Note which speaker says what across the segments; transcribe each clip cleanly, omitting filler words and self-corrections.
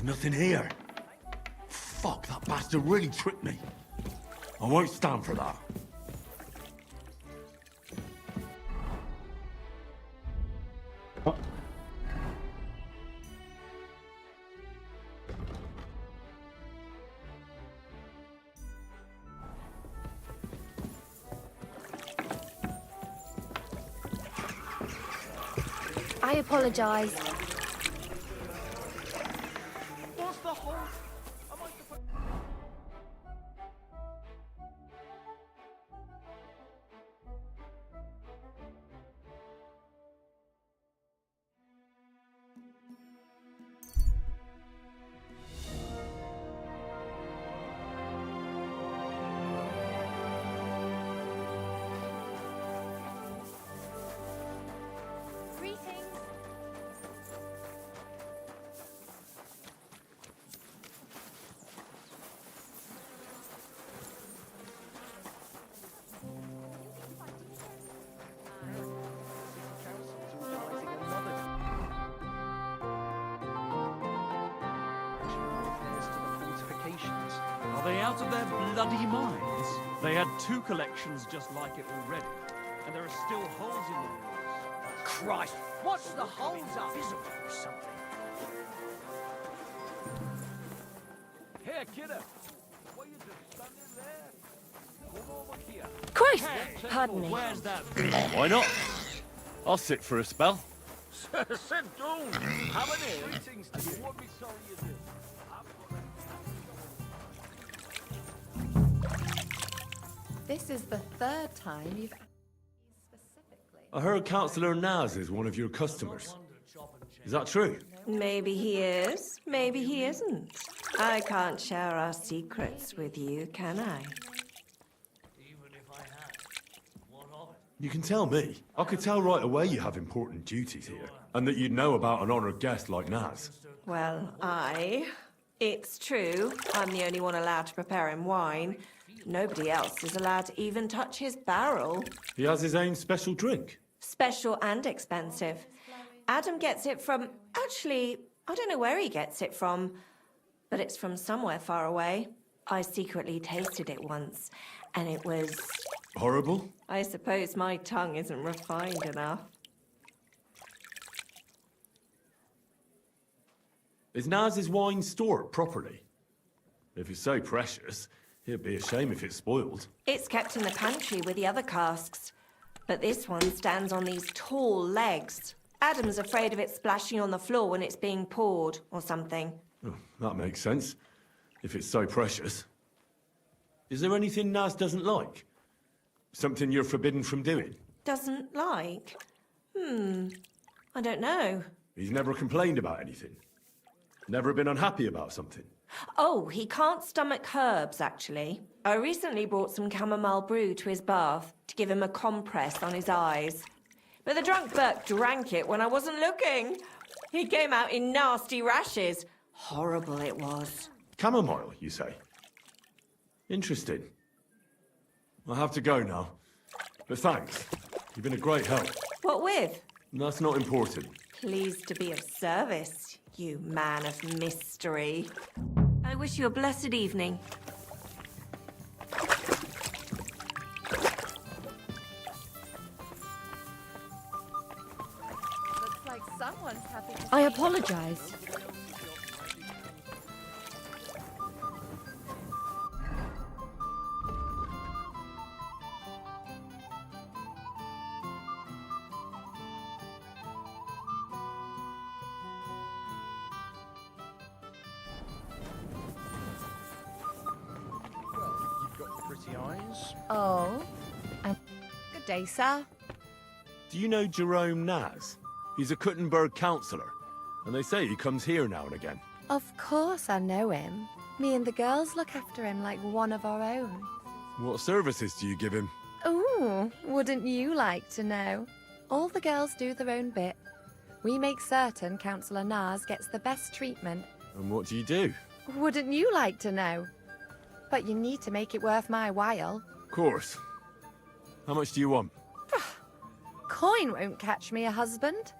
Speaker 1: nothing here. Fuck, that bastard really tricked me. I won't stand for that.
Speaker 2: I apologise.
Speaker 3: What's the whole... Am I supposed...
Speaker 2: Greetings.
Speaker 3: Are they out of their bloody minds? They had 2 collections just like it already, and there are still holes in the walls.
Speaker 4: Christ, what's the holes up? Visible or something?
Speaker 3: Here, kiddo! What are you just standing there? Come over here.
Speaker 2: Christ!
Speaker 3: Hey,
Speaker 2: Pardon me.
Speaker 3: Where's that?
Speaker 1: Why not? I'll sit for a spell.
Speaker 3: Sit down! Have an ale. Greetings to you. Won't be sorry you did.
Speaker 5: This is the 3rd time you've asked me specifically.
Speaker 1: I heard Councillor Naz is one of your customers. Is that true?
Speaker 6: Maybe he is, maybe he isn't. I can't share our secrets with you, can I?
Speaker 1: You can tell me. I could tell right away you have important duties here, and that you'd know about an honoured guest like Naz.
Speaker 6: Well, it's true. I'm the only one allowed to prepare him wine. Nobody else is allowed to even touch his barrel.
Speaker 1: He has his own special drink.
Speaker 6: Special and expensive. Adam gets it from... Actually, I don't know where he gets it from, but it's from somewhere far away. I secretly tasted it once, and it was...
Speaker 1: Horrible?
Speaker 6: I suppose my tongue isn't refined enough.
Speaker 1: Is Naz's wine stored properly? If it's so precious, it'd be a shame if it's spoiled.
Speaker 6: It's kept in the pantry with the other casks, but this one stands on these tall legs. Adam's afraid of it splashing on the floor when it's being poured, or something.
Speaker 1: Oh, that makes sense, if it's so precious. Is there anything Naz doesn't like? Something you're forbidden from doing?
Speaker 6: Doesn't like? I don't know.
Speaker 1: He's never complained about anything? Never been unhappy about something?
Speaker 6: Oh, he can't stomach herbs, actually. I recently brought some chamomile brew to his bath to give him a compress on his eyes. But the drunk Burke drank it when I wasn't looking. He came out in nasty rashes. Horrible it was.
Speaker 1: Chamomile, you say? Interesting. I'll have to go now. But thanks. You've been a great help.
Speaker 6: What with?
Speaker 1: That's not important.
Speaker 6: Pleased to be of service, you man of mystery. I wish you a blessed evening.
Speaker 5: Looks like someone's happy to
Speaker 2: I apologise.
Speaker 4: You've got pretty eyes.
Speaker 5: Oh. Good day, sir.
Speaker 1: Do you know Jerome Naz? He's a Kuttenberg councillor, and they say he comes here now and again.
Speaker 5: Of course I know him. Me and the girls look after him like one of our own.
Speaker 1: What services do you give him?
Speaker 5: Ooh, wouldn't you like to know? All the girls do their own bit. We make certain Councillor Naz gets the best treatment.
Speaker 1: And what do you do?
Speaker 5: Wouldn't you like to know? But you need to make it worth my while.
Speaker 1: Of course. How much do you want?
Speaker 5: Coin won't catch me a husband.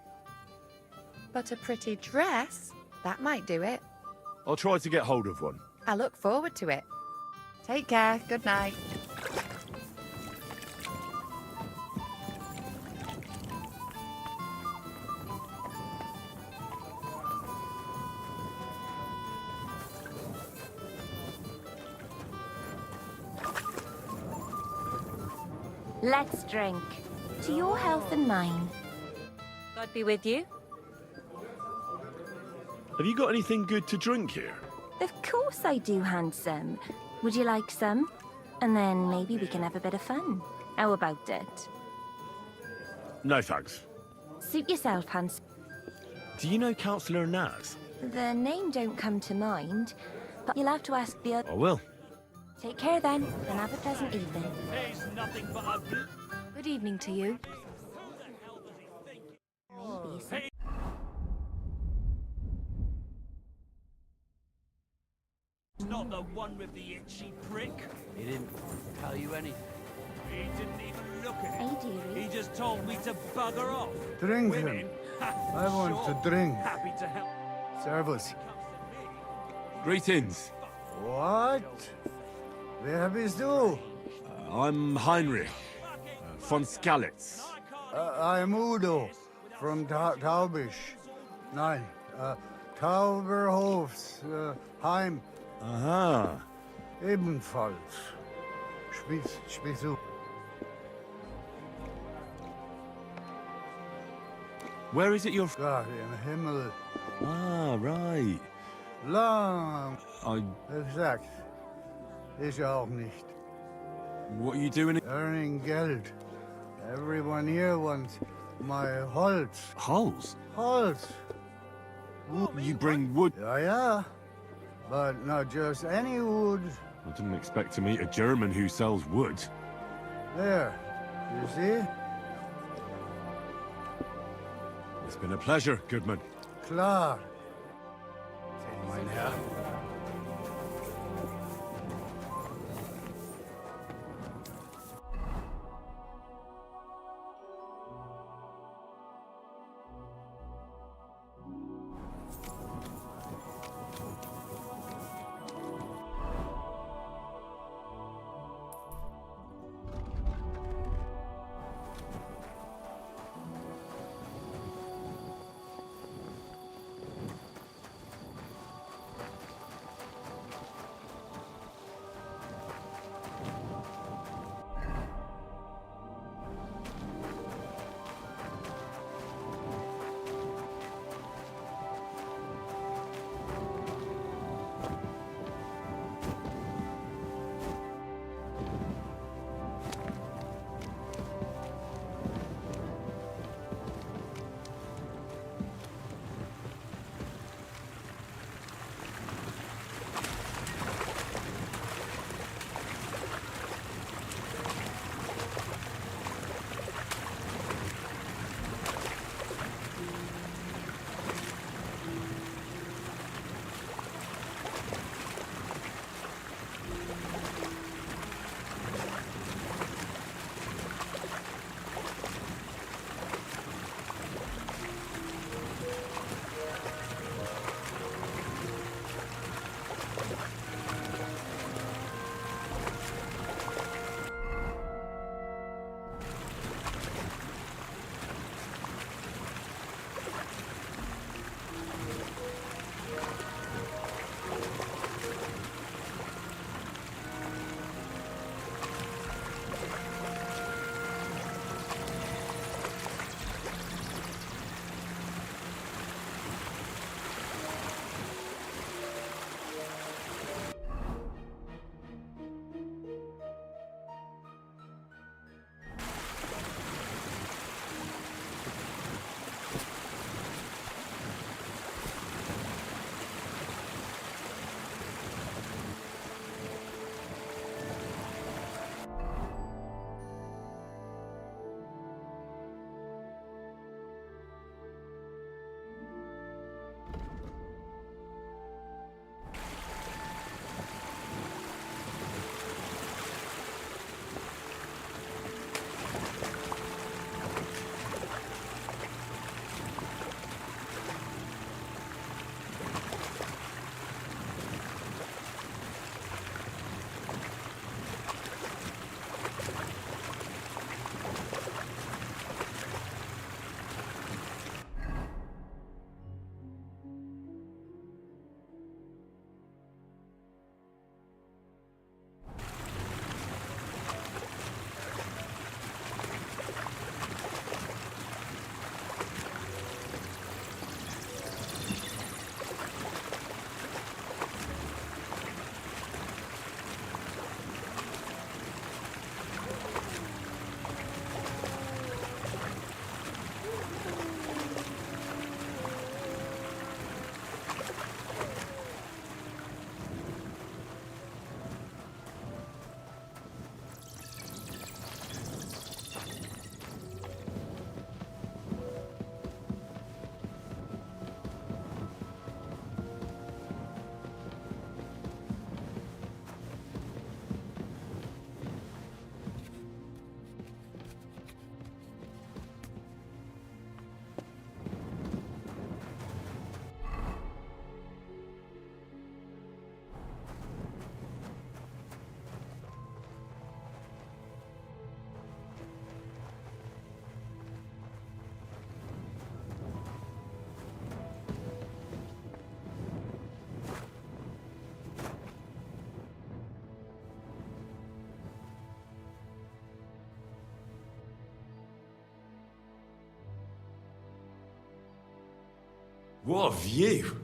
Speaker 5: But a pretty dress, that might do it.
Speaker 1: I'll try to get hold of one.
Speaker 5: I look forward to it. Take care. Good night.
Speaker 2: Let's drink. To your health and mine.
Speaker 5: God be with you.
Speaker 1: Have you got anything good to drink here?
Speaker 2: Of course I do, handsome. Would you like some? And then maybe we can have a bit of fun. How about it?
Speaker 1: No thanks.
Speaker 2: Suit yourself, handsome.
Speaker 1: Do you know Councillor Naz?
Speaker 2: The name don't come to mind, but you'll have to ask the other.
Speaker 1: I will.
Speaker 2: Take care then, and have a pleasant evening.
Speaker 3: He's nothing but a...
Speaker 2: Good evening to you. Maybe some...
Speaker 3: Not the one with the itchy prick.
Speaker 4: He didn't tell you anything.
Speaker 3: He didn't even look at
Speaker 2: Hey,
Speaker 3: it.
Speaker 2: dearie.
Speaker 3: He just told me to bugger off.
Speaker 7: Drink
Speaker 3: Women,
Speaker 7: him.
Speaker 3: ha,
Speaker 7: I want
Speaker 3: sure,
Speaker 7: to drink.
Speaker 3: Happy to help.
Speaker 7: Servus.
Speaker 1: Greetings.
Speaker 7: What? Wer bist du?
Speaker 1: I'm Heinrich von Skalitz.
Speaker 7: I'm Udo from Taubisch. Nein, Tauberhofs, Heim,
Speaker 1: Aha.
Speaker 7: ebenfalls. Spielst du?
Speaker 1: Where is it you're from?
Speaker 7: Gott im Himmel.
Speaker 1: Ah, right.
Speaker 7: Lang.
Speaker 1: I...
Speaker 7: Exakt. Ich auch nicht.
Speaker 1: What are you doing?
Speaker 7: Earning Geld. Everyone here wants my Holz.
Speaker 1: Holes?
Speaker 7: Holz.
Speaker 1: You bring wood?
Speaker 7: Ja, ja. But not just any wood.
Speaker 1: I didn't expect to meet a German who sells wood.
Speaker 7: There. You see?
Speaker 1: It's been a pleasure, Goodman.
Speaker 7: Klar. Mein Herr.
Speaker 1: What a view!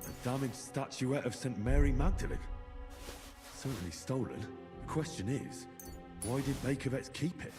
Speaker 1: A damaged statuette of St. Mary Magdalene. Certainly stolen. The question is, why did Bakovets keep it?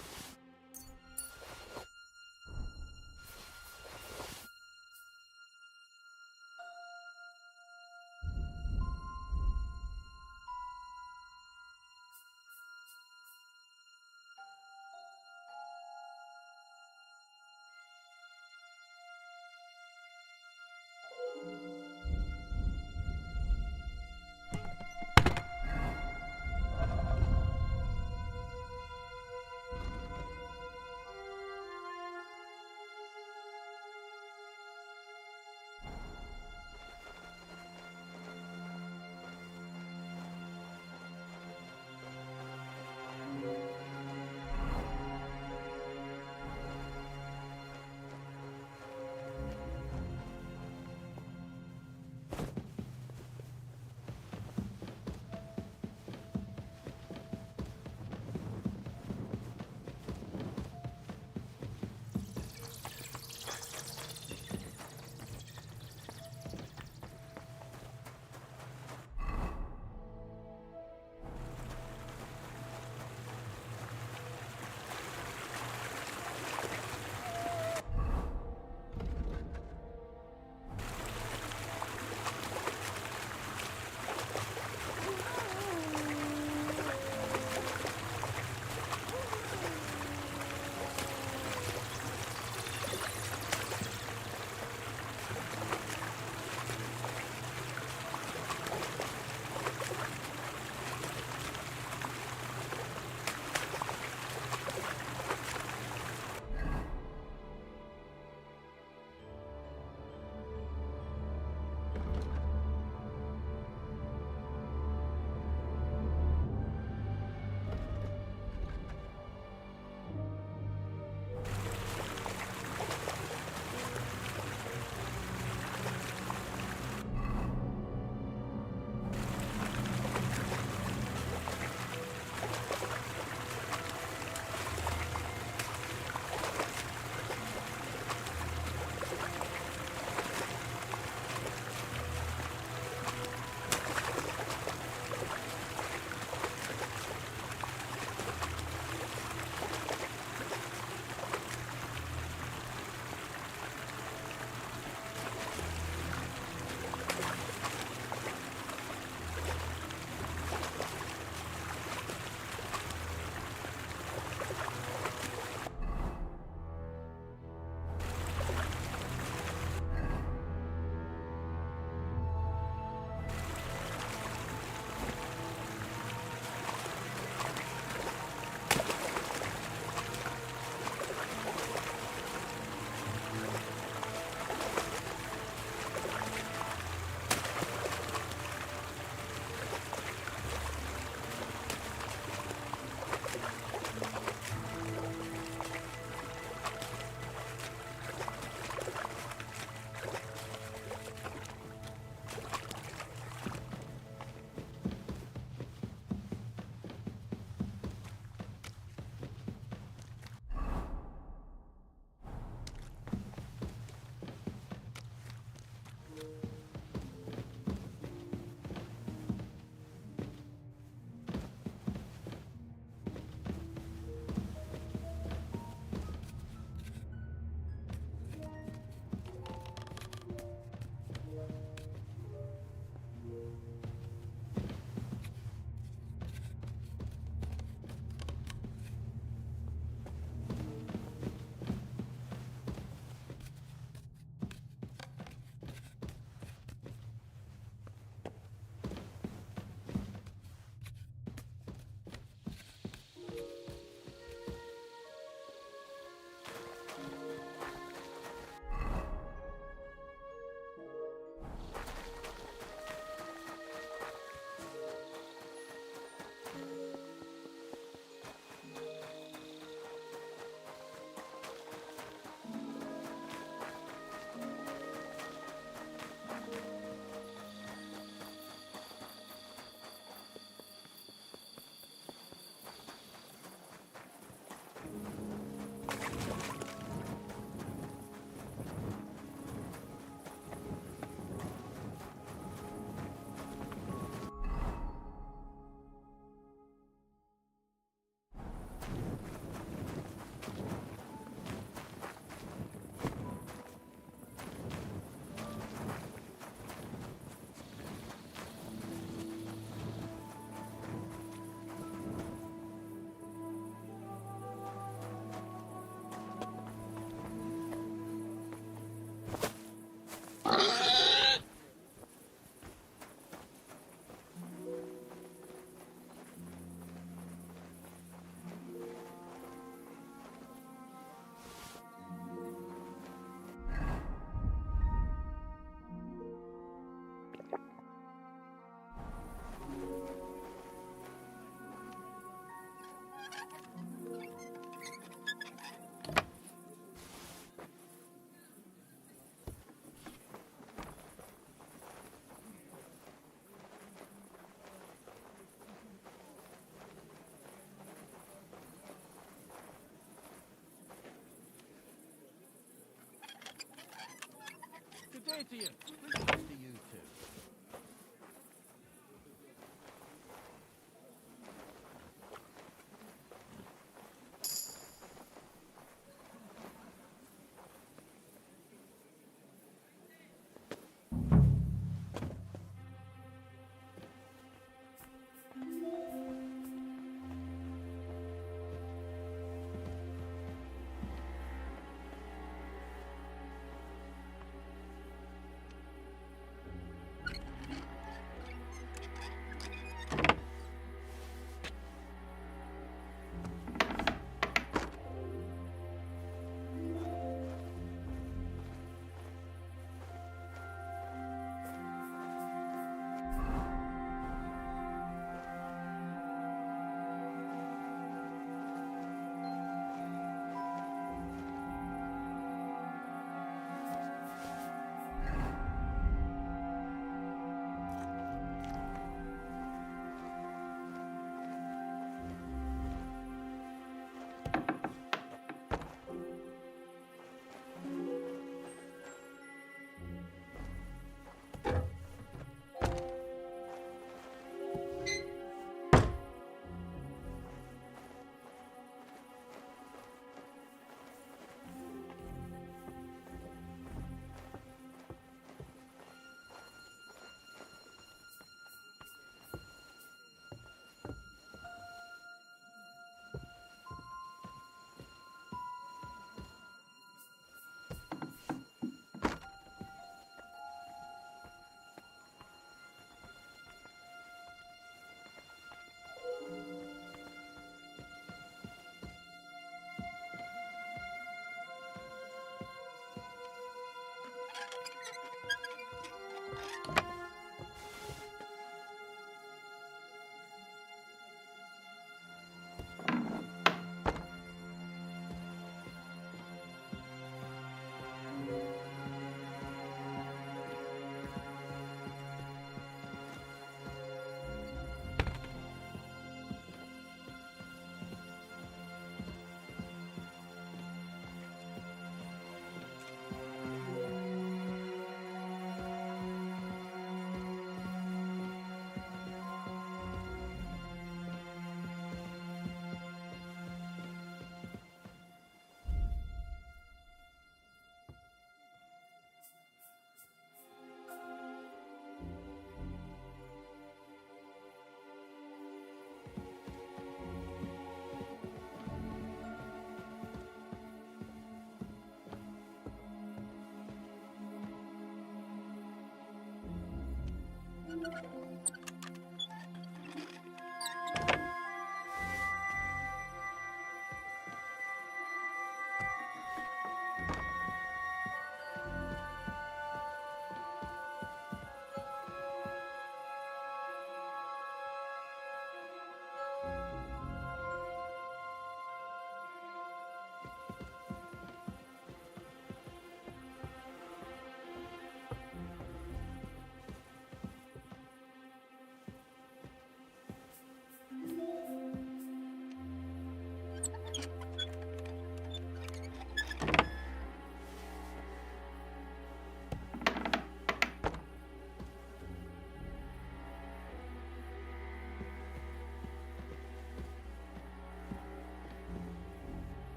Speaker 4: to you. Greetings to you too.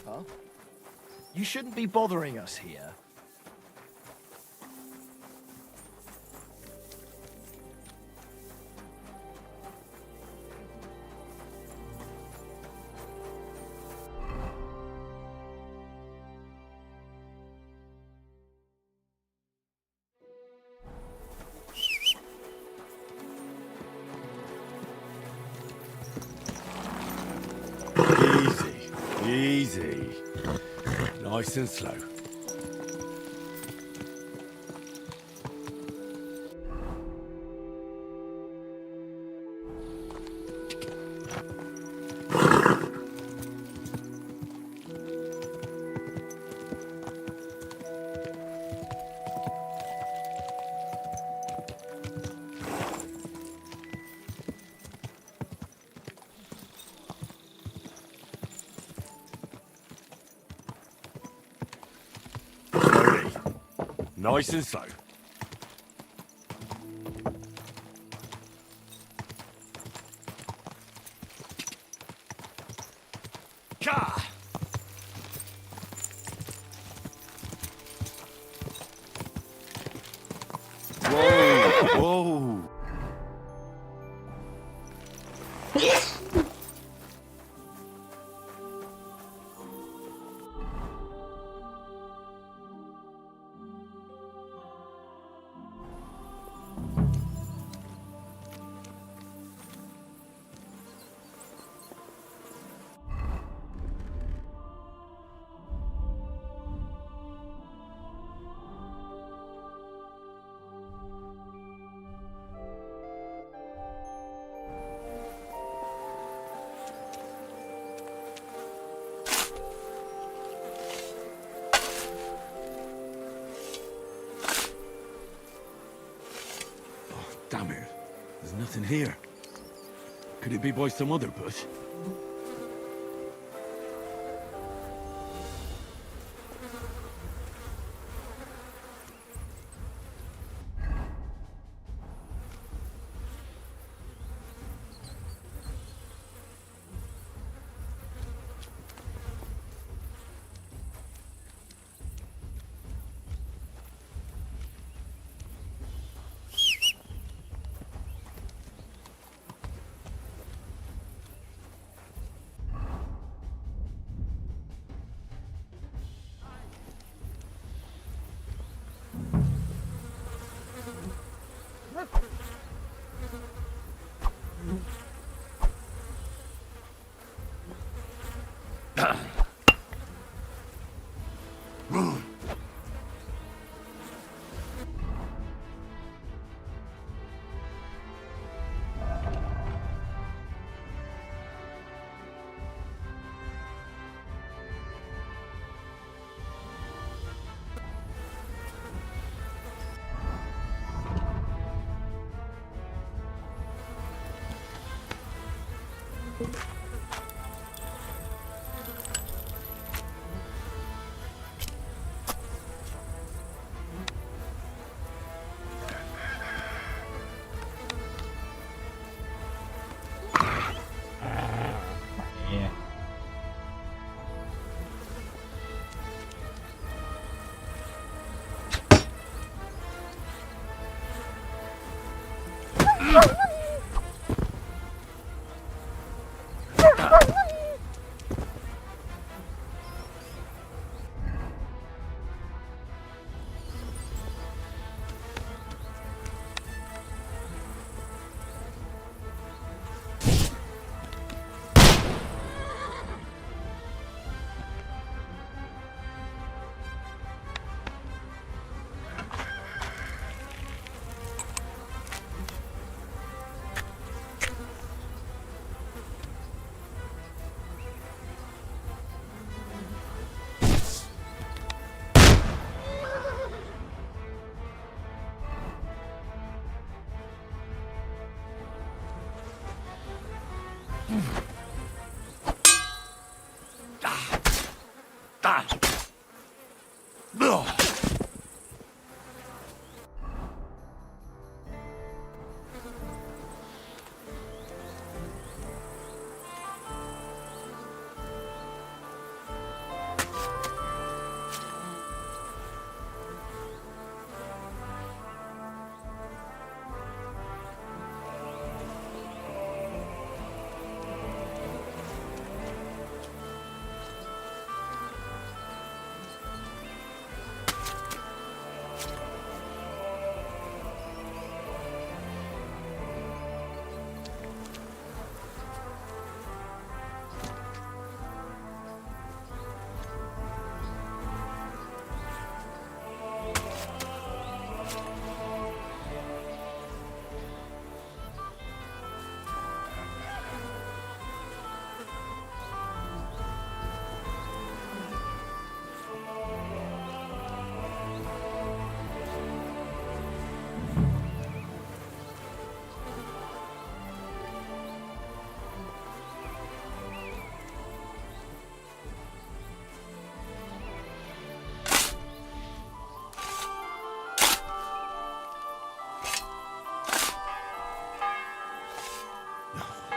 Speaker 4: Huh? You shouldn't be bothering us here.
Speaker 1: Easy, easy. Nice and slow. Slowly. Nice and slow. Ka! Whoa! Whoa! Damn it. There's nothing here. Could it be by some other bush?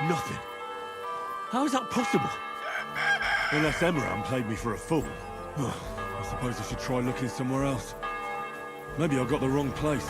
Speaker 1: Nothing. How is that possible? Unless Emran played me for a fool. I suppose I should try looking somewhere else. Maybe I got the wrong place.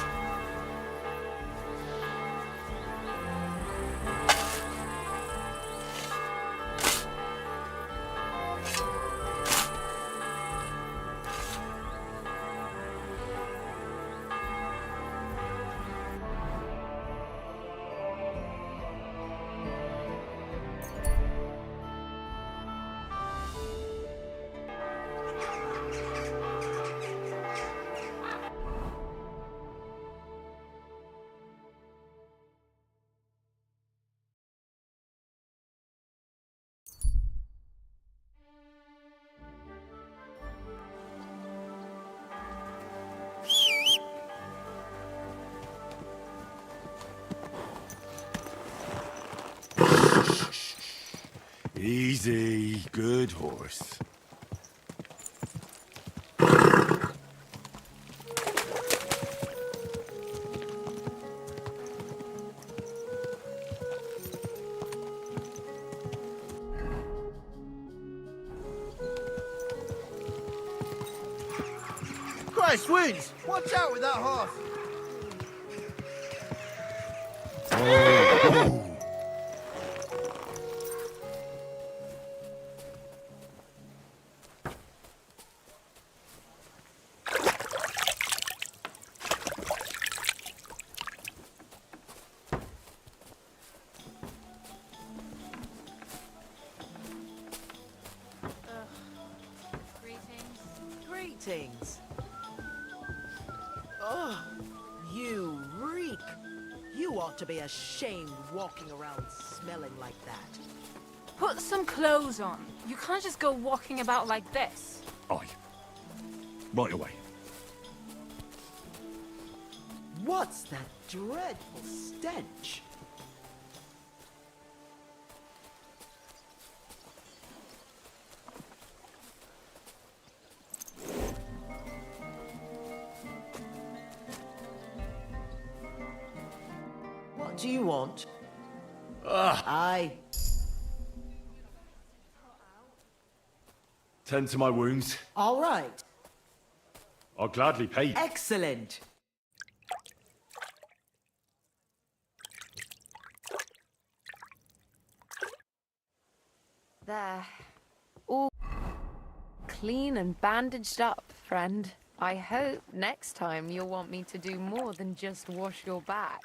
Speaker 1: Easy, good horse.
Speaker 4: Christ, Wins! Watch out with that horse!
Speaker 8: Greetings. Oh, you reek. You ought to be ashamed walking around smelling like that.
Speaker 9: Put some clothes on. You can't just go walking about like this.
Speaker 1: Aye. Right away.
Speaker 8: What's that dreadful stench? What do you want? Aye.
Speaker 1: Tend to my wounds.
Speaker 8: All right.
Speaker 1: I'll gladly pay you.
Speaker 8: Excellent.
Speaker 5: There. All clean and bandaged up, friend. I hope next time you'll want me to do more than just wash your back.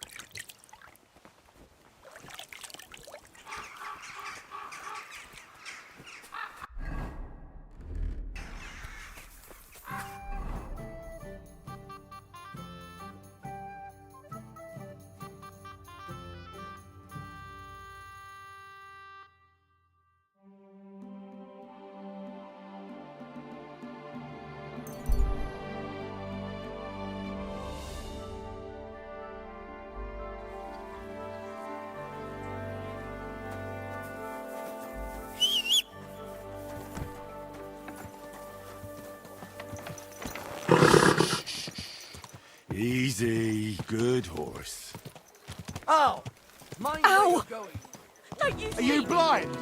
Speaker 1: Easy, good horse.
Speaker 4: Oh! Mind where you're going.
Speaker 9: Don't you
Speaker 4: Are you blind?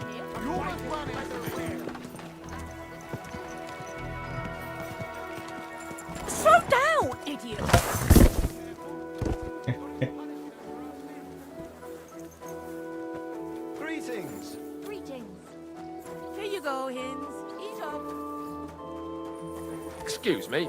Speaker 9: slow down, idiot?
Speaker 4: Greetings.
Speaker 9: Greetings. Here you go, Hins. Eat up.
Speaker 10: Excuse me.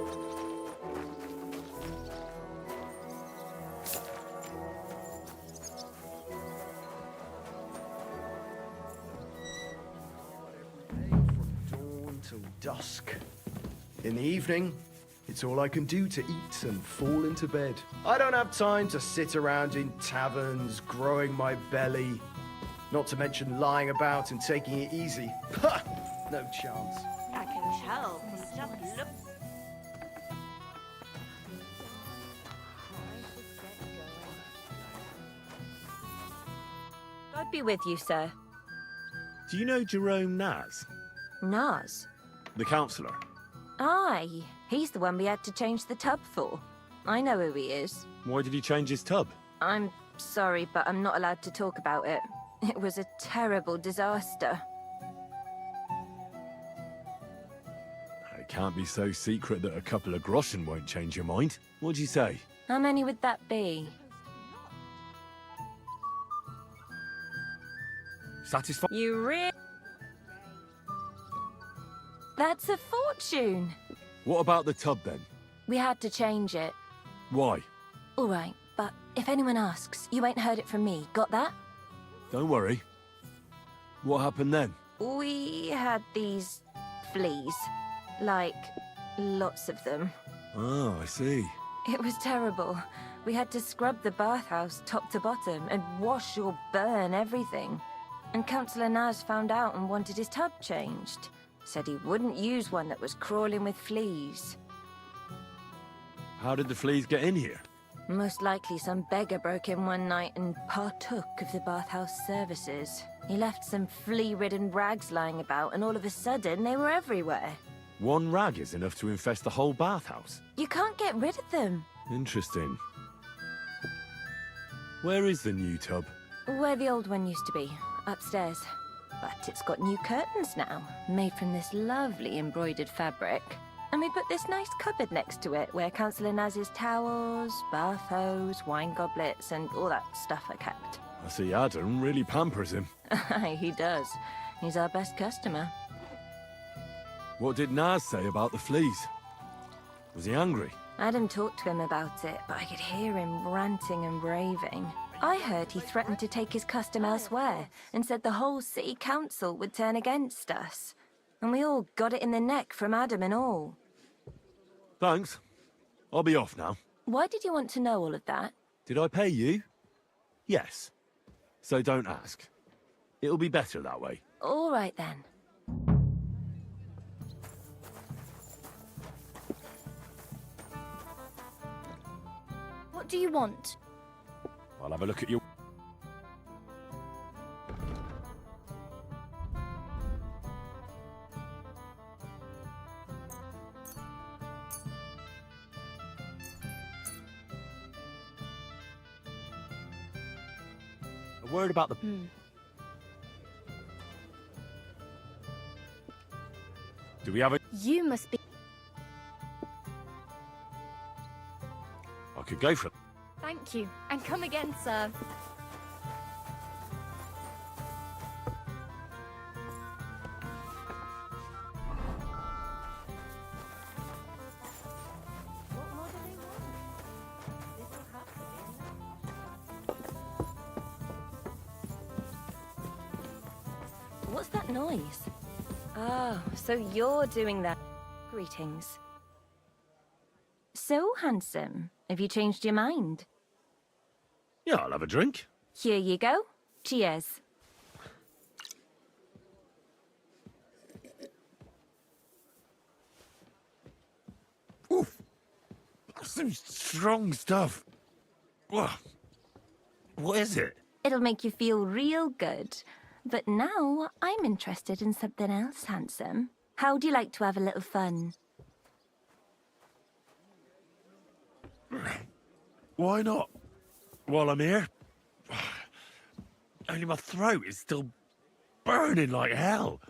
Speaker 4: Dawn till dusk. In the evening, it's all I can do to eat and fall into bed. I don't have time to sit around in taverns, growing my belly. Not to mention lying about and taking it easy. Ha! No chance.
Speaker 6: I can tell. Just look.
Speaker 2: I'd be with you, sir.
Speaker 1: Do you know Jerome Naz,
Speaker 2: Nas.
Speaker 1: the councillor?
Speaker 2: Aye, he's the one we had to change the tub for. I know who he is.
Speaker 1: Why did he change his tub?
Speaker 2: I'm sorry, but I'm not allowed to talk about it. It was a terrible disaster.
Speaker 1: It can't be so secret that a couple of groschen won't change your mind. What'd you say?
Speaker 2: How many would that be?
Speaker 1: Satisfied?
Speaker 2: You really... That's a fortune!
Speaker 1: What about the tub then?
Speaker 2: We had to change it.
Speaker 1: Why?
Speaker 2: All right, but if anyone asks, you ain't heard it from me. Got that?
Speaker 1: Don't worry. What happened then?
Speaker 2: We had these fleas. Like, lots of them.
Speaker 1: Oh, I see.
Speaker 2: It was terrible. We had to scrub the bathhouse top to bottom and wash or burn everything. And Councillor Naz found out and wanted his tub changed. Said he wouldn't use one that was crawling with fleas.
Speaker 1: How did the fleas get in here?
Speaker 2: Most likely some beggar broke in one night and partook of the bathhouse services. He left some flea-ridden rags lying about, and all of a sudden they were everywhere.
Speaker 1: One rag is enough to infest the whole bathhouse.
Speaker 2: You can't get rid of them.
Speaker 1: Interesting. Where is the new tub?
Speaker 2: Where the old one used to be, upstairs. But it's got new curtains now, made from this lovely embroidered fabric. And we put this nice cupboard next to it, where Councillor Naz's towels, bath hose, wine goblets, and all that stuff are kept.
Speaker 1: I see Adam really pampers him.
Speaker 2: Aye, he does. He's our best customer.
Speaker 1: What did Naz say about the fleas? Was he angry?
Speaker 2: Adam talked to him about it, but I could hear him ranting and raving. I heard he threatened to take his custom elsewhere, and said the whole city council would turn against us. And we all got it in the neck from Adam and all.
Speaker 1: Thanks. I'll be off now.
Speaker 2: Why did you want to know all of that?
Speaker 1: Did I pay you? Yes. So don't ask. It'll be better that way.
Speaker 2: All right then.
Speaker 10: What do you want?
Speaker 1: I'll have a look at your... A word about the... Do we have a...
Speaker 10: You must be...
Speaker 1: I could go for it.
Speaker 10: Thank you, and come again, sir.
Speaker 2: What's that noise? Oh, so you're doing that. Greetings. So, handsome, have you changed your mind?
Speaker 1: Yeah, I'll have a drink.
Speaker 2: Here you go. Cheers.
Speaker 1: Oof. That's some strong stuff. Whoa. What is it?
Speaker 2: It'll make you feel real good. But now, I'm interested in something else, handsome. How'd you like to have a little fun?
Speaker 1: Why not? While I'm here? Only my throat is still burning like hell.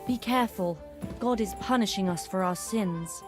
Speaker 11: Be careful. God is punishing us for our sins.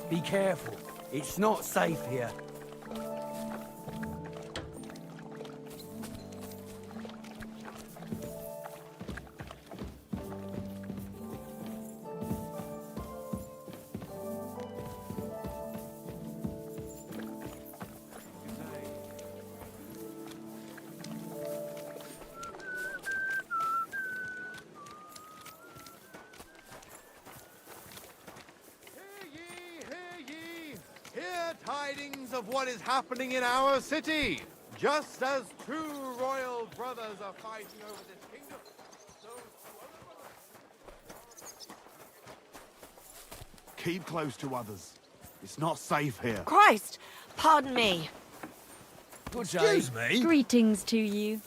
Speaker 12: Be careful. It's not safe here.
Speaker 13: Tidings of what is happening in our city. Just as two royal brothers are fighting over this kingdom, so keep close to others. It's not safe here.
Speaker 6: Christ! Pardon me.
Speaker 12: Excuse me?
Speaker 11: Greetings to you.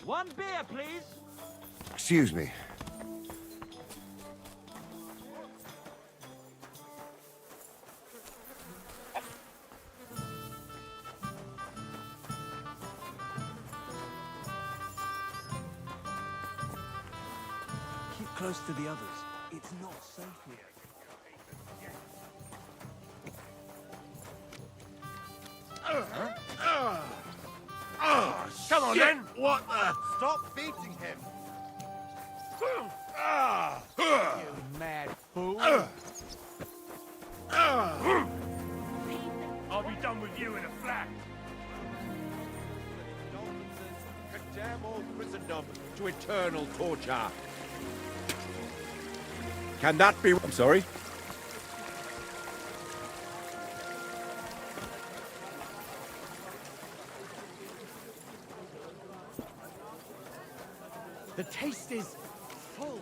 Speaker 3: One beer, please.
Speaker 13: Excuse me.
Speaker 3: Keep close to the others. It's not safe here.
Speaker 13: Come on, then! What the? Stop beating him!
Speaker 12: You mad fool.
Speaker 1: I'll be done with you in a flash.
Speaker 13: Condemn all Christendom to eternal torture. Can that be? I'm sorry.
Speaker 12: The taste is full.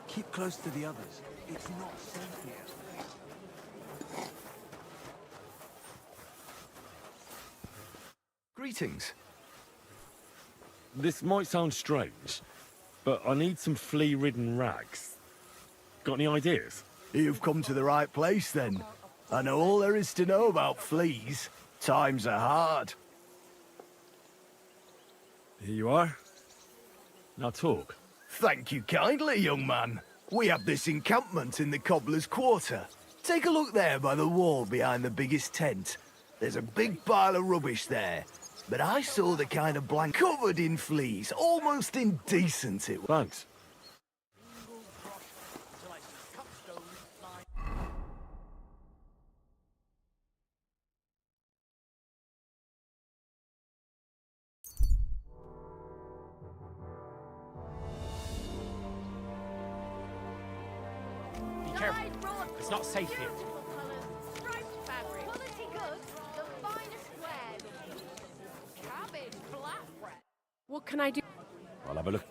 Speaker 3: Keep close to the others. It's not safe here.
Speaker 4: Greetings.
Speaker 1: This might sound strange, but I need some flea-ridden rags. Got any ideas?
Speaker 4: You've come to the right place then. I know all there is to know about fleas. Times are hard.
Speaker 1: Here you are. Now talk.
Speaker 4: Thank you kindly, young man. We have this encampment in the Cobbler's Quarter. Take a look there by the wall behind the biggest tent. There's a big pile of rubbish there.
Speaker 7: But I saw the kind of blank covered in fleas, almost indecent it was.
Speaker 1: Thanks.
Speaker 12: Be careful. It's not safe here.
Speaker 5: What can I do?
Speaker 1: I'll have a look.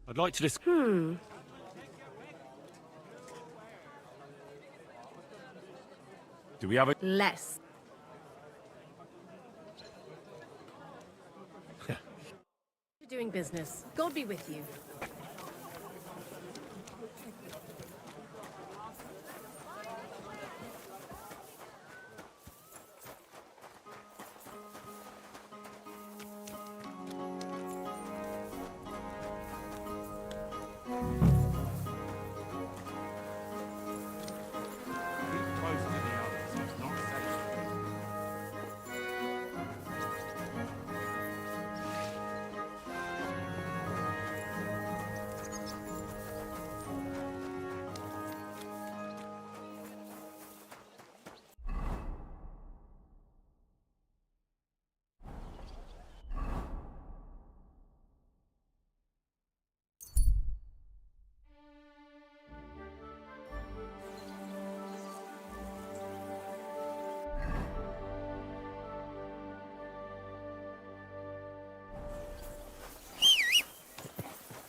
Speaker 1: I'd like to Do we have a...
Speaker 5: Less. Doing business. God be with you.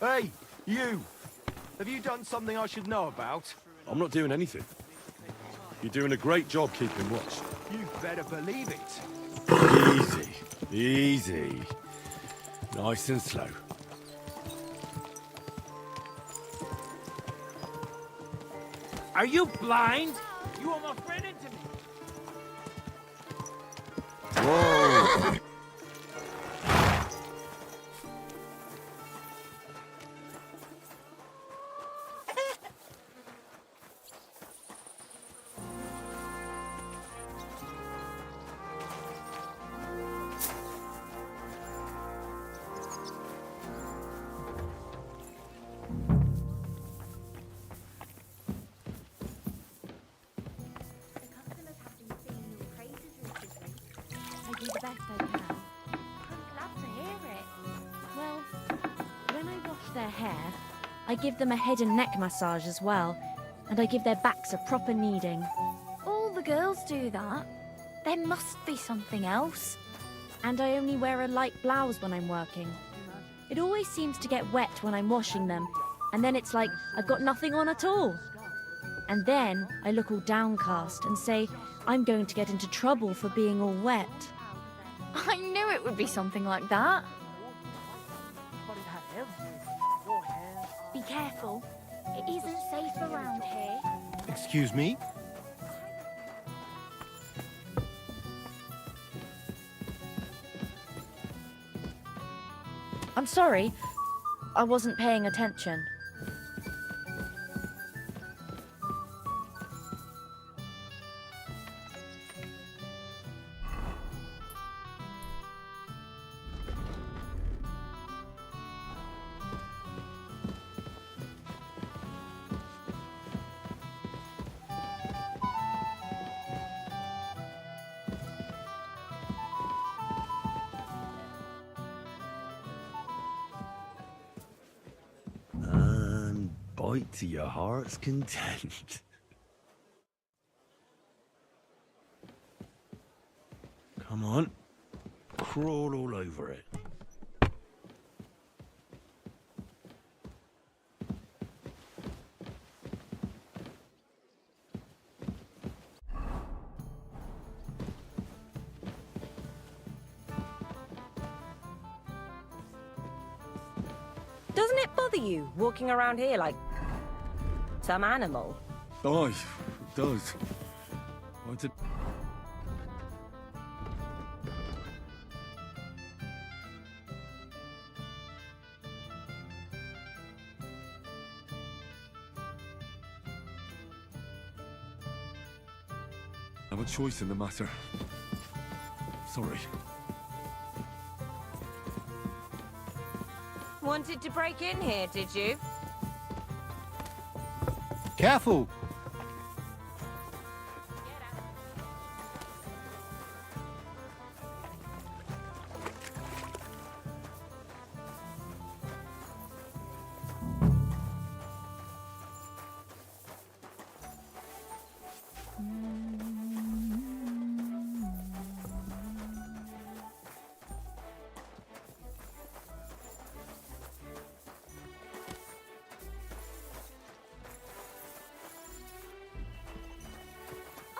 Speaker 4: Hey, you! Have you done something I should know about?
Speaker 1: I'm not doing anything. You're doing a great job keeping watch.
Speaker 4: You better believe it.
Speaker 1: Easy. Easy. Nice and slow.
Speaker 12: Are you blind? You almost ran into me.
Speaker 1: Whoa!
Speaker 11: Do the best I can. I'm glad to hear it. Well, when I wash their hair, I give them a head and neck massage as well, and I give their backs a proper kneading.
Speaker 10: All the girls do that. There must be something else.
Speaker 11: And I only wear a light blouse when I'm working. It always seems to get wet when I'm washing them, and then it's like I've got nothing on at all. And then I look all downcast and say I'm going to get into trouble for being all wet.
Speaker 10: I knew it would be something like that. Be careful. It isn't safe around here.
Speaker 13: Excuse me?
Speaker 11: I'm sorry. I wasn't paying attention.
Speaker 1: And bite to your heart's content. Come on. Crawl all over it.
Speaker 6: Doesn't it bother you walking around here like some animal?
Speaker 1: Aye, it does. I did. Have a choice in the matter. Sorry.
Speaker 6: Wanted to break in here, did you?
Speaker 13: Careful!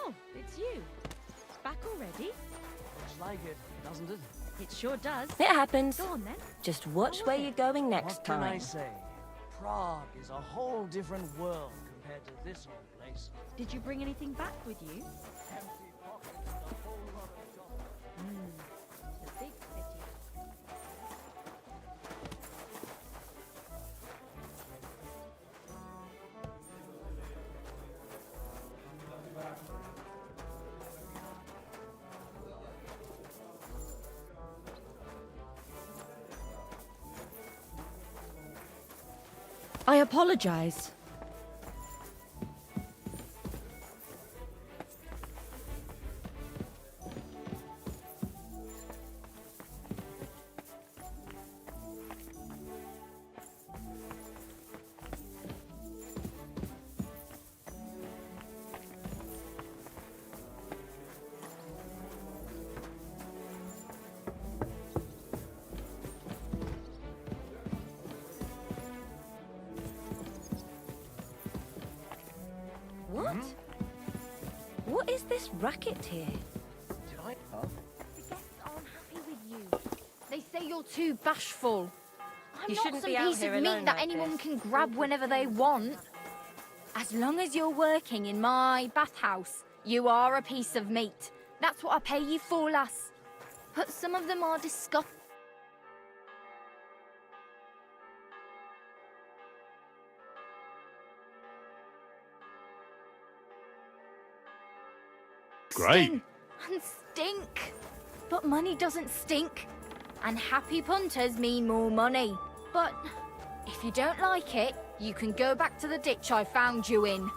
Speaker 11: Oh, it's you. Back already?
Speaker 3: Looks like it, doesn't it?
Speaker 11: It sure does.
Speaker 2: It happens.
Speaker 11: Go on then.
Speaker 2: Just watch where you're going next
Speaker 3: What can I
Speaker 2: time.
Speaker 3: say? Prague is a whole different world compared to this old place.
Speaker 11: Did you bring anything back with you? The big city. I apologize.
Speaker 2: What? What is this racket here?
Speaker 3: Did I?
Speaker 10: The guests aren't happy with you. They say you're too bashful. I'm
Speaker 2: You
Speaker 10: not
Speaker 2: shouldn't
Speaker 10: some
Speaker 2: be out
Speaker 10: piece of
Speaker 2: here
Speaker 10: meat
Speaker 2: alone
Speaker 10: that
Speaker 2: like
Speaker 10: anyone
Speaker 2: this.
Speaker 10: can grab whenever they want. As long as you're working in my bathhouse, you are a piece of meat. That's what I pay you for, lass. But some of them are disgusting.
Speaker 1: Great.
Speaker 10: And stink. But money doesn't stink. And happy punters mean more money. But if you don't like it, you can go back to the ditch I found you in.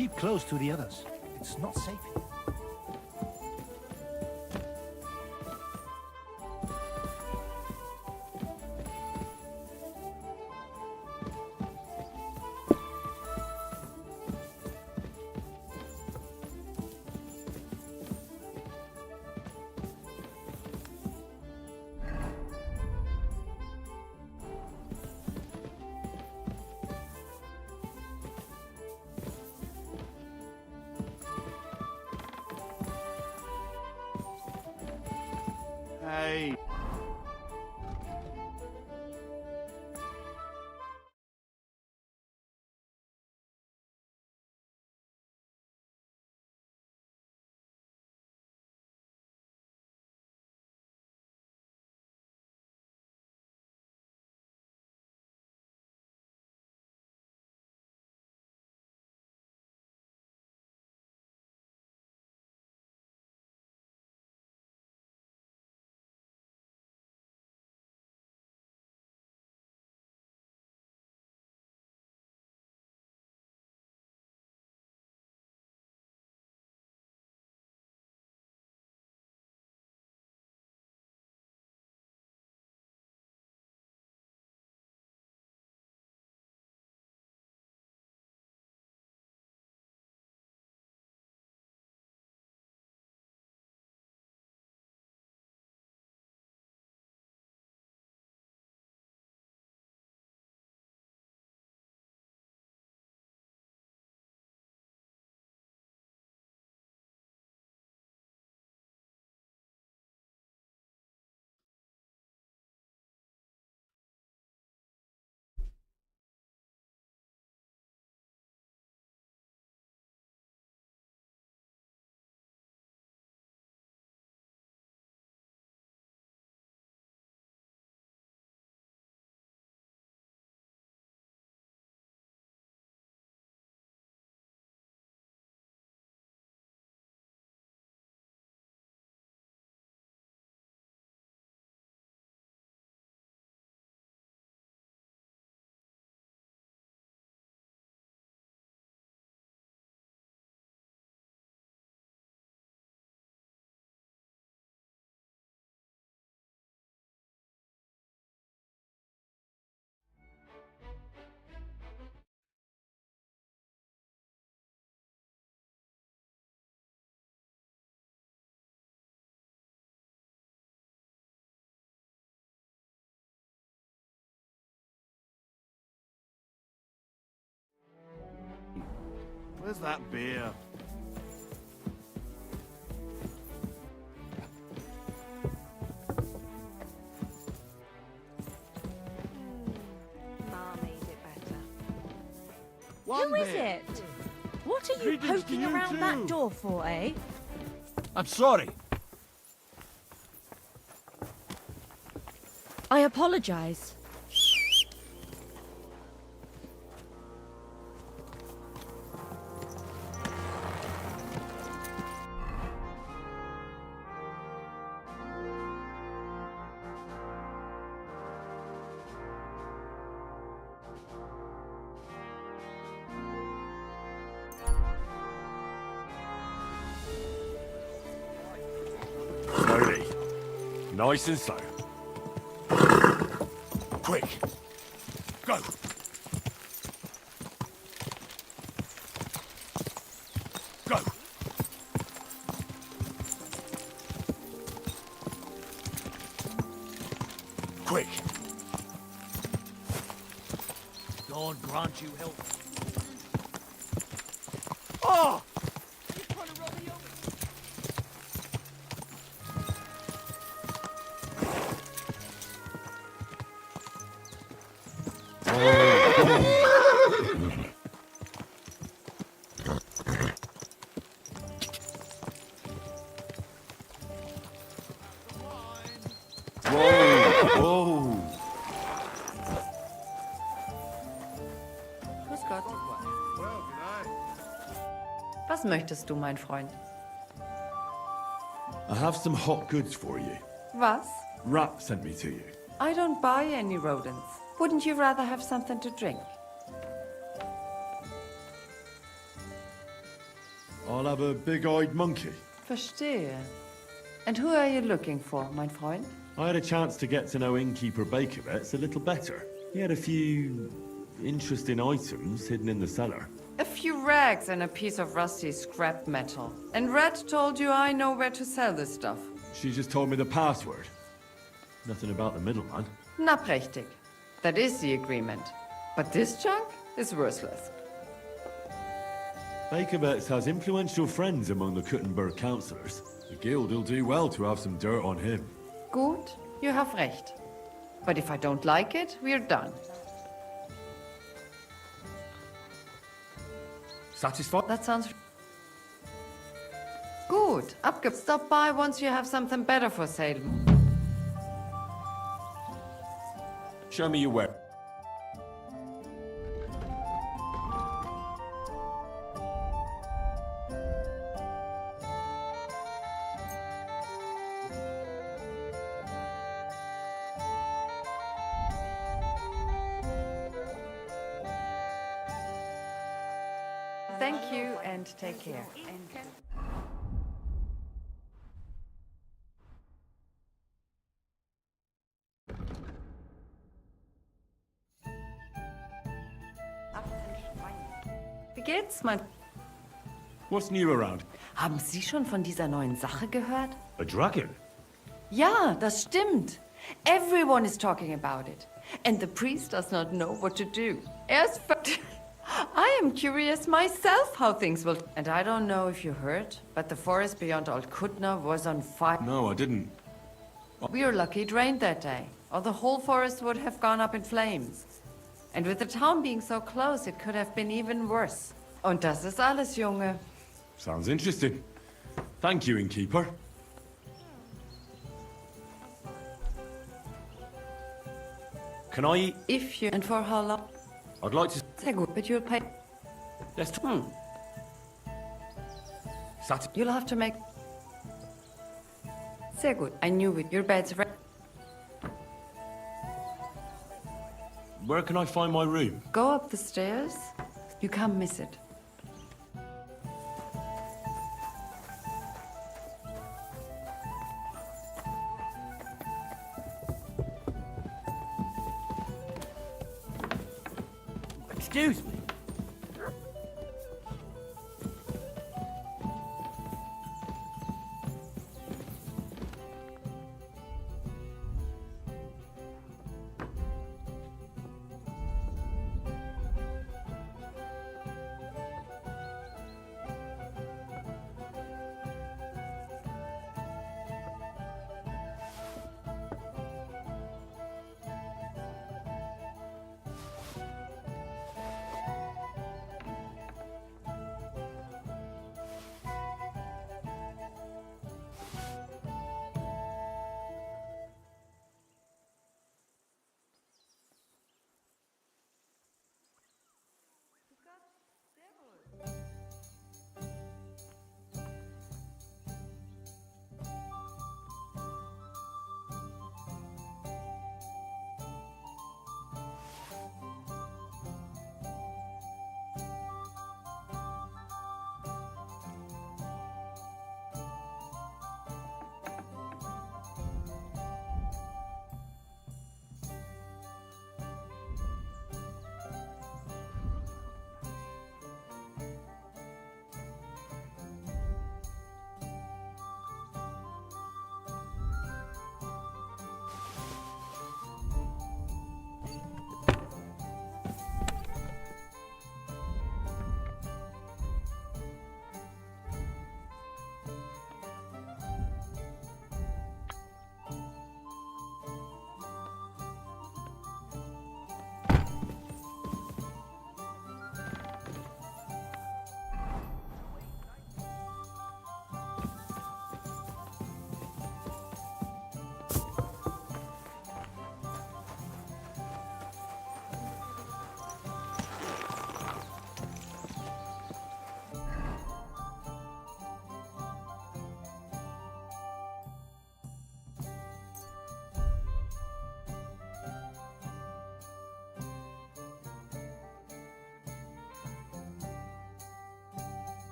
Speaker 14: keep close to the others. It's not safe here.
Speaker 3: Hey. Where's that beer?
Speaker 6: Ma made it better.
Speaker 11: Who is it? What are you
Speaker 1: Greetings to
Speaker 11: poking
Speaker 1: you
Speaker 11: around that
Speaker 1: too.
Speaker 11: door for, eh?
Speaker 3: I'm sorry.
Speaker 11: I apologize.
Speaker 1: Slowly. Nice and slow. Quick. Go. Go. Quick.
Speaker 12: God grant you help.
Speaker 1: Oh! Whoa!
Speaker 5: Grüß Gott.
Speaker 13: Well, good night.
Speaker 5: Was möchtest du, mein Freund?
Speaker 1: I have some hot goods for you.
Speaker 5: Was?
Speaker 1: Rat sent me to you.
Speaker 5: I don't buy any rodents. Wouldn't you rather have something to drink?
Speaker 1: I'll have a big-eyed monkey.
Speaker 15: Verstehe. And who are you looking for, mein Freund?
Speaker 1: I had a chance to get to know innkeeper Bakervet's a little better. He had a few interesting items hidden in the cellar.
Speaker 15: A few rags and a piece of rusty scrap metal. And Red told you I know where to sell this stuff.
Speaker 1: She just told me the password. Nothing about the middleman.
Speaker 15: Na prächtig. That is the agreement. But this junk is worthless.
Speaker 1: Bakervet's has influential friends among the Kuttenberg councillors. The guild will do well to have some dirt on him.
Speaker 15: Gut, you have recht. But if I don't like it, we're done.
Speaker 14: Satisfied?
Speaker 15: That sounds... Gut, stop by once you have something better for sale.
Speaker 1: Show me your web.
Speaker 15: Thank you and take care. Wie geht's, mein...
Speaker 1: What's new around?
Speaker 15: Haben Sie schon von dieser neuen Sache gehört?
Speaker 1: A dragon?
Speaker 15: Ja, das stimmt. Everyone is talking about it. And the priest does not know what to do. I am curious myself how things will... And I don't know if you heard, but the forest beyond Old Kutna was on fire.
Speaker 1: No, I didn't.
Speaker 15: We were lucky it rained that day, or the whole forest would have gone up in flames. And with the town being so close, it could have been even worse. Und das ist alles, Junge.
Speaker 1: Sounds interesting. Thank you, innkeeper. Can I eat?
Speaker 15: If you... And for how long?
Speaker 1: I'd like to...
Speaker 15: Sehr gut, but you'll pay...
Speaker 1: Let's...
Speaker 15: You'll have to make... Sehr gut. I knew it. Your bed's ready.
Speaker 1: Where can I find my room?
Speaker 15: Go up the stairs. You can't miss it.
Speaker 12: Excuse me.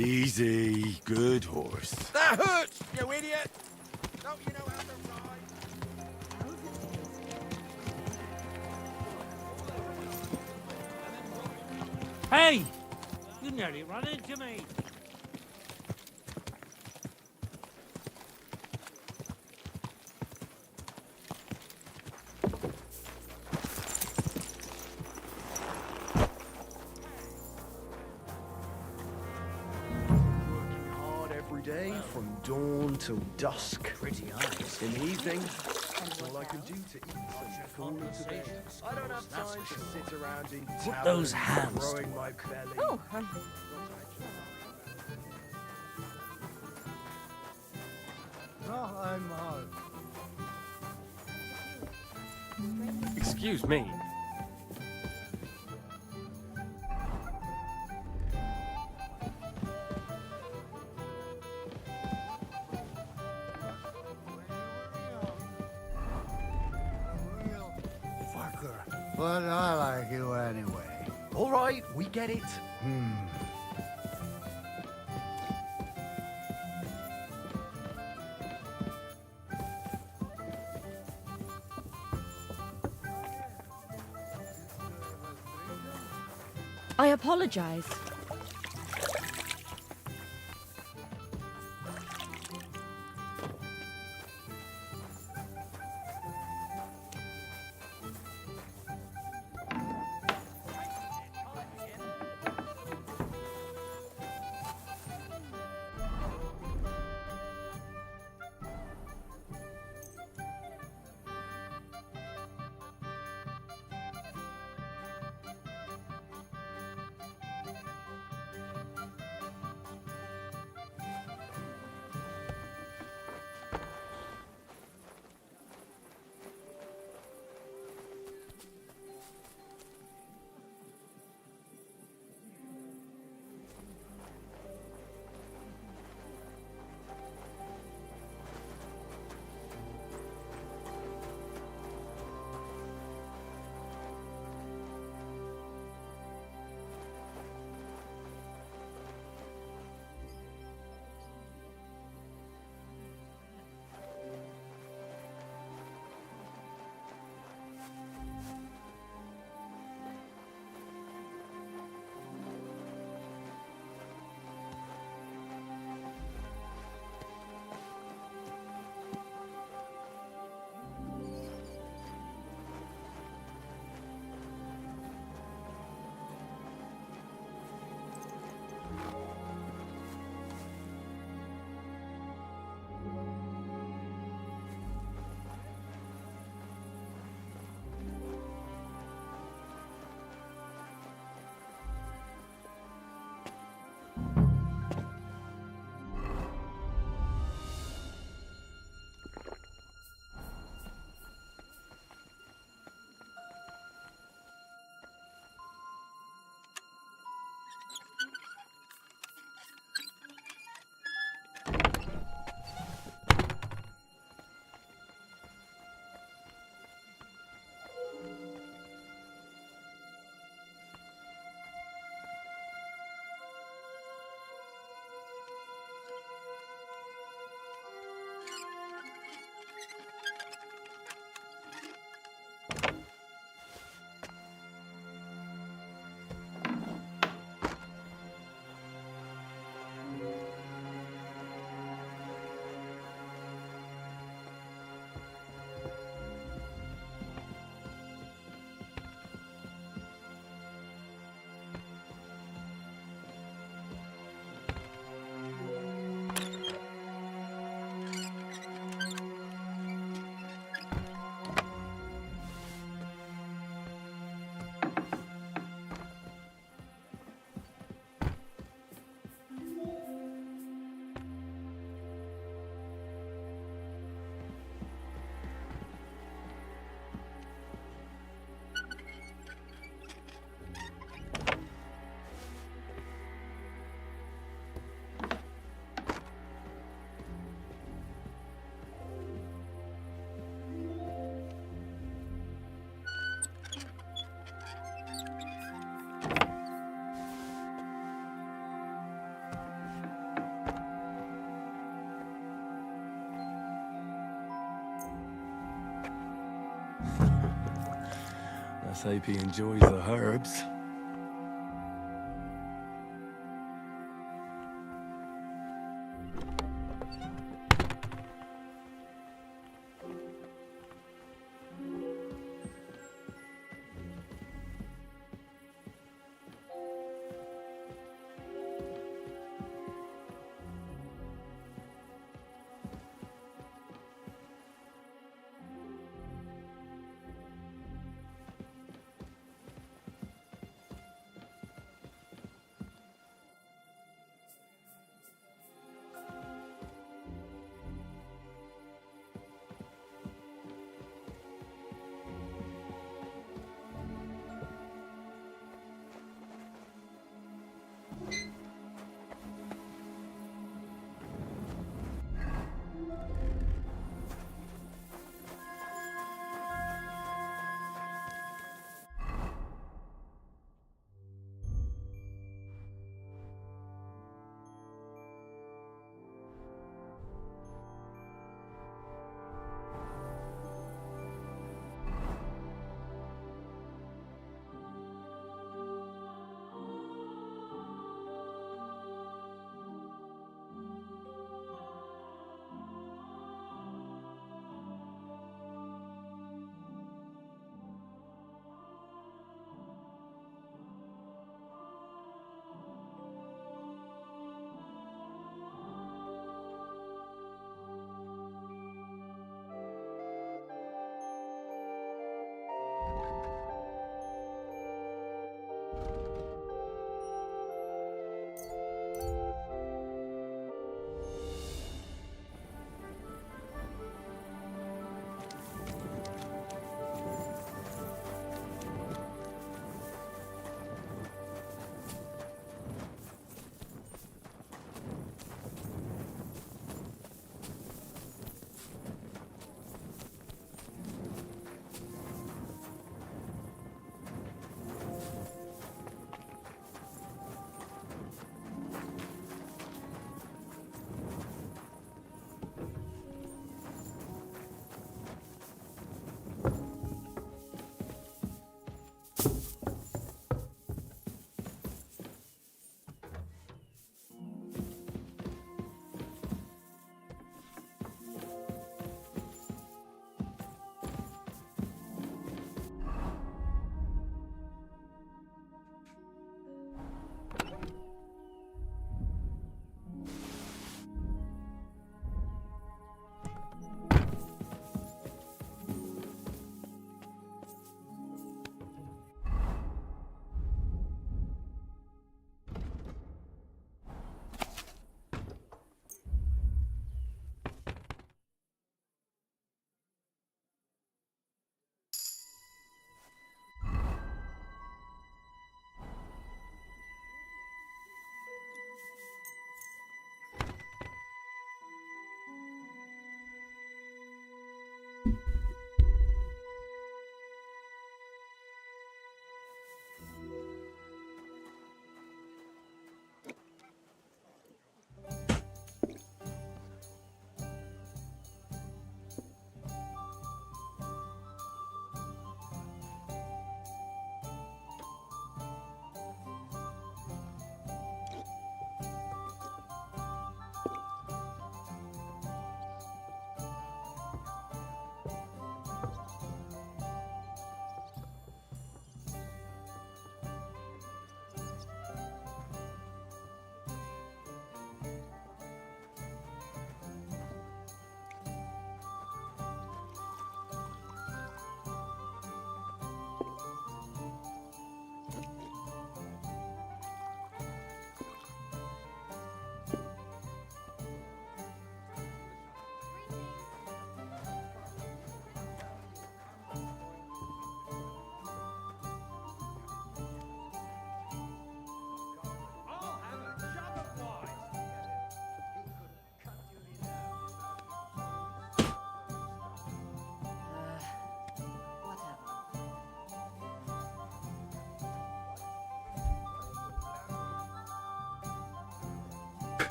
Speaker 1: Easy, good horse.
Speaker 13: That hurts, you idiot! Don't you know how to ride?
Speaker 12: Hey! You nearly ran into me.
Speaker 4: Hard every day from dawn till dusk.
Speaker 14: Pretty eyes.
Speaker 4: In the evening, it's all I can do to eat and fall into bed. I don't have time to sit around in
Speaker 14: Put those
Speaker 4: taverns
Speaker 14: hands
Speaker 4: growing my belly.
Speaker 2: Oh,
Speaker 7: No, I'm hard.
Speaker 16: Excuse me.
Speaker 7: Fucker. But I like you anyway.
Speaker 4: All right, we get it.
Speaker 11: I apologize.
Speaker 1: Let's hope he enjoys the herbs.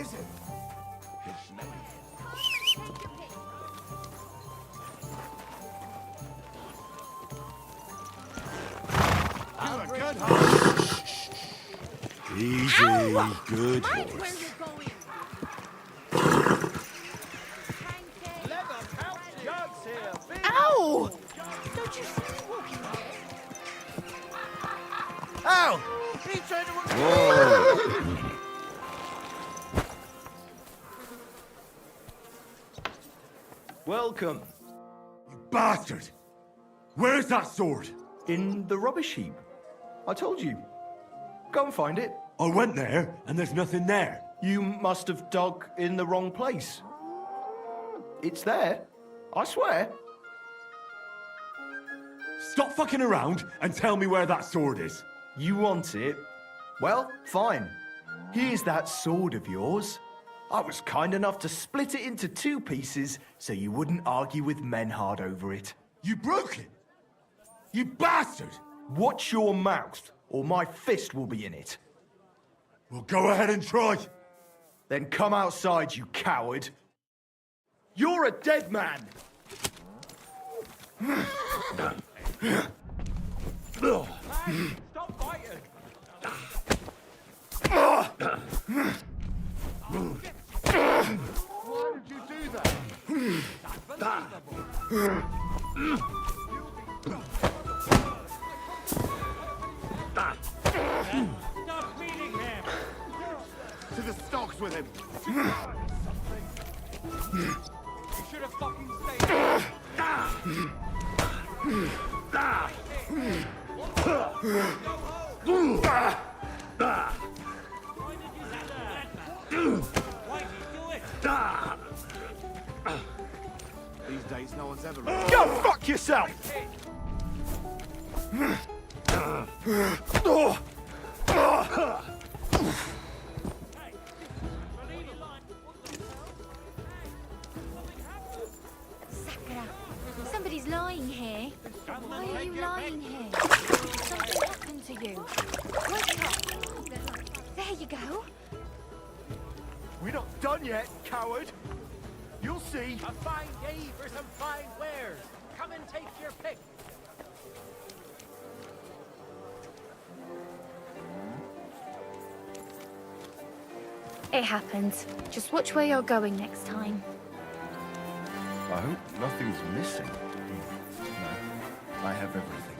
Speaker 13: is it? Have a good heart.
Speaker 1: Easy, good
Speaker 8: Mind
Speaker 1: horse.
Speaker 8: where you're going. Ow! Don't you see me walking here?
Speaker 13: Ow! He tried to...
Speaker 1: Whoa!
Speaker 4: Welcome.
Speaker 1: You bastard! Where's that sword?
Speaker 4: In the rubbish heap. I told you. Go and find it.
Speaker 1: I went there, and there's nothing there.
Speaker 4: You must have dug in the wrong place. It's there. I swear.
Speaker 1: Stop fucking around and tell me where that sword is.
Speaker 4: You want it? Well, fine. Here's that sword of yours. I was kind enough to split it into 2 pieces so you wouldn't argue with Menhard over it.
Speaker 1: You broke it? You bastard!
Speaker 4: Watch your mouth, or my fist will be in it.
Speaker 1: Well, go ahead and try.
Speaker 4: Then come outside, you coward. You're a dead man!
Speaker 3: Stop fighting!
Speaker 13: Why did you do that?
Speaker 3: Stop beating him!
Speaker 13: To the stocks with him.
Speaker 3: You should have fucking stayed. Why did you do it?
Speaker 13: These days, no one's ever...
Speaker 4: Go fuck yourself!
Speaker 10: Sakura, somebody's lying here. Why are you lying here? Something happened to you. Wake up. There you go.
Speaker 4: We're not done yet, coward. You'll see.
Speaker 12: A fine day for some fine wares. Come and take your pick.
Speaker 10: It happens. Just watch where you're going next time.
Speaker 4: I hope nothing's missing. No, I have everything.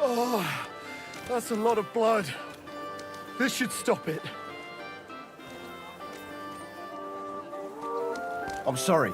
Speaker 4: Oh, that's a lot of blood. This should stop it. I'm sorry.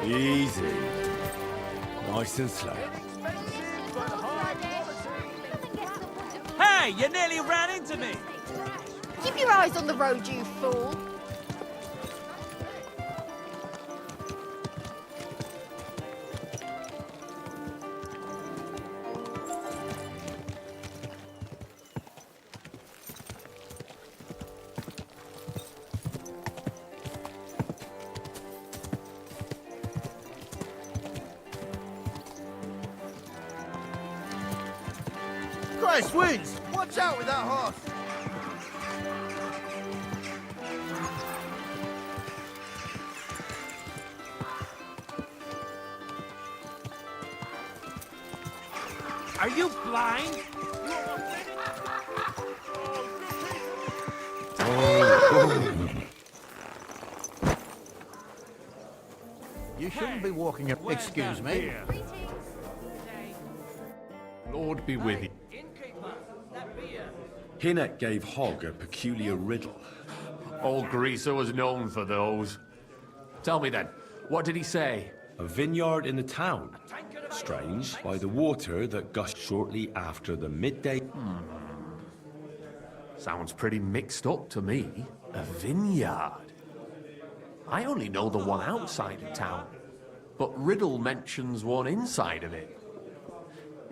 Speaker 1: Easy. Nice and slow.
Speaker 12: Hey, you nearly ran into me.
Speaker 10: Keep your eyes on the road, you fool.
Speaker 13: Christ, wings! Watch out with that horse!
Speaker 12: Are you blind?
Speaker 14: You shouldn't be walking up. Excuse me.
Speaker 17: Lord be with you. Hinnock gave Hogg a peculiar riddle.
Speaker 16: Old Greaser was known for those. Tell me then, what did he say?
Speaker 17: A vineyard in the town. strange by the water that gushed shortly after the midday.
Speaker 16: Sounds pretty mixed up to me. A vineyard. I only know the one outside of town, but Riddle mentions one inside of it.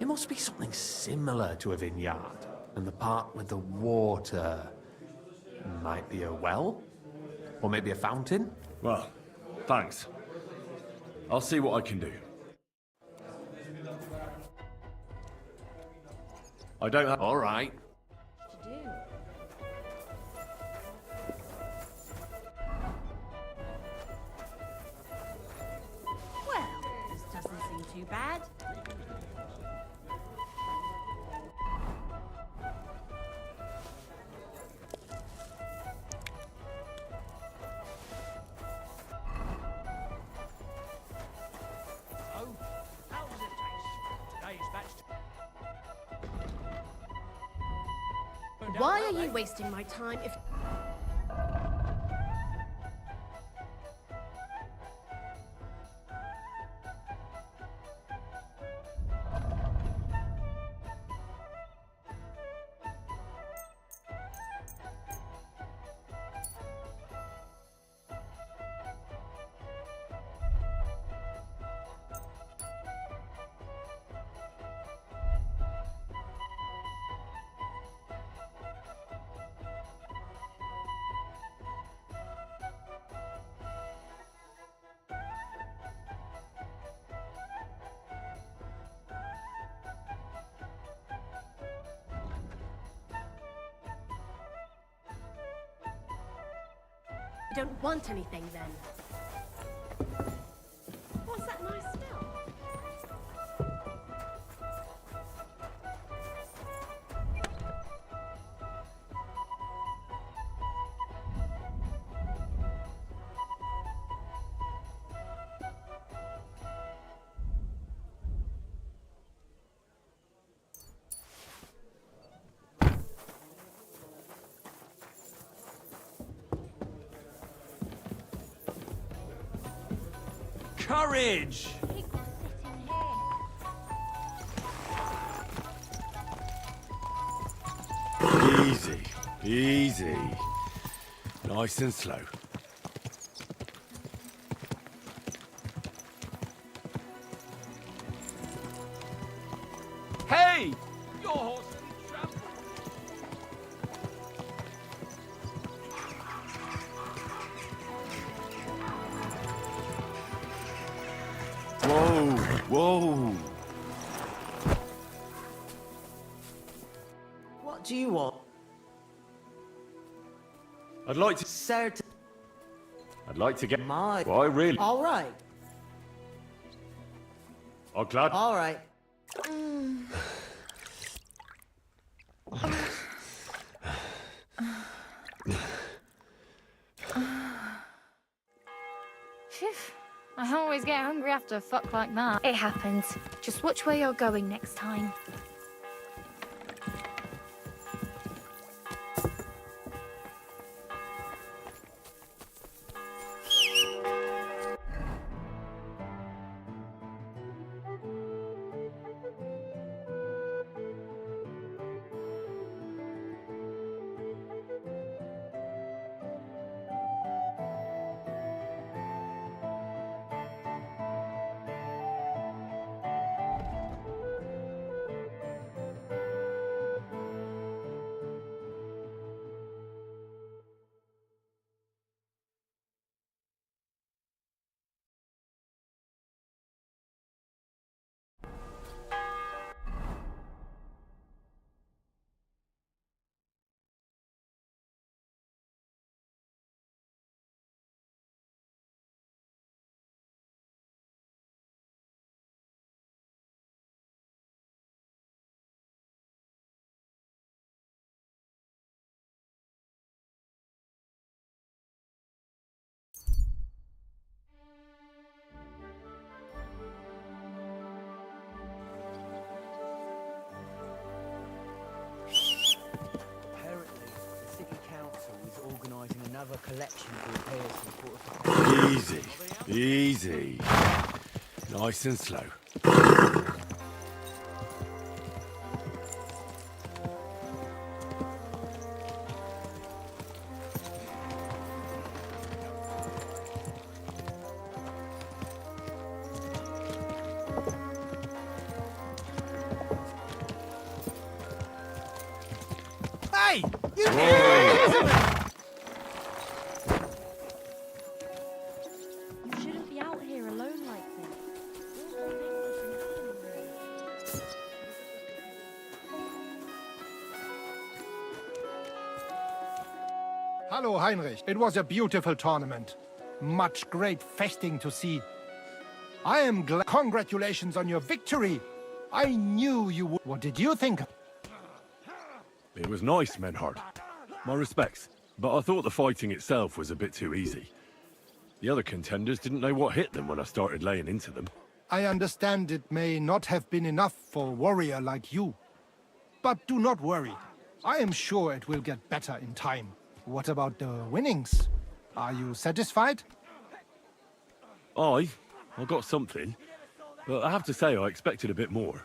Speaker 16: It must be something similar to a vineyard, and the part with the water might be a well? Or maybe a fountain?
Speaker 17: Well, thanks. I'll see what I can do. I don't have...
Speaker 16: All right.
Speaker 11: Well, this doesn't seem too bad.
Speaker 3: Oh, how does it taste? Today's batch.
Speaker 11: Why are you wasting my time if... I don't want anything then. What's that nice smell?
Speaker 3: Courage!
Speaker 17: Easy, easy. Nice and slow.
Speaker 3: Hey! Your horse has been trampled.
Speaker 17: Whoa, whoa.
Speaker 8: What do you want?
Speaker 17: I'd like to...
Speaker 8: Sir,
Speaker 17: I'd like to get...
Speaker 8: my...
Speaker 17: Why, really?
Speaker 8: All right.
Speaker 17: I'm glad...
Speaker 8: All right.
Speaker 10: Phew. I always get hungry after a fuck like that. It happens. Just watch where you're going next time.
Speaker 18: Apparently, the city council is organising another collection to repair some fortifications.
Speaker 17: Easy, easy.
Speaker 1: Nice and slow.
Speaker 12: Hey! You
Speaker 11: You shouldn't be out here alone like this.
Speaker 19: Hallo, Heinrich. It was a beautiful tournament. Much great feasting to see. I am glad. Congratulations on your victory. I knew you would. What did you think?
Speaker 1: It was nice, Menhard. My respects. But I thought the fighting itself was a bit too easy. The other contenders didn't know what hit them when I started laying into them.
Speaker 19: I understand it may not have been enough for a warrior like you. But do not worry. I am sure it will get better in time. What about the winnings? Are you satisfied?
Speaker 1: I got something. But I have to say I expected a bit more.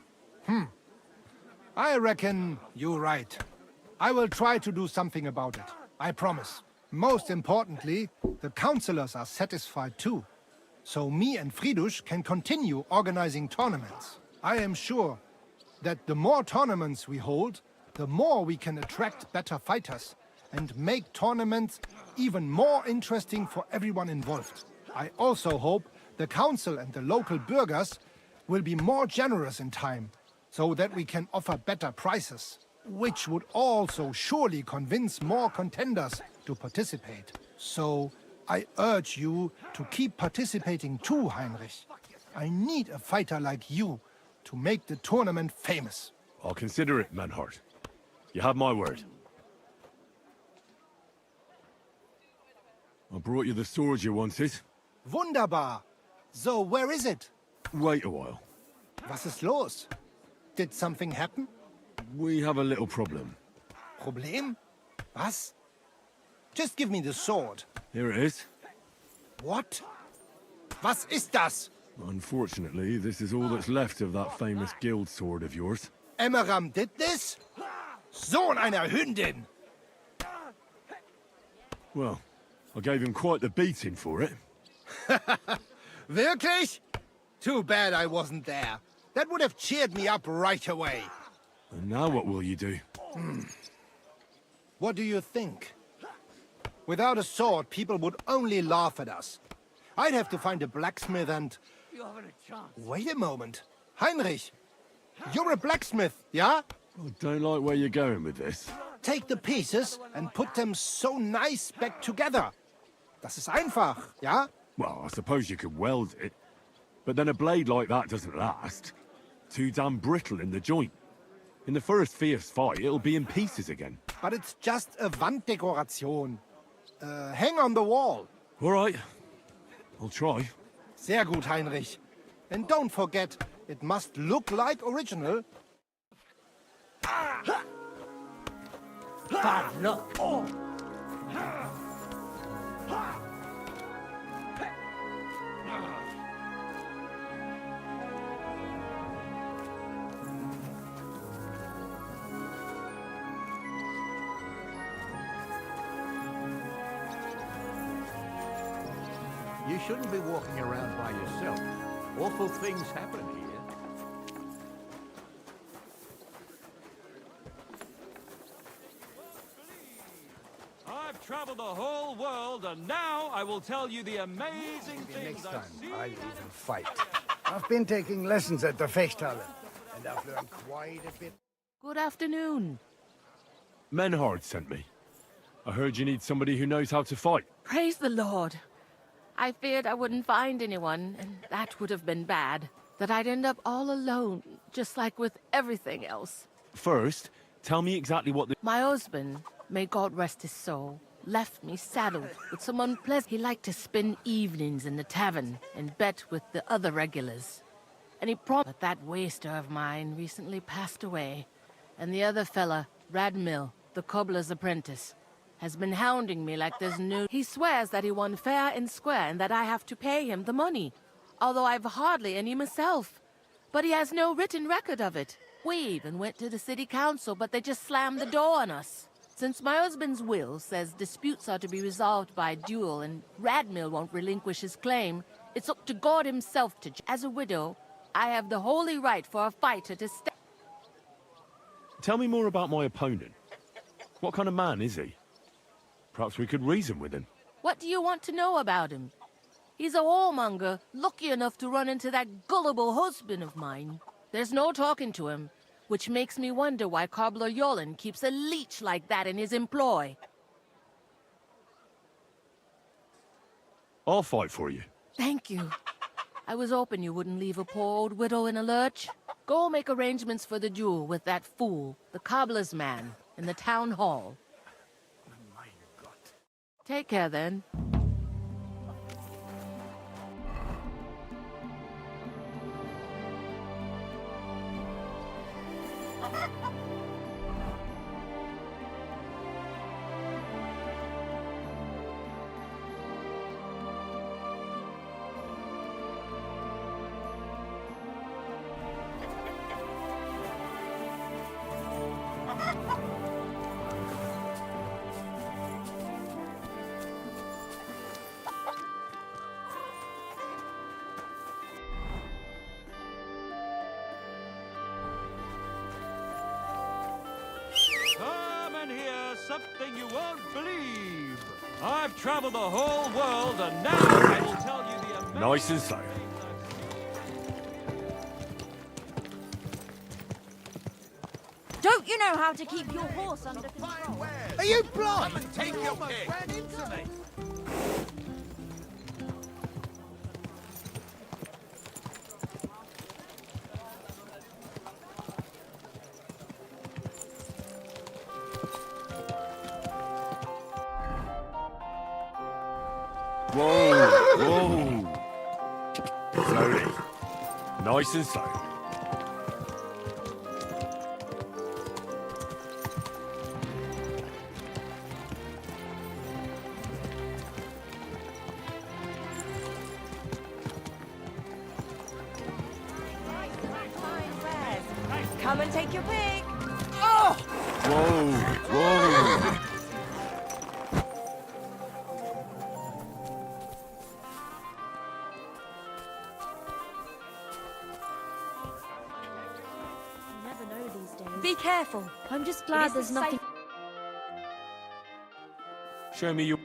Speaker 19: I reckon you're right. I will try to do something about it. I promise. Most importantly, the councillors are satisfied too. So me and Fridush can continue organizing tournaments. I am sure that the more tournaments we hold, the more we can attract better fighters and make tournaments even more interesting for everyone involved. I also hope the council and the local burghers will be more generous in time, so that we can offer better prices, which would also surely convince more contenders to participate. So I urge you to keep participating too, Heinrich. I need a fighter like you to make the tournament famous.
Speaker 1: I'll consider it, Menhard. You have my word. I brought you the sword you wanted.
Speaker 19: Wunderbar. So where is it?
Speaker 1: Wait a while.
Speaker 19: Was ist los? Did something happen?
Speaker 1: We have a little problem.
Speaker 19: Problem? Was? Just give me the sword.
Speaker 1: Here it is.
Speaker 19: What? Was ist das?
Speaker 1: Unfortunately, this is all that's left of that famous guild sword of yours.
Speaker 19: Emmeram did this? Sohn einer Hündin!
Speaker 1: Well, I gave him quite the beating for it.
Speaker 19: Wirklich? Too bad I wasn't there. That would have cheered me up right away.
Speaker 1: And now what will you do?
Speaker 19: What do you think? Without a sword, people would only laugh at us. I'd have to find a blacksmith and...
Speaker 12: You haven't a chance.
Speaker 19: Wait a moment. Heinrich, you're a blacksmith, yeah?
Speaker 1: I don't like where you're going with this.
Speaker 19: Take the pieces and put them so nice back together. Das ist einfach, ja?
Speaker 1: Well, I suppose you could weld it. But then a blade like that doesn't last. Too damn brittle in the joint. In the first fierce fight, it'll be in pieces again.
Speaker 19: But it's just a Wanddekoration. Hang on the wall.
Speaker 1: All right. I'll try.
Speaker 19: Sehr gut, Heinrich. And don't forget, it must look like original.
Speaker 12: Bad luck.
Speaker 14: You shouldn't be walking around by yourself. Awful things happen here.
Speaker 3: I've traveled the whole world, and now I will tell you the amazing things I've seen.
Speaker 7: I'll even fight. I've been taking lessons at the Fechthalle, and I've learned quite a bit.
Speaker 9: Good afternoon.
Speaker 1: Menhard sent me. I heard you need somebody who knows how to fight.
Speaker 9: Praise the Lord. I feared I wouldn't find anyone, and that would have been bad. That I'd end up all alone, just like with everything else.
Speaker 1: First, tell me exactly what the...
Speaker 9: My husband, may God rest his soul, left me saddled with some unpleasant... He liked to spend evenings in the tavern and bet with the other regulars. And he promised... But that waster of mine recently passed away, and the other fella, Radmill, the cobbler's apprentice, has been hounding me like there's no... He swears that he won fair and square and that I have to pay him the money. although I've hardly any myself. But he has no written record of it. We even went to the city council, but they just slammed the door on us. Since my husband's will says disputes are to be resolved by duel and Radmill won't relinquish his claim, it's up to God himself to... As a widow, I have the holy right for a fighter to stay...
Speaker 1: Tell me more about my opponent. What kind of man is he? Perhaps we could reason with him.
Speaker 9: What do you want to know about him? He's a whoremonger, lucky enough to run into that gullible husband of mine. There's no talking to him, which makes me wonder why Cobbler Yolen keeps a leech like that in his employ.
Speaker 1: I'll fight for you.
Speaker 9: Thank you. I was hoping you wouldn't leave a poor old widow in a lurch. Go make arrangements for the duel with that fool, the cobbler's man, in the town hall. Take care, then.
Speaker 3: Come and hear something you won't believe. I've traveled the whole world, and now I will tell you the amazing...
Speaker 1: Nice and so.
Speaker 11: Don't you know how to keep your horse under control?
Speaker 7: Are you blind?
Speaker 12: Come and take your pick.
Speaker 7: Ran into me.
Speaker 1: Whoa, whoa. Slowly. Nice and slow.
Speaker 6: Come and take your pick.
Speaker 1: Whoa, whoa.
Speaker 11: You never know these days.
Speaker 6: Be careful.
Speaker 11: I'm just glad there's nothing.
Speaker 1: Show me your...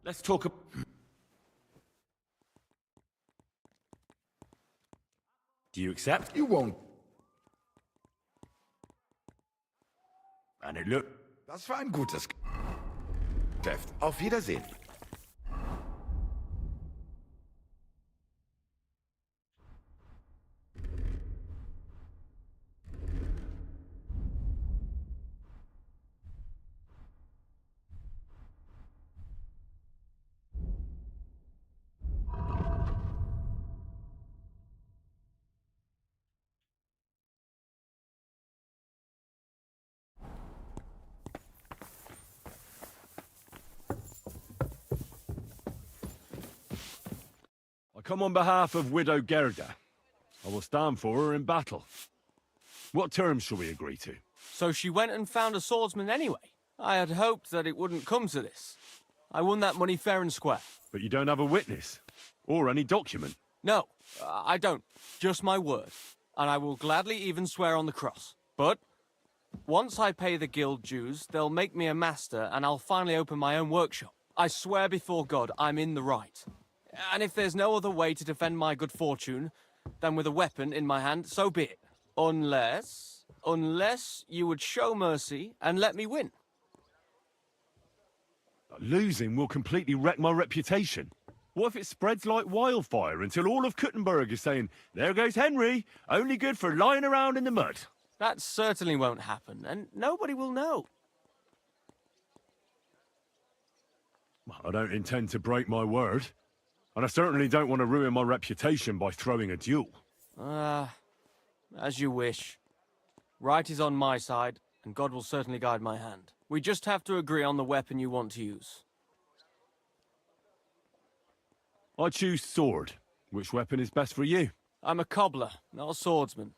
Speaker 1: Let's talk... Do you accept?
Speaker 7: You won't.
Speaker 1: And it look...
Speaker 7: Das war ein gutes...
Speaker 13: betrifft. Auf Wiedersehen.
Speaker 1: I come on behalf of Widow Gerda. I will stand for her in battle. What terms shall we agree to?
Speaker 20: So she went and found a swordsman anyway? I had hoped that it wouldn't come to this. I won that money fair and square.
Speaker 1: But you don't have a witness? Or any document?
Speaker 20: No, I don't. Just my word. And I will gladly even swear on the cross. But once I pay the guild dues, they'll make me a master and I'll finally open my own workshop. I swear before God I'm in the right. And if there's no other way to defend my good fortune than with a weapon in my hand, so be it. Unless you would show mercy and let me win.
Speaker 1: Losing will completely wreck my reputation. What if it spreads like wildfire until all of Kuttenberg is saying, "There goes Henry, only good for lying around in the mud"?
Speaker 20: That certainly won't happen, and nobody will know.
Speaker 1: I don't intend to break my word. And I certainly don't want to ruin my reputation by throwing a duel.
Speaker 20: As you wish. Right is on my side, and God will certainly guide my hand. We just have to agree on the weapon you want to use.
Speaker 1: I choose sword. Which weapon is best for you?
Speaker 20: I'm a cobbler, not a swordsman.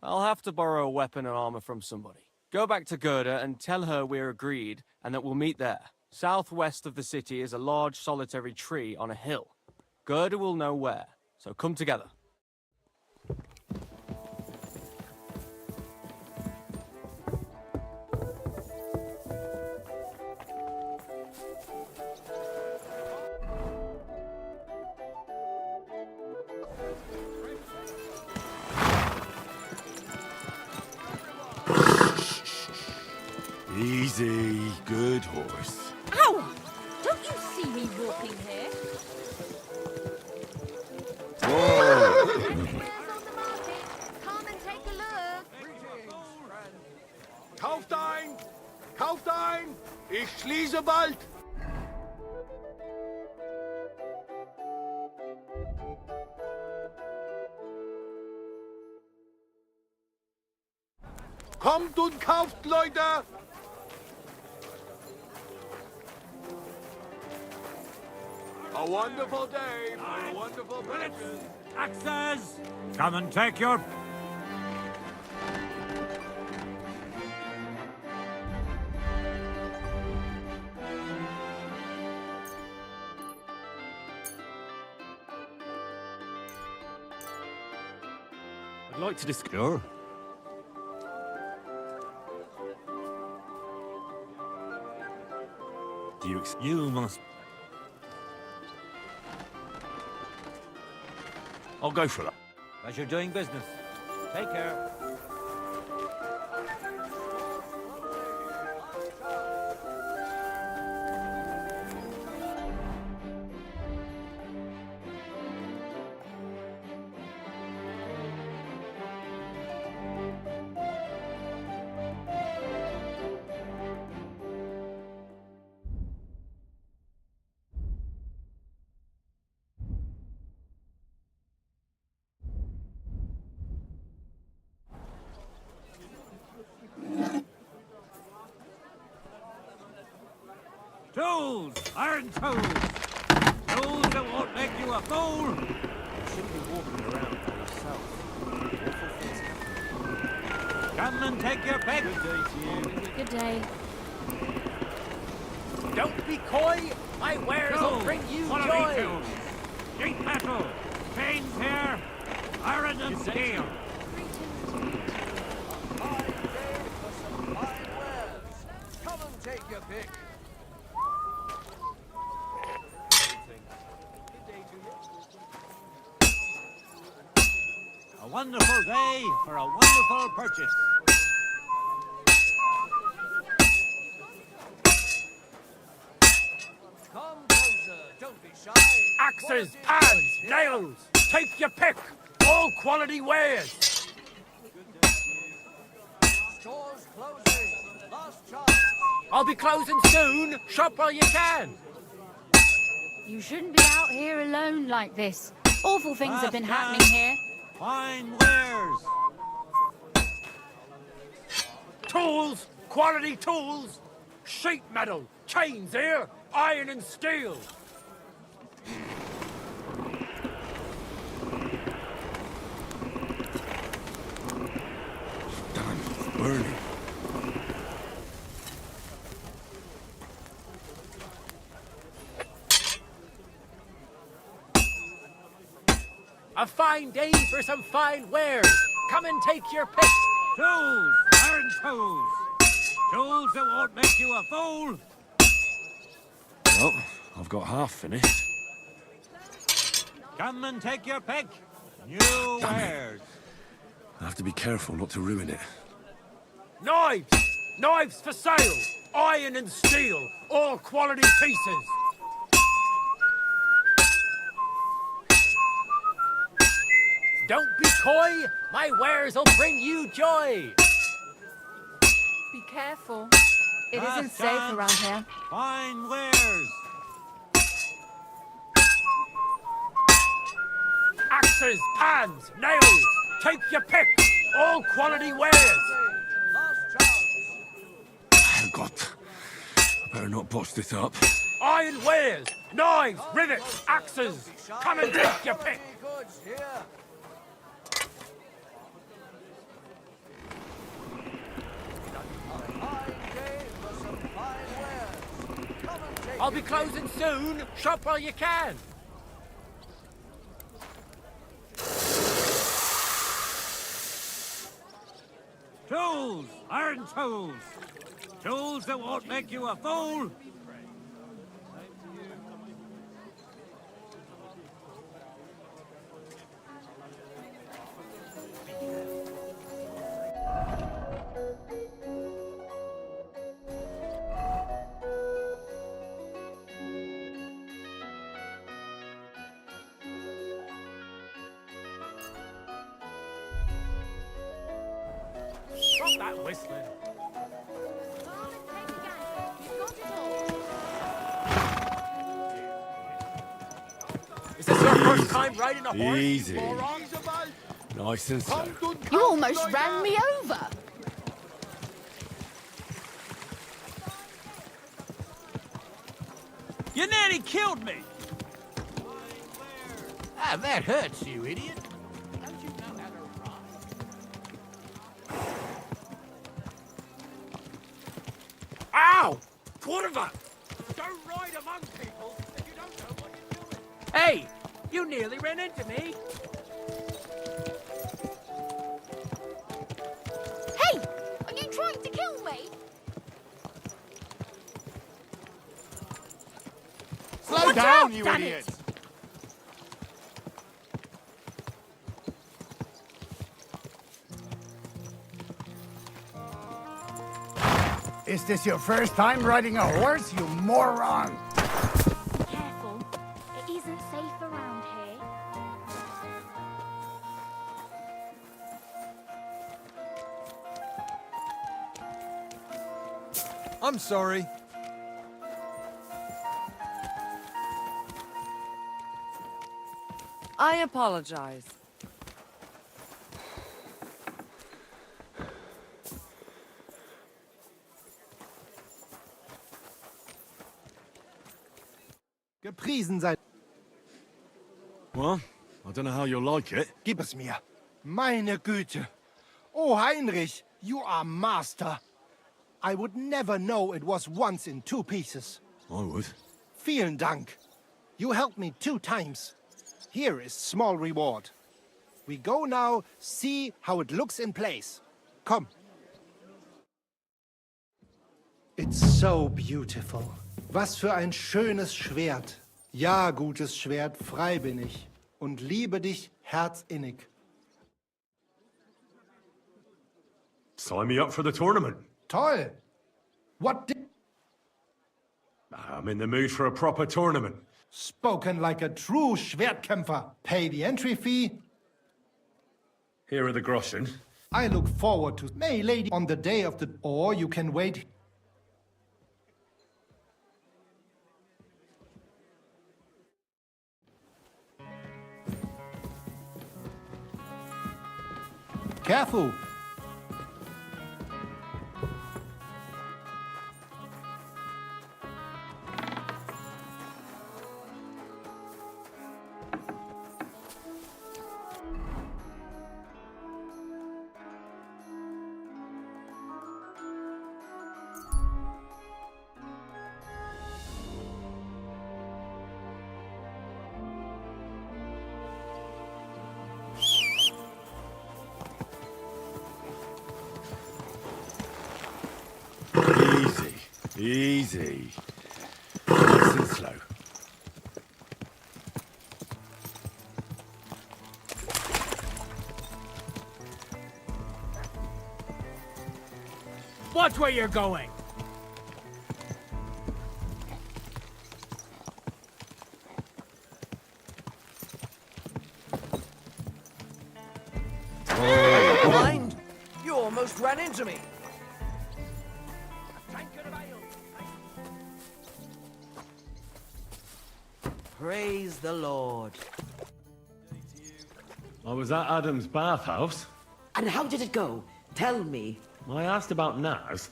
Speaker 20: I'll have to borrow a weapon and armor from somebody. Go back to Gerda and tell her we're agreed and that we'll meet there. Southwest of the city is a large solitary tree on a hill. Gerda will know where, so come together.
Speaker 1: Easy, good horse.
Speaker 11: Ow! Don't you see me walking here? Come and take a look.
Speaker 14: Kauft ein! Kauft ein! Ich schließe bald! Kommt und kauft, Leute! A wonderful day for a wonderful purchase.
Speaker 12: Axes! Come and take your...
Speaker 1: I'd like to discuss. You must. I'll go for that.
Speaker 12: As you're doing business. Take care. Tools! Iron tools! Tools that won't make you a fool!
Speaker 18: You shouldn't be walking around by yourself. Awful things happen.
Speaker 12: Come and take your pick!
Speaker 18: Good day to you.
Speaker 11: Good day.
Speaker 12: Don't be coy! My wares will bring you joy! Tools. Sheet metal! Chains here! Iron and steel!
Speaker 14: Come and take your pick.
Speaker 12: A wonderful day for a wonderful purchase. Axes, pans, nails, take your pick. All quality wares.
Speaker 8: Stores closing. Last chance.
Speaker 12: I'll be closing soon. Shop while you can.
Speaker 11: You shouldn't be out here alone like this. Awful things have been happening here.
Speaker 12: Fine wares. Tools, quality tools. Sheet metal, chains here, iron and steel.
Speaker 1: Damn, it's burning.
Speaker 12: A fine day for some fine wares. Come and take your pick.
Speaker 3: Tools, iron tools. Tools that won't make you a fool.
Speaker 1: Well, I've got half finished.
Speaker 3: Come and take your pick. New wares.
Speaker 1: I have to be careful not to ruin it.
Speaker 12: Knives! Knives for sale! Iron and steel! All quality pieces! Don't be coy! My wares will bring you joy!
Speaker 5: Be careful. It isn't safe around here.
Speaker 3: Fine wares.
Speaker 12: Axes, pans, nails! Take your pick! All quality wares!
Speaker 1: Herrgott. I better not botch this up.
Speaker 12: Iron wares! Knives, rivets, axes! Come and take your pick! I'll be closing soon. Shop while you can.
Speaker 3: Tools, iron tools. Tools that won't make you a fool.
Speaker 12: Stop that whistling. Is this your first time riding a horse?
Speaker 1: Easy.
Speaker 12: Moron?
Speaker 1: Nice and slow.
Speaker 9: You almost ran me over.
Speaker 3: You nearly killed me.
Speaker 14: Ah, that hurts, you idiot.
Speaker 12: Ow! Quarter! Don't ride among people if you don't know what you're doing. Hey! You nearly ran into me.
Speaker 10: Hey! Are you trying to kill me?
Speaker 13: Slow
Speaker 10: Watch
Speaker 13: down,
Speaker 10: out,
Speaker 13: you
Speaker 10: damn
Speaker 13: idiot!
Speaker 10: it.
Speaker 7: Is this your first time riding a horse, you moron?
Speaker 11: Careful. It isn't safe around here.
Speaker 20: I'm sorry.
Speaker 15: I apologize.
Speaker 19: Gepriesen sei...
Speaker 1: Well, I don't know how you'll like it.
Speaker 19: Gib es mir. Meine Güte. Oh, Heinrich, you are master. I would never know it was once in 2 pieces.
Speaker 1: I would.
Speaker 19: Vielen Dank. You helped me 2 times. Here is small reward. We go now, see how it looks in place. Come. It's so beautiful. Was für ein schönes Schwert. Ja, gutes Schwert, frei bin ich. Und liebe dich herzinnig.
Speaker 17: Sign me up for the tournament.
Speaker 19: Toll. What did...
Speaker 17: I'm in the mood for a proper tournament.
Speaker 19: Spoken like a true Schwertkämpfer. Pay the entry fee.
Speaker 17: Here are the groschen.
Speaker 19: I look forward to May Lady on the day of the... Or you can wait. Careful.
Speaker 17: Easy. Nice and slow.
Speaker 12: Watch where you're going!
Speaker 8: Mind? You almost ran into me. Praise the Lord.
Speaker 17: I was at Adam's bathhouse.
Speaker 8: And how did it go? Tell me.
Speaker 17: I asked about Naz,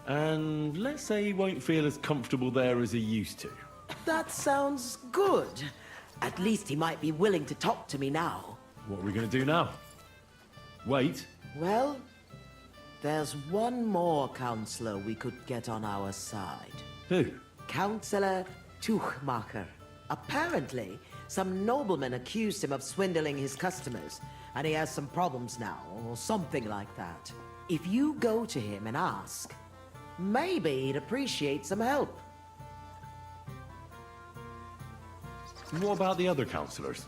Speaker 17: and let's say he won't feel as comfortable there as he used to.
Speaker 8: That sounds good. At least he might be willing to talk to me now.
Speaker 17: What are we going to do now? Wait?
Speaker 8: Well, there's one more counselor we could get on our side.
Speaker 17: Who?
Speaker 8: Councillor Tuchmacher. Apparently, some nobleman accused him of swindling his customers, and he has some problems now, or something like that. If you go to him and ask, maybe he'd appreciate some help.
Speaker 17: And what about the other councillors?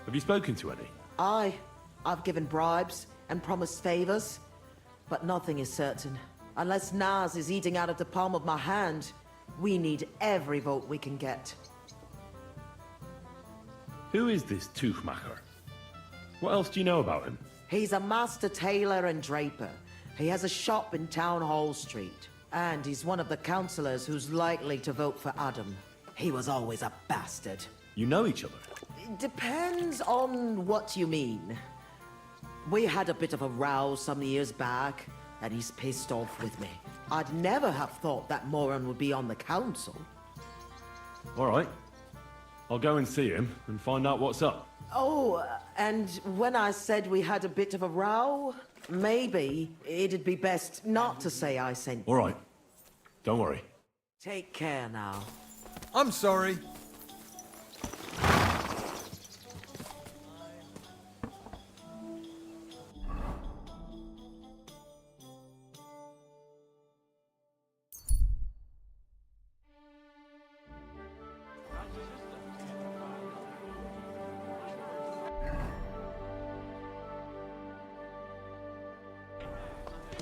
Speaker 17: Have you spoken to any?
Speaker 8: I've given bribes and promised favors, but nothing is certain. Unless Naz is eating out of the palm of my hand, we need every vote we can get.
Speaker 17: Who is this Tuchmacher? What else do you know about him?
Speaker 8: He's a master tailor and draper. He has a shop in Town Hall Street. And he's one of the councillors who's likely to vote for Adam. He was always a bastard.
Speaker 17: You know each other?
Speaker 8: It depends on what you mean. We had a bit of a row some years back, and he's pissed off with me. I'd never have thought that moron would be on the council.
Speaker 17: All right. I'll go and see him and find out what's up.
Speaker 8: Oh, and when I said we had a bit of a row, maybe it'd be best not to say I sent you.
Speaker 17: All right. Don't worry.
Speaker 8: Take care now.
Speaker 19: I'm sorry.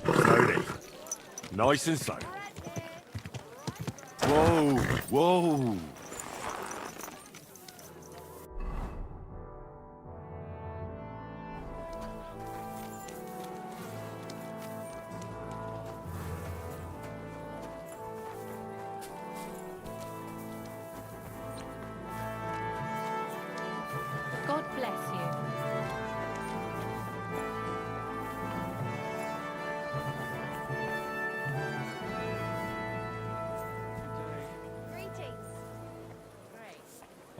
Speaker 17: Slowly. Nice and slow. Whoa, whoa.
Speaker 11: God bless you.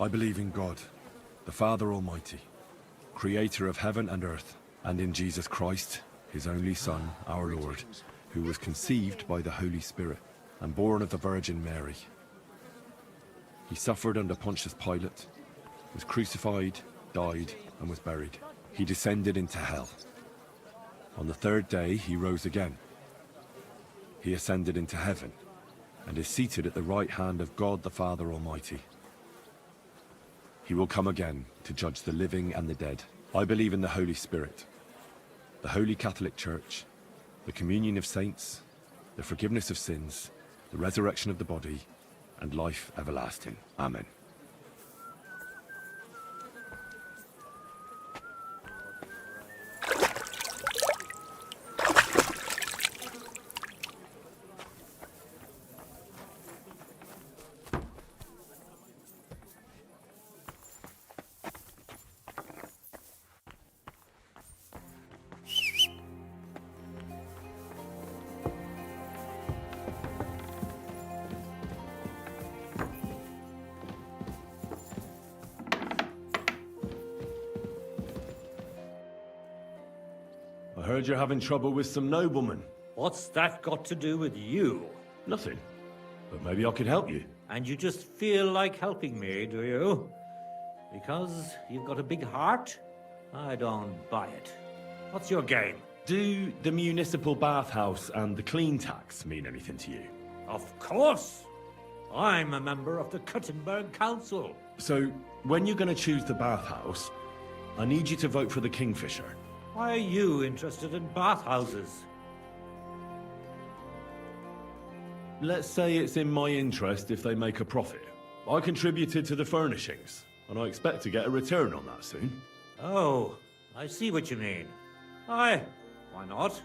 Speaker 17: I believe in God, the Father Almighty, creator of heaven and earth, and in Jesus Christ, his only Son, our Lord, who was conceived by the Holy Spirit and born of the Virgin Mary. He suffered under Pontius Pilate, was crucified, died, and was buried. He descended into hell. On the third day, he rose again. He ascended into heaven and is seated at the right hand of God the Father Almighty. He will come again to judge the living and the dead. I believe in the Holy Spirit, the Holy Catholic Church, the communion of saints, the forgiveness of sins, the resurrection of the body, and life everlasting. Amen.
Speaker 1: I heard you're having trouble with some noblemen.
Speaker 12: What's that got to do with you?
Speaker 1: Nothing. But maybe I could help you.
Speaker 12: And you just feel like helping me, do you? Because you've got a big heart? I don't buy it. What's your game?
Speaker 1: Do the municipal bathhouse and the clean tax mean anything to you?
Speaker 12: Of course! I'm a member of the Kuttenberg Council.
Speaker 1: So, when you're going to choose the bathhouse, I need you to vote for the Kingfisher.
Speaker 12: Why are you interested in bathhouses?
Speaker 1: Let's say it's in my interest if they make a profit. I contributed to the furnishings, and I expect to get a return on that soon.
Speaker 12: Oh, I see what you mean. Aye, why not?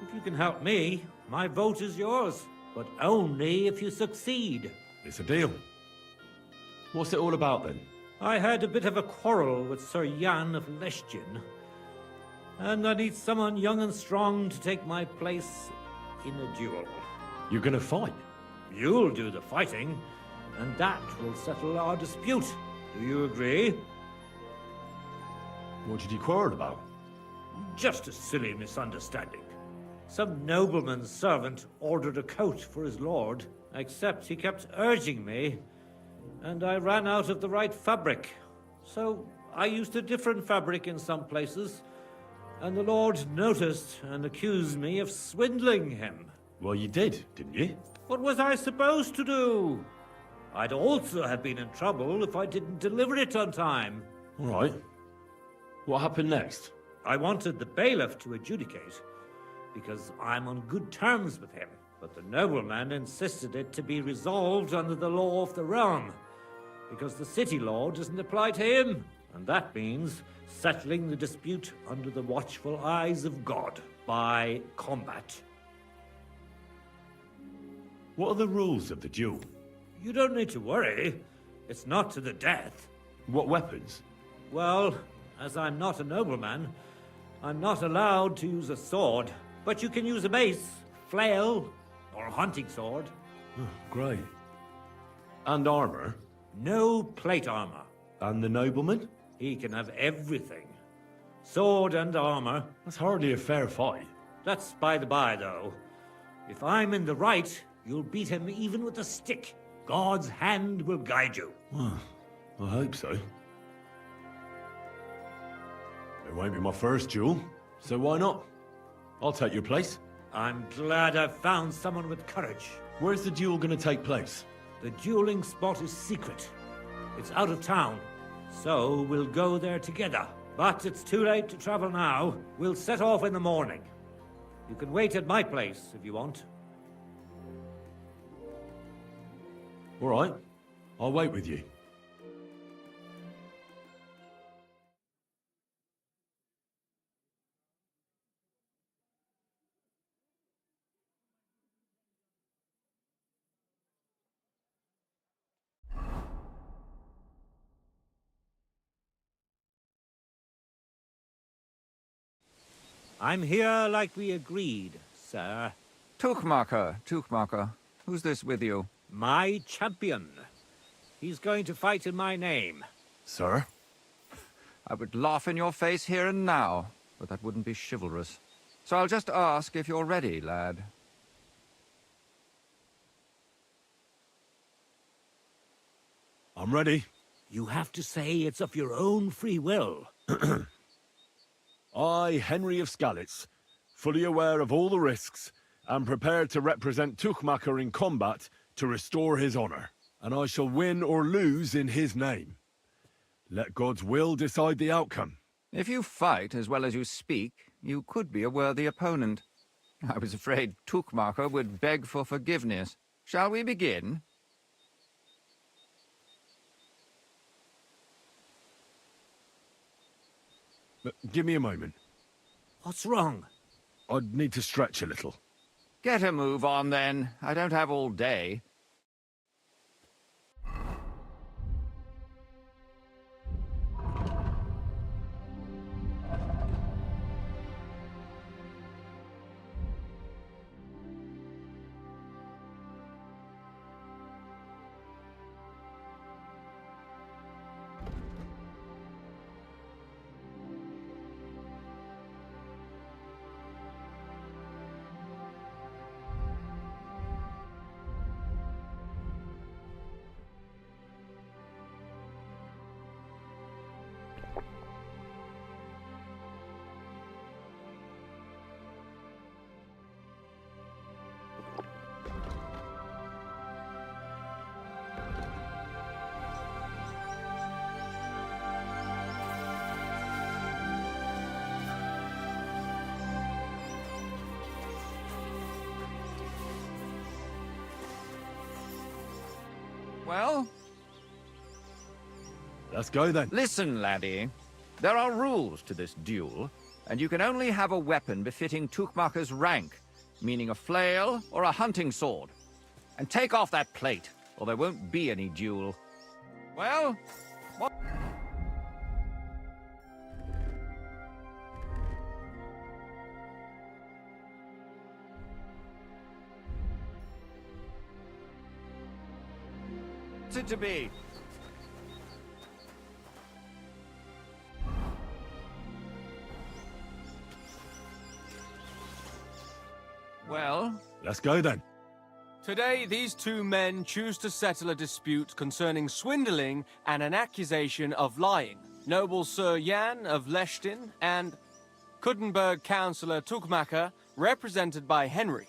Speaker 12: If you can help me, my vote is yours. But only if you succeed.
Speaker 1: It's a deal. What's it all about then?
Speaker 12: I had a bit of a quarrel with Sir Jan of Leschin. And I need someone young and strong to take my place in a duel.
Speaker 1: You're gonna fight?
Speaker 12: You'll do the fighting, and that will settle our dispute. Do you agree?
Speaker 1: What did you quarrel about?
Speaker 12: Just a silly misunderstanding. Some nobleman's servant ordered a coat for his lord, except he kept urging me, and I ran out of the right fabric. So I used a different fabric in some places, and the lord noticed and accused me of swindling him.
Speaker 1: Well, you did, didn't you?
Speaker 12: What was I supposed to do? I'd also have been in trouble if I didn't deliver it on time.
Speaker 1: All right. What happened next?
Speaker 12: I wanted the bailiff to adjudicate, because I'm on good terms with him. But the nobleman insisted it to be resolved under the law of the realm, because the city law doesn't apply to him. And that means settling the dispute under the watchful eyes of God, by combat.
Speaker 1: What are the rules of the duel?
Speaker 12: You don't need to worry. It's not to the death.
Speaker 1: What weapons?
Speaker 12: Well, as I'm not a nobleman, I'm not allowed to use a sword. But you can use a mace, flail, or a hunting sword.
Speaker 1: Oh, great. And armor?
Speaker 12: No plate armor.
Speaker 1: And the nobleman?
Speaker 12: He can have everything. Sword and armor.
Speaker 1: That's hardly a fair fight.
Speaker 12: That's by the by, though. If I'm in the right, you'll beat him even with a stick. God's hand will guide you.
Speaker 1: Well, I hope so. It won't be my first duel, so why not? I'll take your place.
Speaker 12: I'm glad I've found someone with courage.
Speaker 1: Where's the duel going to take place?
Speaker 12: The dueling spot is secret. It's out of town, so we'll go there together. But it's too late to travel now. We'll set off in the morning. You can wait at my place if you want.
Speaker 1: All right. I'll wait with you.
Speaker 12: I'm here like we agreed, sir.
Speaker 2: Tuchmacher. Who's this with you?
Speaker 12: My champion. He's going to fight in my name.
Speaker 2: Sir? I would laugh in your face here and now, but that wouldn't be chivalrous. So I'll just ask if you're ready, lad.
Speaker 1: I'm ready.
Speaker 12: You have to say it's of your own free will.
Speaker 1: I, Henry of Skalitz, fully aware of all the risks, am prepared to represent Tuchmacher in combat to restore his honor, and I shall win or lose in his name. Let God's will decide the outcome.
Speaker 2: If you fight as well as you speak, you could be a worthy opponent. I was afraid Tuchmacher would beg for forgiveness. Shall we begin?
Speaker 1: Give me a moment.
Speaker 12: What's wrong?
Speaker 1: I'd need to stretch a little.
Speaker 2: Get a move on, then. I don't have all day.
Speaker 21: Well?
Speaker 1: Let's go then.
Speaker 21: Listen, laddie. There are rules to this duel, and you can only have a weapon befitting Tuchmacher's rank, meaning a flail or a hunting sword. And take off that plate, or there won't be any duel. Well, what? What's it to be? Well?
Speaker 1: Let's go then.
Speaker 20: Today, these two men choose to settle a dispute concerning swindling and an accusation of lying. Noble Sir Jan of Lechtin and Kuddenberg Councillor Tuchmacher, represented by Henry.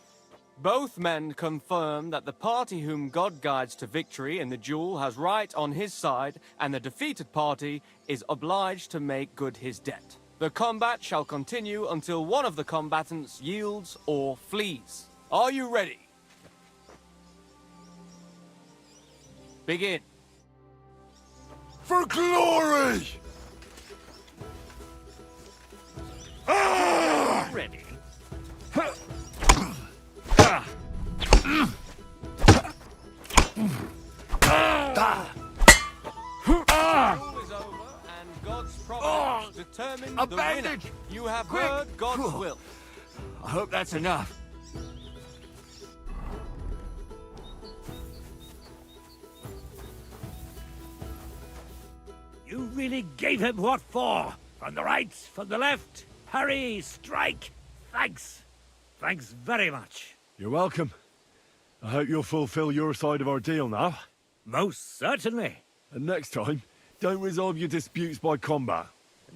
Speaker 20: Both men confirm that the party whom God guides to victory in the duel has right on his side, and the defeated party is obliged to make good his debt. The combat shall continue until one of the combatants yields or flees. Are you ready? Begin.
Speaker 1: For glory!
Speaker 21: Ready?
Speaker 20: God's providence determined the winner. You have heard God's will.
Speaker 21: I hope that's enough.
Speaker 12: You really gave him what for? From the right, from the left. Hurry, strike. Thanks. Thanks very much.
Speaker 1: You're welcome. I hope you'll fulfill your side of our deal now.
Speaker 12: Most certainly.
Speaker 1: And next time, don't resolve your disputes by combat.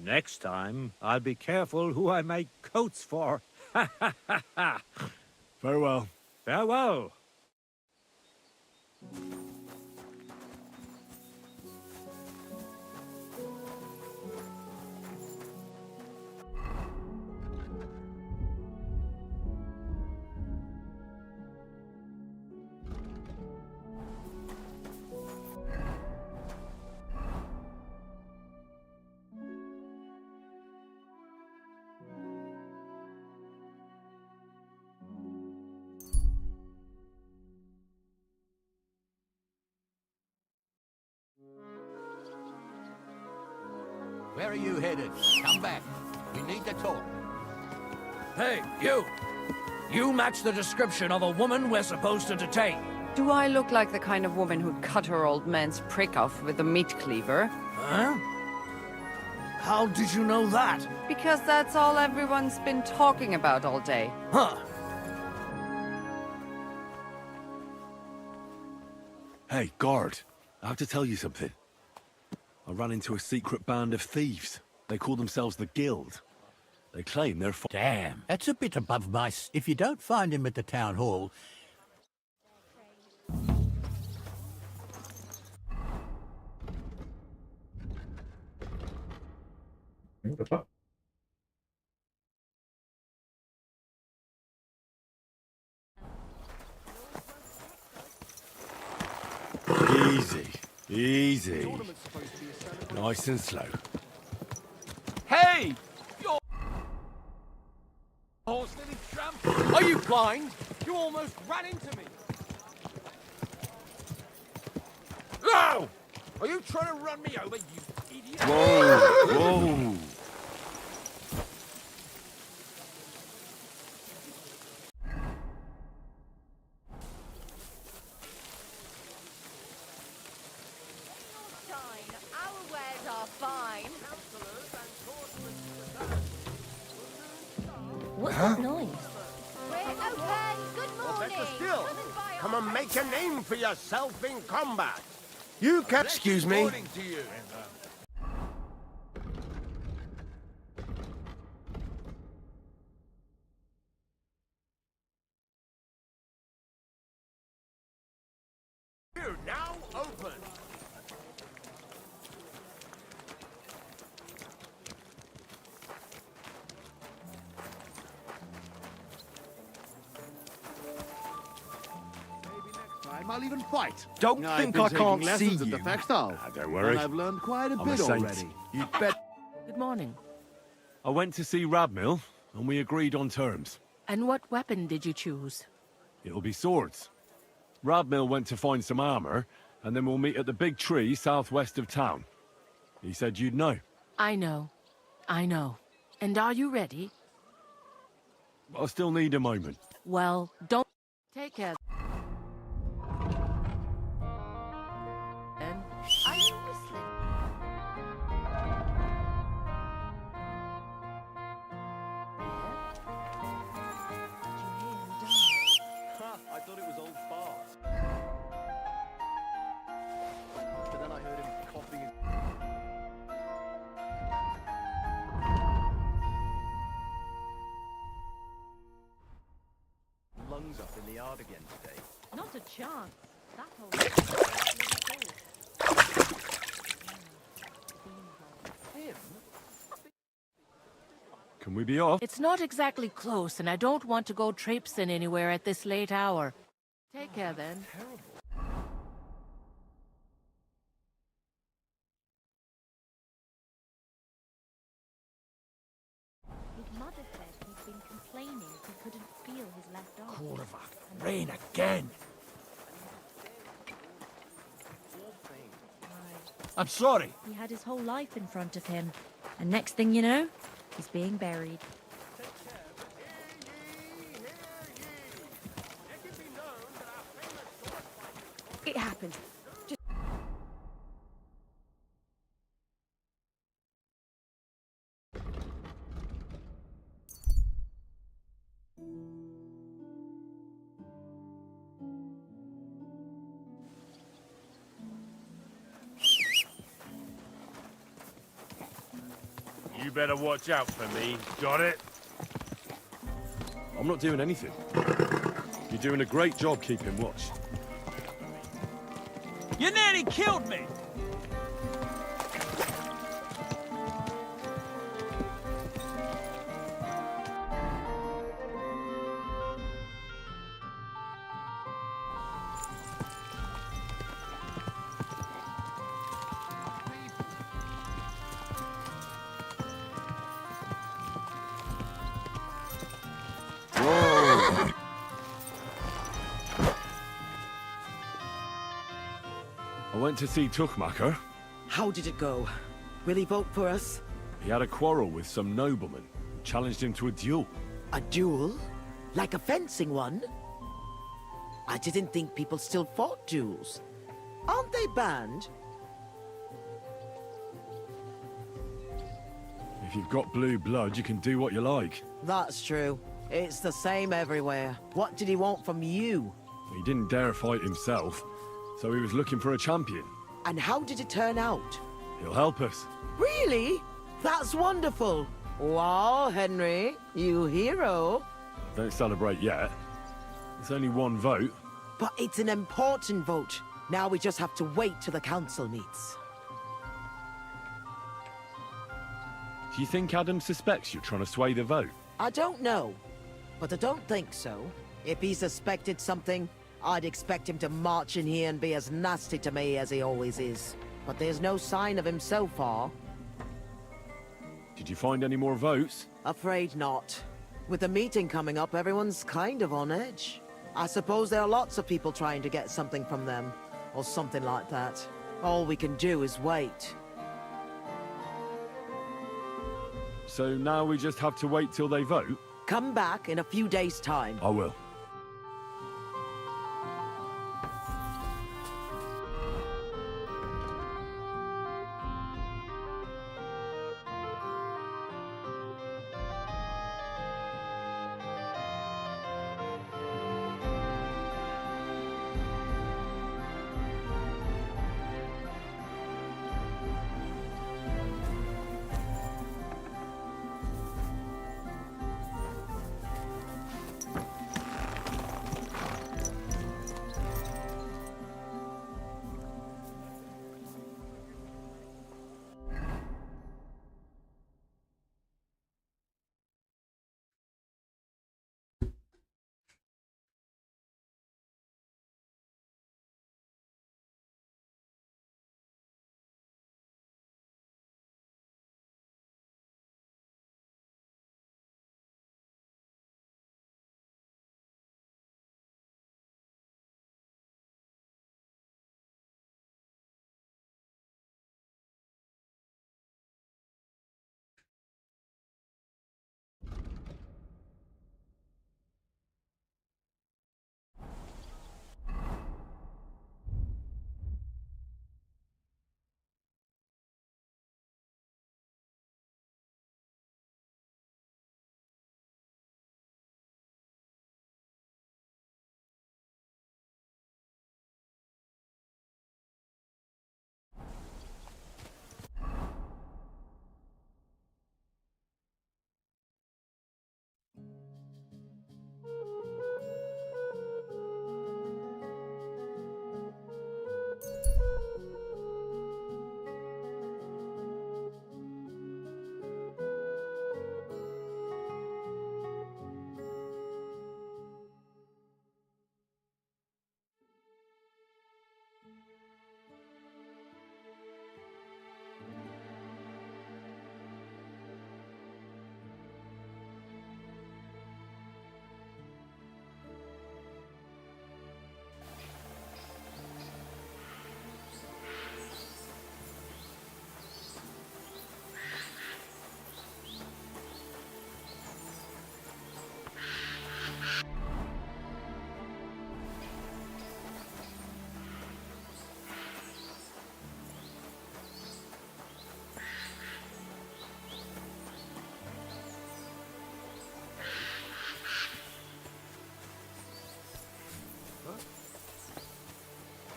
Speaker 12: Next time, I'll be careful who I make coats for. Ha ha ha ha.
Speaker 1: Farewell.
Speaker 12: Farewell.
Speaker 14: Where are you headed? Come back. We need to talk.
Speaker 22: Hey, you! You match the description of a woman we're supposed to detain.
Speaker 15: Do I look like the kind of woman who'd cut her old man's prick off with a meat cleaver?
Speaker 22: Huh? How did you know that?
Speaker 15: Because that's all everyone's been talking about all day.
Speaker 22: Huh.
Speaker 1: Hey, guard. I have to tell you something. I ran into a secret band of thieves. They call themselves the Guild. They claim they're...
Speaker 14: Damn, that's a bit above my... If you don't find him at the town hall...
Speaker 1: Easy. Easy. Nice and slow.
Speaker 20: Hey! You're... horse little tramp! Are you blind? You almost ran into me!
Speaker 14: No! Are you trying to run me over, you idiot?
Speaker 1: Whoa! Whoa!
Speaker 2: What's that noise?
Speaker 10: We're open. Good morning.
Speaker 23: Better still, come and make a name for yourself in combat. You can...
Speaker 7: Excuse me.
Speaker 23: To you. You now open.
Speaker 14: I'll
Speaker 4: I'll even fight.
Speaker 18: Don't
Speaker 4: I've
Speaker 18: think
Speaker 4: been
Speaker 18: I
Speaker 4: taking
Speaker 18: can't
Speaker 4: lessons
Speaker 18: see
Speaker 4: at the
Speaker 18: you.
Speaker 4: Fextal.
Speaker 1: Don't worry.
Speaker 4: And I've learned quite a
Speaker 1: I'm a
Speaker 4: bit
Speaker 1: saint.
Speaker 4: already. You bet.
Speaker 9: Good morning.
Speaker 1: I went to see Radmill, and we agreed on terms.
Speaker 9: And what weapon did you choose?
Speaker 1: It'll be swords. Radmill went to find some armor, and then we'll meet at the big tree southwest of town. He said you'd know.
Speaker 9: I know. I know. And are you ready?
Speaker 1: I'll still need a moment.
Speaker 9: Well, don't... Take care. Then, are you whistling?
Speaker 18: I thought it was old Bart. But then I heard him coughing his... lungs up in the yard again today.
Speaker 11: Not a chance. That whole...
Speaker 1: Can we be off?
Speaker 9: It's not exactly close, and I don't want to go traipsing anywhere at this late hour. Take care, then.
Speaker 11: His mother said he'd been complaining he couldn't feel his left arm.
Speaker 22: Korvac, rain again. I'm sorry.
Speaker 11: He had his whole life in front of him. And next thing you know, he's being buried. It happened.
Speaker 1: You better watch out for me. Got it? I'm not doing anything. You're doing a great job keeping watch.
Speaker 3: You nearly killed me!
Speaker 1: I went to see Tuchmacher.
Speaker 8: How did it go? Will he vote for us?
Speaker 1: He had a quarrel with some nobleman who challenged him to a duel.
Speaker 8: A duel? Like a fencing one? I didn't think people still fought duels. Aren't they banned?
Speaker 1: If you've got blue blood, you can do what you like.
Speaker 8: That's true. It's the same everywhere. What did he want from you?
Speaker 1: He didn't dare fight himself, so he was looking for a champion.
Speaker 8: And how did it turn out?
Speaker 1: He'll help us.
Speaker 8: Really? That's wonderful. Wow, Henry, you hero.
Speaker 1: Don't celebrate yet. It's only one vote.
Speaker 8: But it's an important vote. Now we just have to wait till the council meets.
Speaker 1: Do you think Adam suspects you're trying to sway the vote?
Speaker 8: I don't know, but I don't think so. If he suspected something, I'd expect him to march in here and be as nasty to me as he always is. But there's no sign of him so far.
Speaker 1: Did you find any more votes?
Speaker 8: Afraid not. With the meeting coming up, everyone's kind of on edge. I suppose there are lots of people trying to get something from them, or something like that. All we can do is wait.
Speaker 1: So now we just have to wait till they vote?
Speaker 8: Come back in a few days' time.
Speaker 1: I will.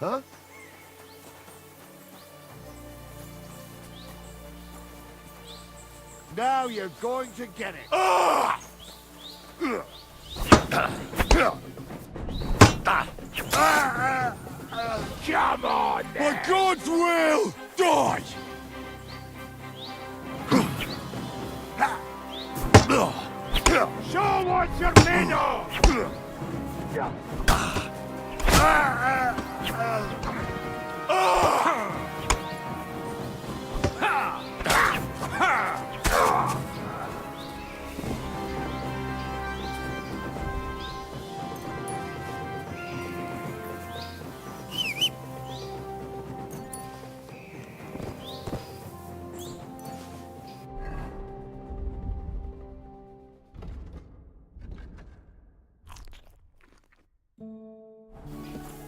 Speaker 23: Huh? Now you're going to get it. Come on!
Speaker 1: By God's will, die!
Speaker 23: Show what you're made of!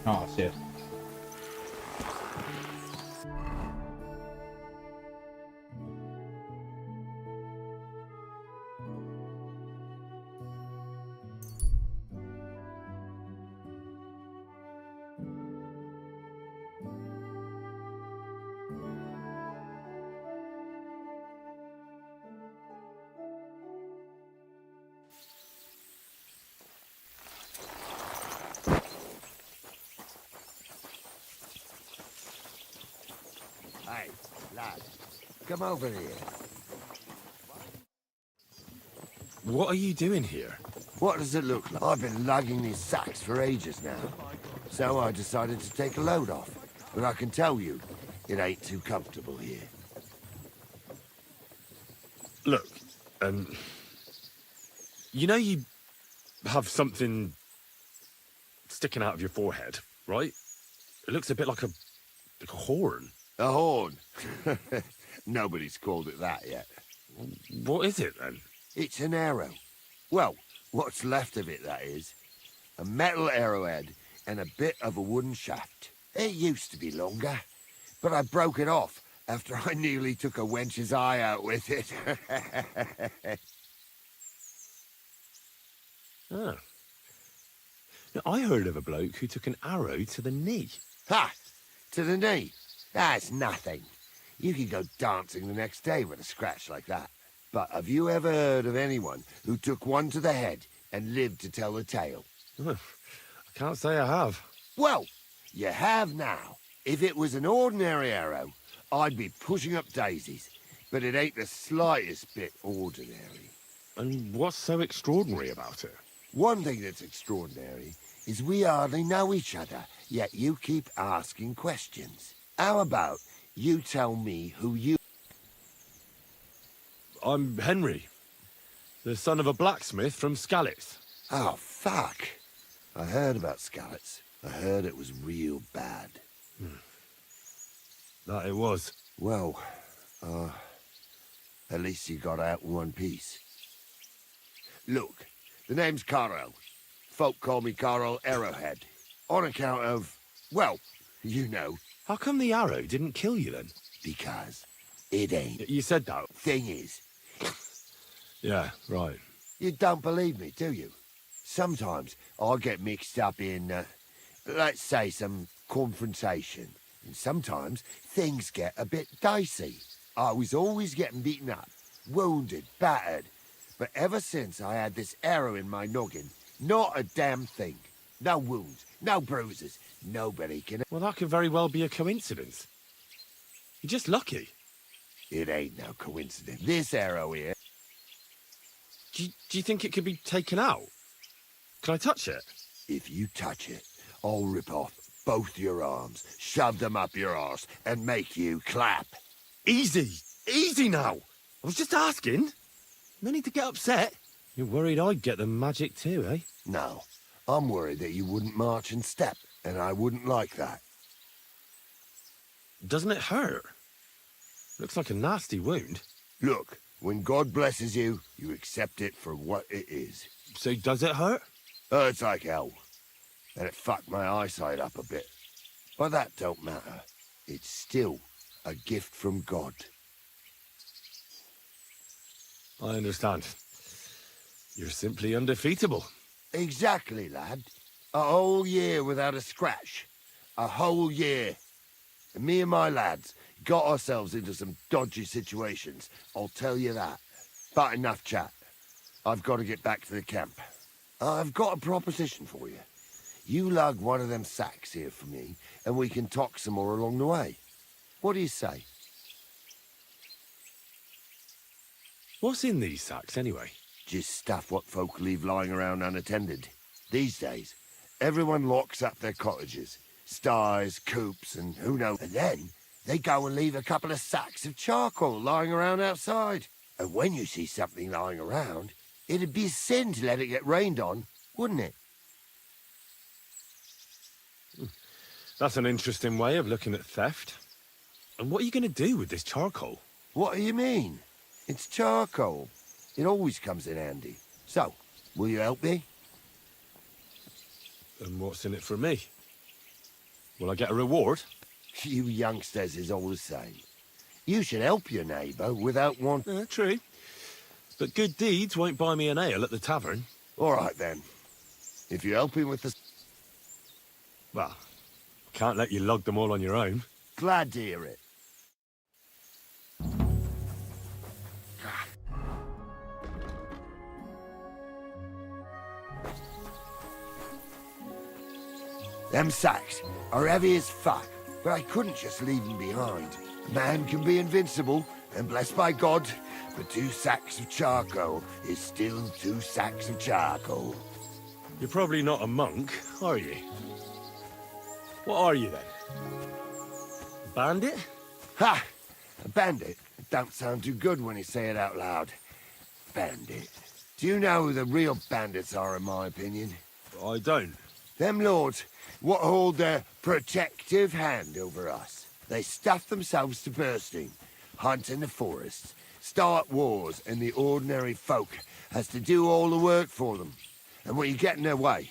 Speaker 4: Oh, shit.
Speaker 23: Hey, lad, come over here.
Speaker 1: What are you doing here?
Speaker 23: What does it look like? I've been lugging these sacks for ages now. So I decided to take a load off. But I can tell you, it ain't too comfortable here.
Speaker 1: Look, you know you have something sticking out of your forehead, right? It looks a bit like a horn.
Speaker 23: A horn? Nobody's called it that yet.
Speaker 1: What is it, then?
Speaker 23: It's an arrow. Well, what's left of it, that is. A metal arrowhead and a bit of a wooden shaft. It used to be longer, but I broke it off after I nearly took a wench's eye out with it.
Speaker 1: Ah. Now, I heard of a bloke who took an arrow to the knee.
Speaker 23: Ha! To the knee? That's nothing. You could go dancing the next day with a scratch like that. But have you ever heard of anyone who took one to the head and lived to tell the tale?
Speaker 1: I can't say I have.
Speaker 23: Well, you have now. If it was an ordinary arrow, I'd be pushing up daisies. But it ain't the slightest bit ordinary.
Speaker 1: And what's so extraordinary about it?
Speaker 23: One thing that's extraordinary is we hardly know each other, yet you keep asking questions. How about you tell me who you...
Speaker 1: I'm Henry, the son of a blacksmith from Skalitz.
Speaker 23: Oh, fuck. I heard about Skalitz. I heard it was real bad.
Speaker 1: That it was.
Speaker 23: Well, at least you got out in one piece. Look, the name's Carl. Folk call me Carl Arrowhead. On account of, well, you know.
Speaker 1: How come the arrow didn't kill you then?
Speaker 23: Because it ain't.
Speaker 1: You said that.
Speaker 23: Thing is.
Speaker 1: Yeah, right.
Speaker 23: You don't believe me, do you? Sometimes I get mixed up in, let's say, some confrontation. And sometimes things get a bit dicey. I was always getting beaten up, wounded, battered. But ever since I had this arrow in my noggin, not a damn thing. No wounds, no bruises. Nobody can...
Speaker 1: Well, that could very well be a coincidence. You're just lucky.
Speaker 23: It ain't no coincidence. This arrow here...
Speaker 1: Do you think it could be taken out? Can I touch it?
Speaker 23: If you touch it, I'll rip off both your arms, shove them up your arse, and make you clap.
Speaker 1: Easy! Easy now! I was just asking. No need to get upset. You're worried I'd get the magic too, eh?
Speaker 23: No. I'm worried that you wouldn't march and step, and I wouldn't like that.
Speaker 1: Doesn't it hurt? Looks like a nasty wound.
Speaker 23: Look, when God blesses you, you accept it for what it is.
Speaker 1: So does it hurt?
Speaker 23: Hurts like hell. And it fucked my eyesight up a bit. But that don't matter. It's still a gift from God.
Speaker 1: I understand. You're simply undefeatable.
Speaker 23: Exactly, lad. A whole year without a scratch. A whole year. And me and my lads got ourselves into some dodgy situations, I'll tell you that. But enough chat. I've got to get back to the camp. I've got a proposition for you. You lug one of them sacks here for me, and we can talk some more along the way. What do you say?
Speaker 1: What's in these sacks, anyway?
Speaker 23: Just stuff what folk leave lying around unattended. These days, everyone locks up their cottages, sties, coops, and who knows. And then they go and leave a couple of sacks of charcoal lying around outside. And when you see something lying around, it'd be a sin to let it get rained on, wouldn't it?
Speaker 1: That's an interesting way of looking at theft. And what are you going to do with this charcoal?
Speaker 23: What do you mean? It's charcoal. It always comes in handy. So, will you help me?
Speaker 1: And what's in it for me? Will I get a reward?
Speaker 23: You youngsters is all the same. You should help your neighbour without wanting...
Speaker 1: True. But good deeds won't buy me an ale at the tavern.
Speaker 23: All right, then. If you help him with the...
Speaker 1: Well, can't let you lug them all on your own.
Speaker 23: Glad to hear it. Them sacks are heavy as fuck, but I couldn't just leave them behind. Man can be invincible, and blessed by God, but 2 sacks of charcoal is still 2 sacks of charcoal.
Speaker 1: You're probably not a monk, are you? What are you, then? Bandit?
Speaker 23: Ha! A bandit? It don't sound too good when you say it out loud. Bandit. Do you know who the real bandits are, in my opinion?
Speaker 1: I don't.
Speaker 23: Them lords what hold their protective hand over us. They stuff themselves to bursting, hunt in the forests, start wars, and the ordinary folk has to do all the work for them. And when you get in their way,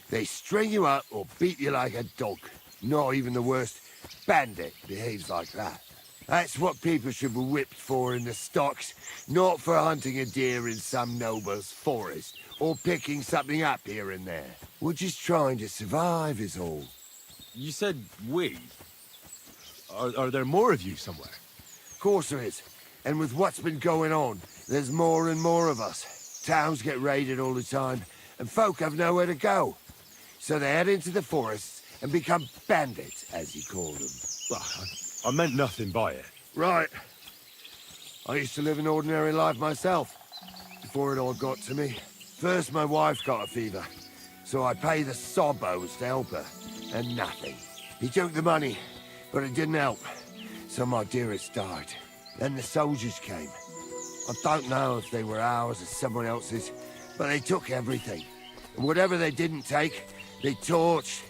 Speaker 23: they string you up or beat you like a dog. Not even the worst bandit behaves like that. That's what people should be whipped for in the stocks, not for hunting a deer in some noble's forest, or picking something up here and there. We're just trying to survive is all.
Speaker 1: You said we. Are there more of you somewhere?
Speaker 23: Of course there is. And with what's been going on, there's more and more of us. Towns get raided all the time, and folk have nowhere to go. So they head into the forests and become bandits, as you call them.
Speaker 1: Well, I meant nothing by it.
Speaker 23: Right. I used to live an ordinary life myself, before it all got to me. First, my wife got a fever, so I paid the sobos to help her, and nothing. He took the money, but it didn't help, so my dearest died. Then the soldiers came. I don't know if they were ours or someone else's, but they took everything. And whatever they didn't take, they torched.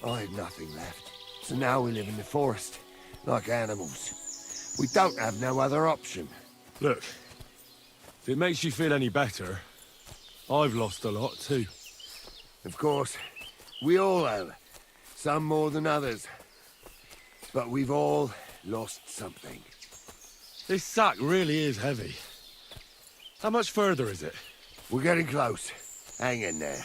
Speaker 23: I had nothing left, so now we live in the forest, like animals. We don't have no other option.
Speaker 1: Look, if it makes you feel any better, I've lost a lot too.
Speaker 23: Of course, we all have. Some more than others. But we've all lost something.
Speaker 1: This sack really is heavy. How much further is it?
Speaker 23: We're getting close. Hang in there.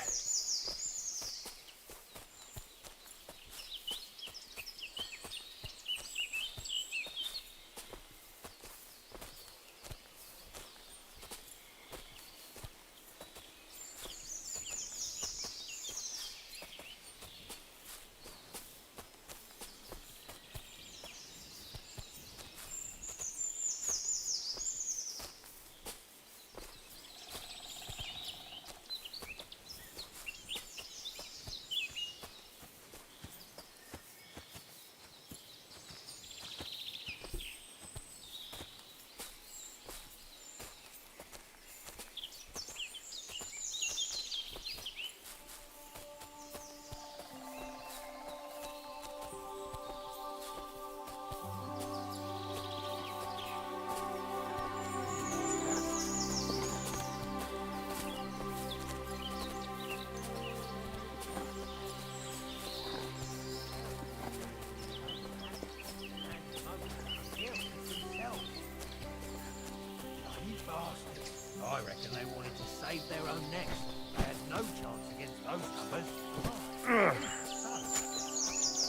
Speaker 14: I reckon they wanted to save their own necks. They had no chance against those numbers.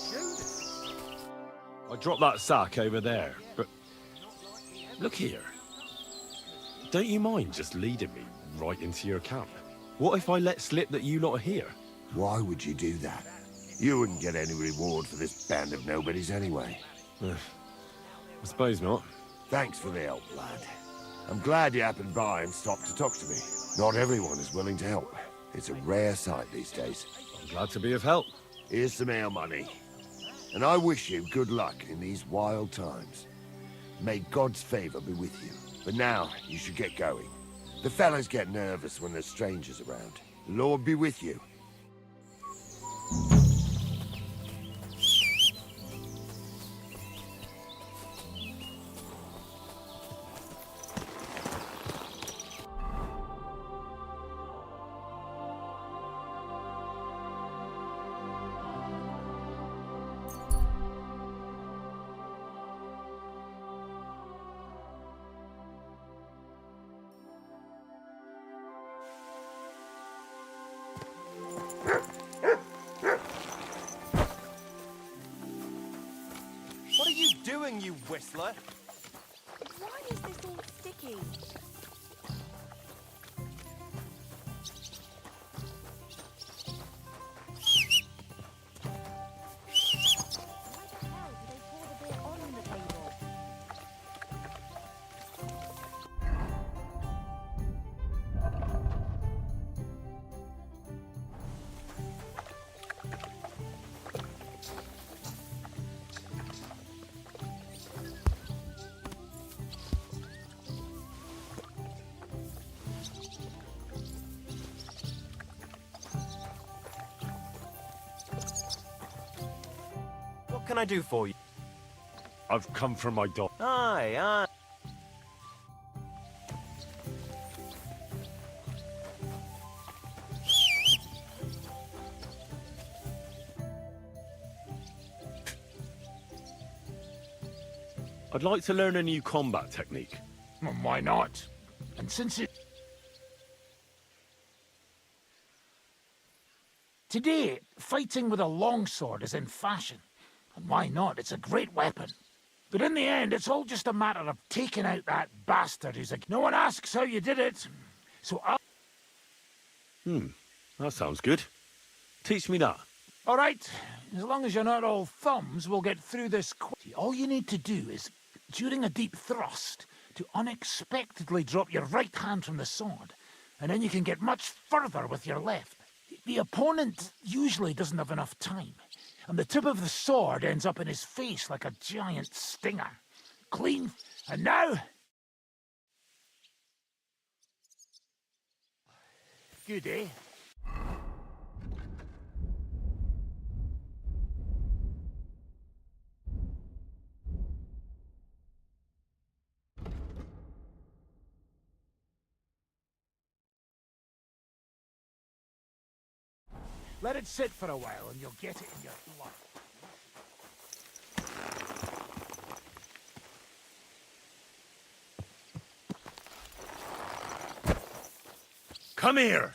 Speaker 14: Shoot
Speaker 1: I dropped that sack over there, but look here. Don't you mind just leading me right into your camp? What if I let slip that you lot are here?
Speaker 23: Why would you do that? You wouldn't get any reward for this band of nobodies anyway.
Speaker 1: I suppose not.
Speaker 23: Thanks for the help, lad. I'm glad you happened by and stopped to talk to me. Not everyone is willing to help. It's a rare sight these days.
Speaker 1: I'm glad to be of help.
Speaker 23: Here's some ale money. And I wish you good luck in these wild times. May God's favor be with you. But now, you should get going. The fellas get nervous when there's strangers around. Lord be with you.
Speaker 18: What are you doing, you whistler?
Speaker 11: Why is this all sticky?
Speaker 18: What can I do for you?
Speaker 1: I've come from my dog.
Speaker 18: Aye, aye.
Speaker 1: I'd like to learn a new combat technique.
Speaker 5: Well, why not? And since it... Today, fighting with a longsword is in fashion. And why not? It's a great weapon. But in the end, it's all just a matter of taking out that bastard who's like, no one asks how you did it. So I'll...
Speaker 1: That sounds good. Teach me that.
Speaker 5: All right. As long as you're not all thumbs, we'll get through this quick. All you need to do is, during a deep thrust, to unexpectedly drop your right hand from the sword, and then you can get much further with your left. The opponent usually doesn't have enough time, and the tip of the sword ends up in his face like a giant stinger. Clean. And now... Good, eh? Let it sit for a while and you'll get it in your blood.
Speaker 1: Come here!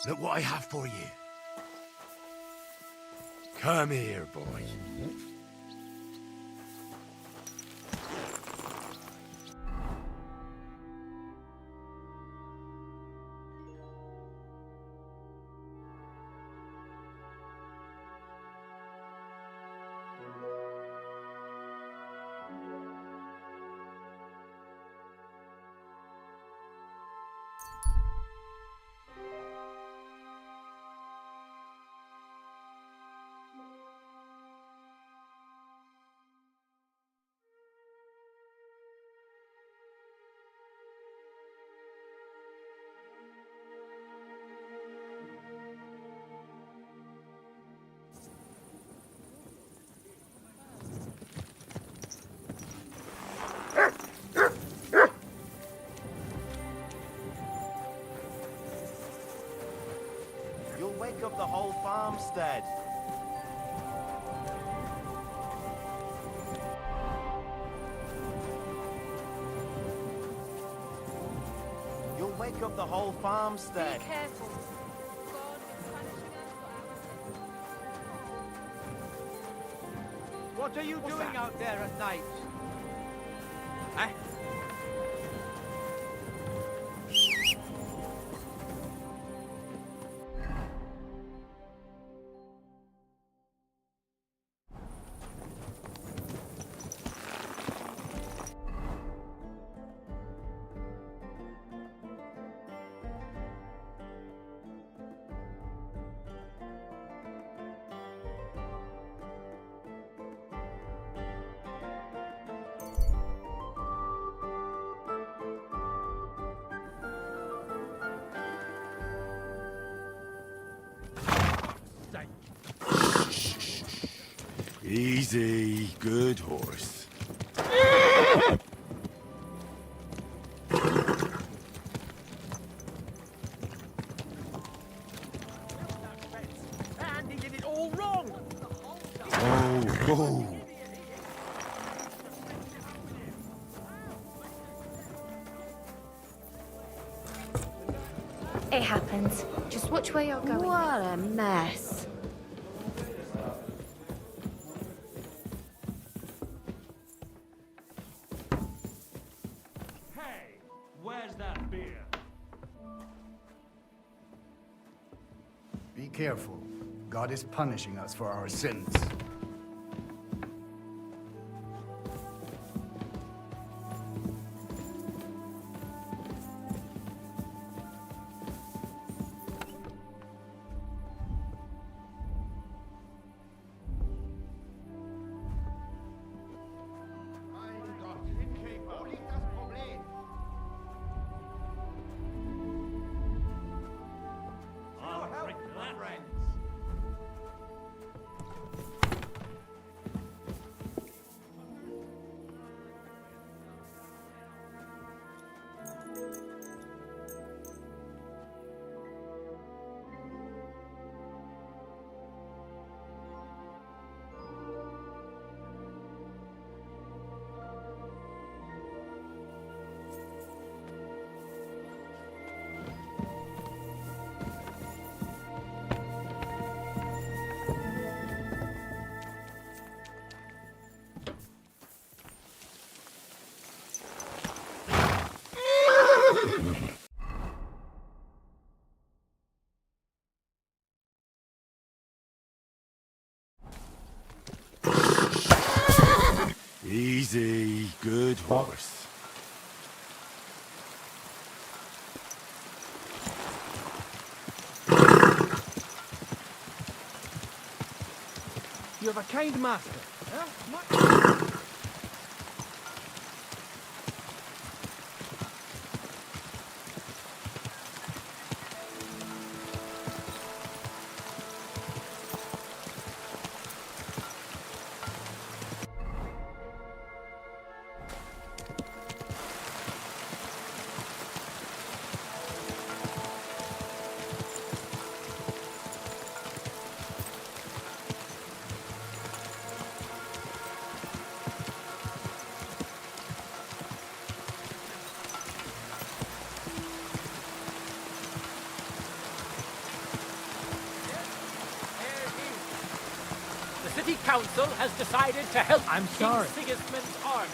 Speaker 1: Look what I have for you. Come here, boy.
Speaker 18: You'll wake up the whole farmstead. You'll wake wake up the whole farmstead.
Speaker 9: Be careful.
Speaker 22: What are you doing out there at night? Eh?
Speaker 17: Easy, good horse.
Speaker 22: And he did it all wrong!
Speaker 17: Oh.
Speaker 10: It happens. Just watch where you're going.
Speaker 11: What a mess.
Speaker 3: Hey, where's that beer?
Speaker 7: Be careful. God is punishing us for our sins.
Speaker 17: Easy, good horse.
Speaker 22: You have a kind master. Huh?
Speaker 6: The city council has decided to help
Speaker 5: I'm sorry.
Speaker 6: King Sigismund's army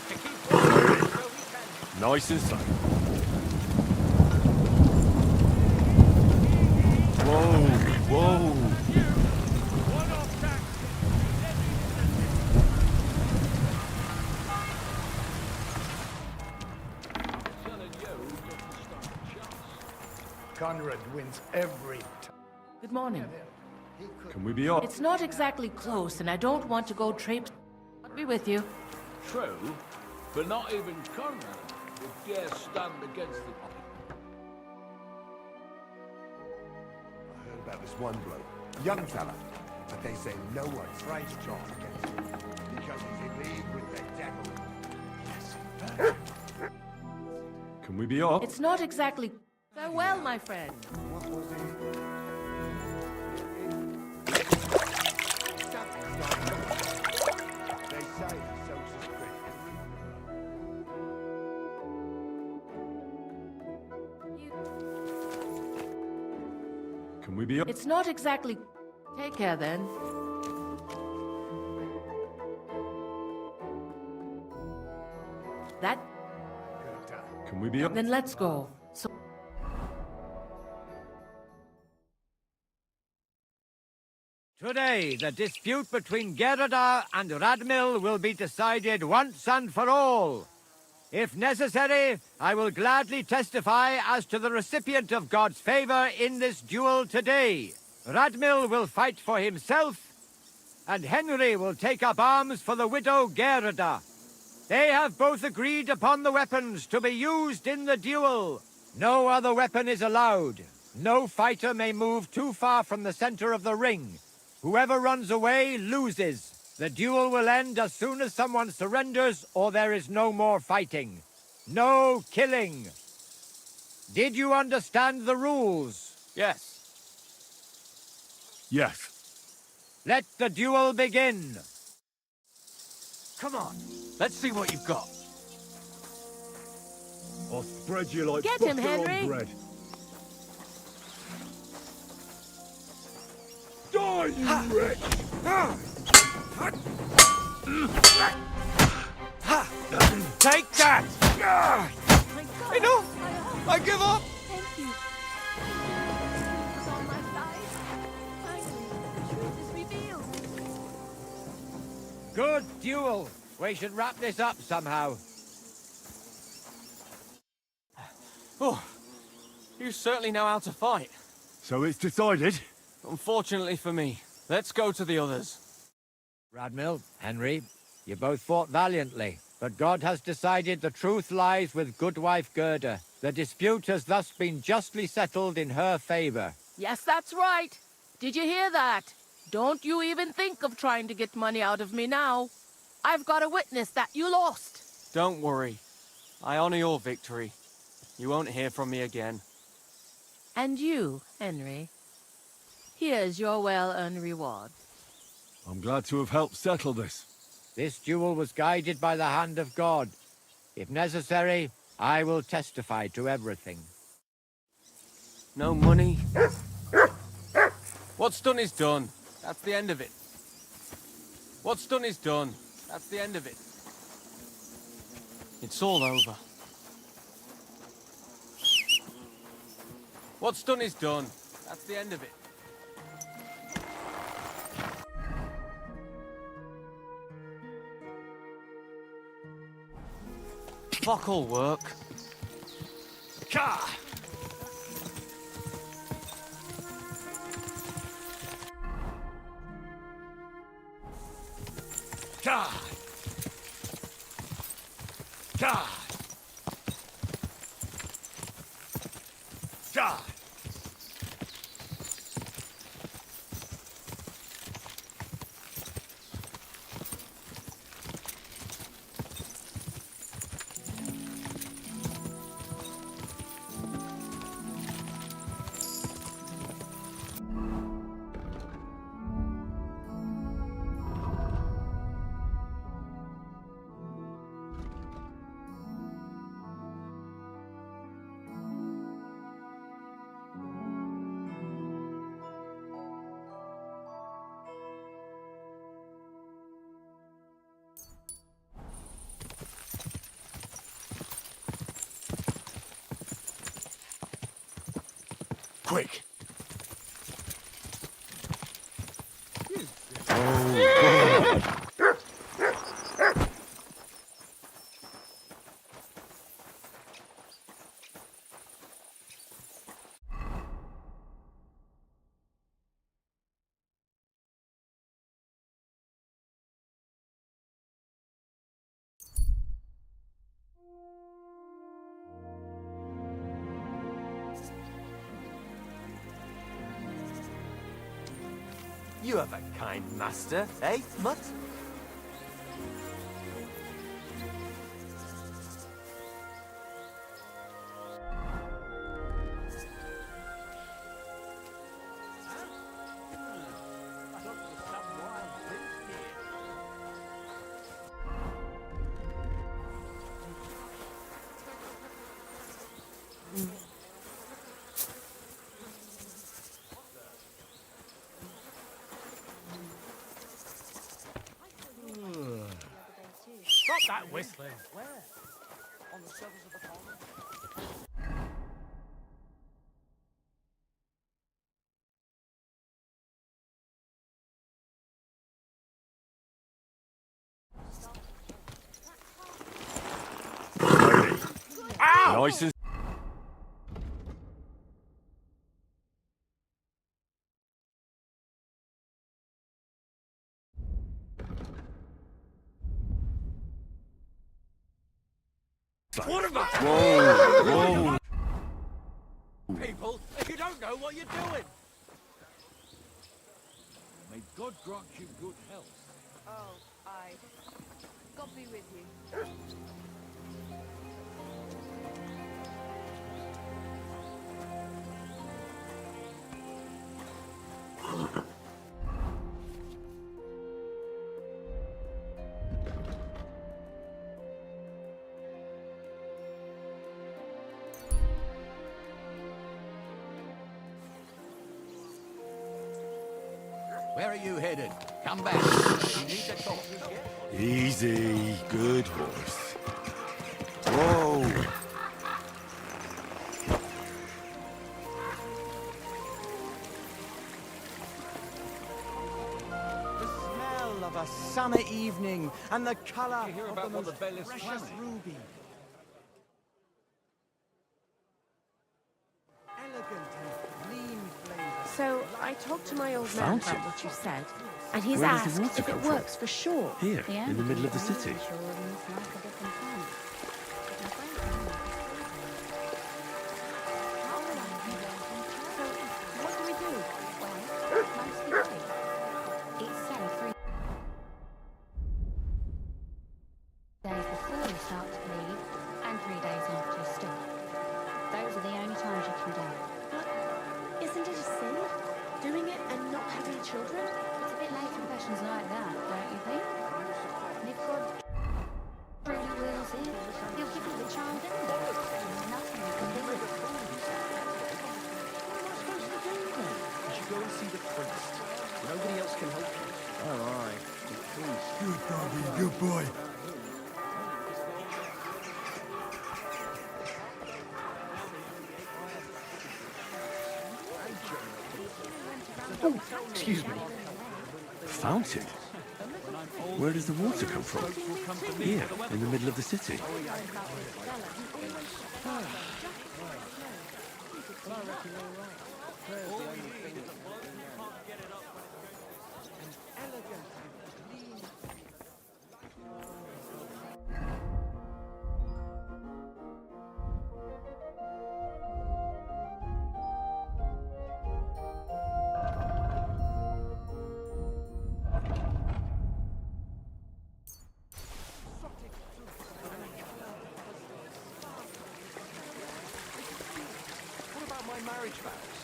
Speaker 6: to keep order so we can...
Speaker 17: Nice and safe. Whoa.
Speaker 7: Conrad wins every time.
Speaker 9: Good morning.
Speaker 17: Can we be off?
Speaker 9: It's not exactly close, and I don't want to go traipse. I'll be with you.
Speaker 13: True, but not even Conrad would dare stand against the...
Speaker 23: I heard about this one bloke, young fella, but they say no one tries John against him because he's in league with the devil.
Speaker 17: Can we be off?
Speaker 9: It's not exactly... Farewell, my friend.
Speaker 23: What was it? They say the social script.
Speaker 10: You
Speaker 17: be...
Speaker 9: It's not exactly... Take care, then. That...
Speaker 17: Can we be...
Speaker 9: Then let's go. So...
Speaker 12: Today, the dispute between Gerada and Radmil will be decided once and for all. If necessary, I will gladly testify as to the recipient of God's favor in this duel today. Radmil will fight for himself, and Henry will take up arms for the widow Gerada. They have both agreed upon the weapons to be used in the duel. No other weapon is allowed. No fighter may move too far from the center of the ring. Whoever runs away loses. The duel will end as soon as someone surrenders or there is no more fighting. No killing. Did you understand the rules?
Speaker 20: Yes.
Speaker 1: Yes.
Speaker 12: Let the duel begin.
Speaker 20: Come on, let's see what you've got.
Speaker 1: I'll spread you like
Speaker 9: Get him,
Speaker 1: butter
Speaker 9: Henry.
Speaker 1: on bread. Die, you wretch!
Speaker 20: Take that! Enough! I give up!
Speaker 11: Thank you. It's on my side. Finally, the truth is revealed.
Speaker 12: Good duel. We should wrap this up somehow.
Speaker 20: Oh, you certainly know how to fight.
Speaker 1: So it's decided?
Speaker 20: Unfortunately for me. Let's go to the others.
Speaker 12: Radmil, Henry, you both fought valiantly, but God has decided the truth lies with Goodwife Gerda. The dispute has thus been justly settled in her favor.
Speaker 9: Yes, that's right. Did you hear that? Don't you even think of trying to get money out of me now. I've got a witness that you lost.
Speaker 20: Don't worry. I honor your victory. You won't hear from me again.
Speaker 9: And you, Henry. Here's your well-earned reward.
Speaker 1: I'm glad to have helped settle this.
Speaker 12: This duel was guided by the hand of God. If necessary, I will testify to everything.
Speaker 20: No money. What's done is done. That's the end of it. What's done is done. That's the end of it. It's all over. What's done is done. That's the end of it. Fuck all work.
Speaker 1: Ka! God! God! God! Quick!
Speaker 18: You have a kind master, eh, Mutt?
Speaker 5: that whistling?
Speaker 20: Where? On the surface of the pond?
Speaker 1: Nice and...
Speaker 22: What about
Speaker 1: Whoa!
Speaker 22: people if you don't know what you're doing?
Speaker 13: May God grant you good health.
Speaker 15: Oh, aye. God be with you.
Speaker 14: Where are you headed? Come back. You need to talk.
Speaker 17: Easy. Good horse. Whoa!
Speaker 20: The smell of a summer evening and the colour
Speaker 13: You hear
Speaker 20: of
Speaker 13: about
Speaker 20: the
Speaker 13: what
Speaker 20: most
Speaker 13: the Bell is
Speaker 20: precious
Speaker 13: planning?
Speaker 20: ruby. Elegant and clean flavour.
Speaker 11: So I talked to my old man
Speaker 1: Fountain?
Speaker 11: about what you said, and he's
Speaker 1: Where does the
Speaker 11: asked
Speaker 1: water
Speaker 11: if it
Speaker 1: come from?
Speaker 11: works for sure.
Speaker 1: Here, in the middle of the city.
Speaker 11: What do we do? Well, mostly wait. It's say 3 days before you start to bleed, and 3 days after you stop. Those are the only times you can do it. But isn't it a sin? Doing it and not having children? It's a bit late for questions like that, don't you think? And if God truly wills it, he'll give you the child anyway. There's nothing you can do with it.
Speaker 18: You should go and see the priest. Nobody else can help you. Oh, aye. The priest.
Speaker 17: Good doggy, good boy.
Speaker 1: Oh, excuse me. Fountain? Where does the water come from? Here, in the middle of the city.
Speaker 18: What about my marriage vows?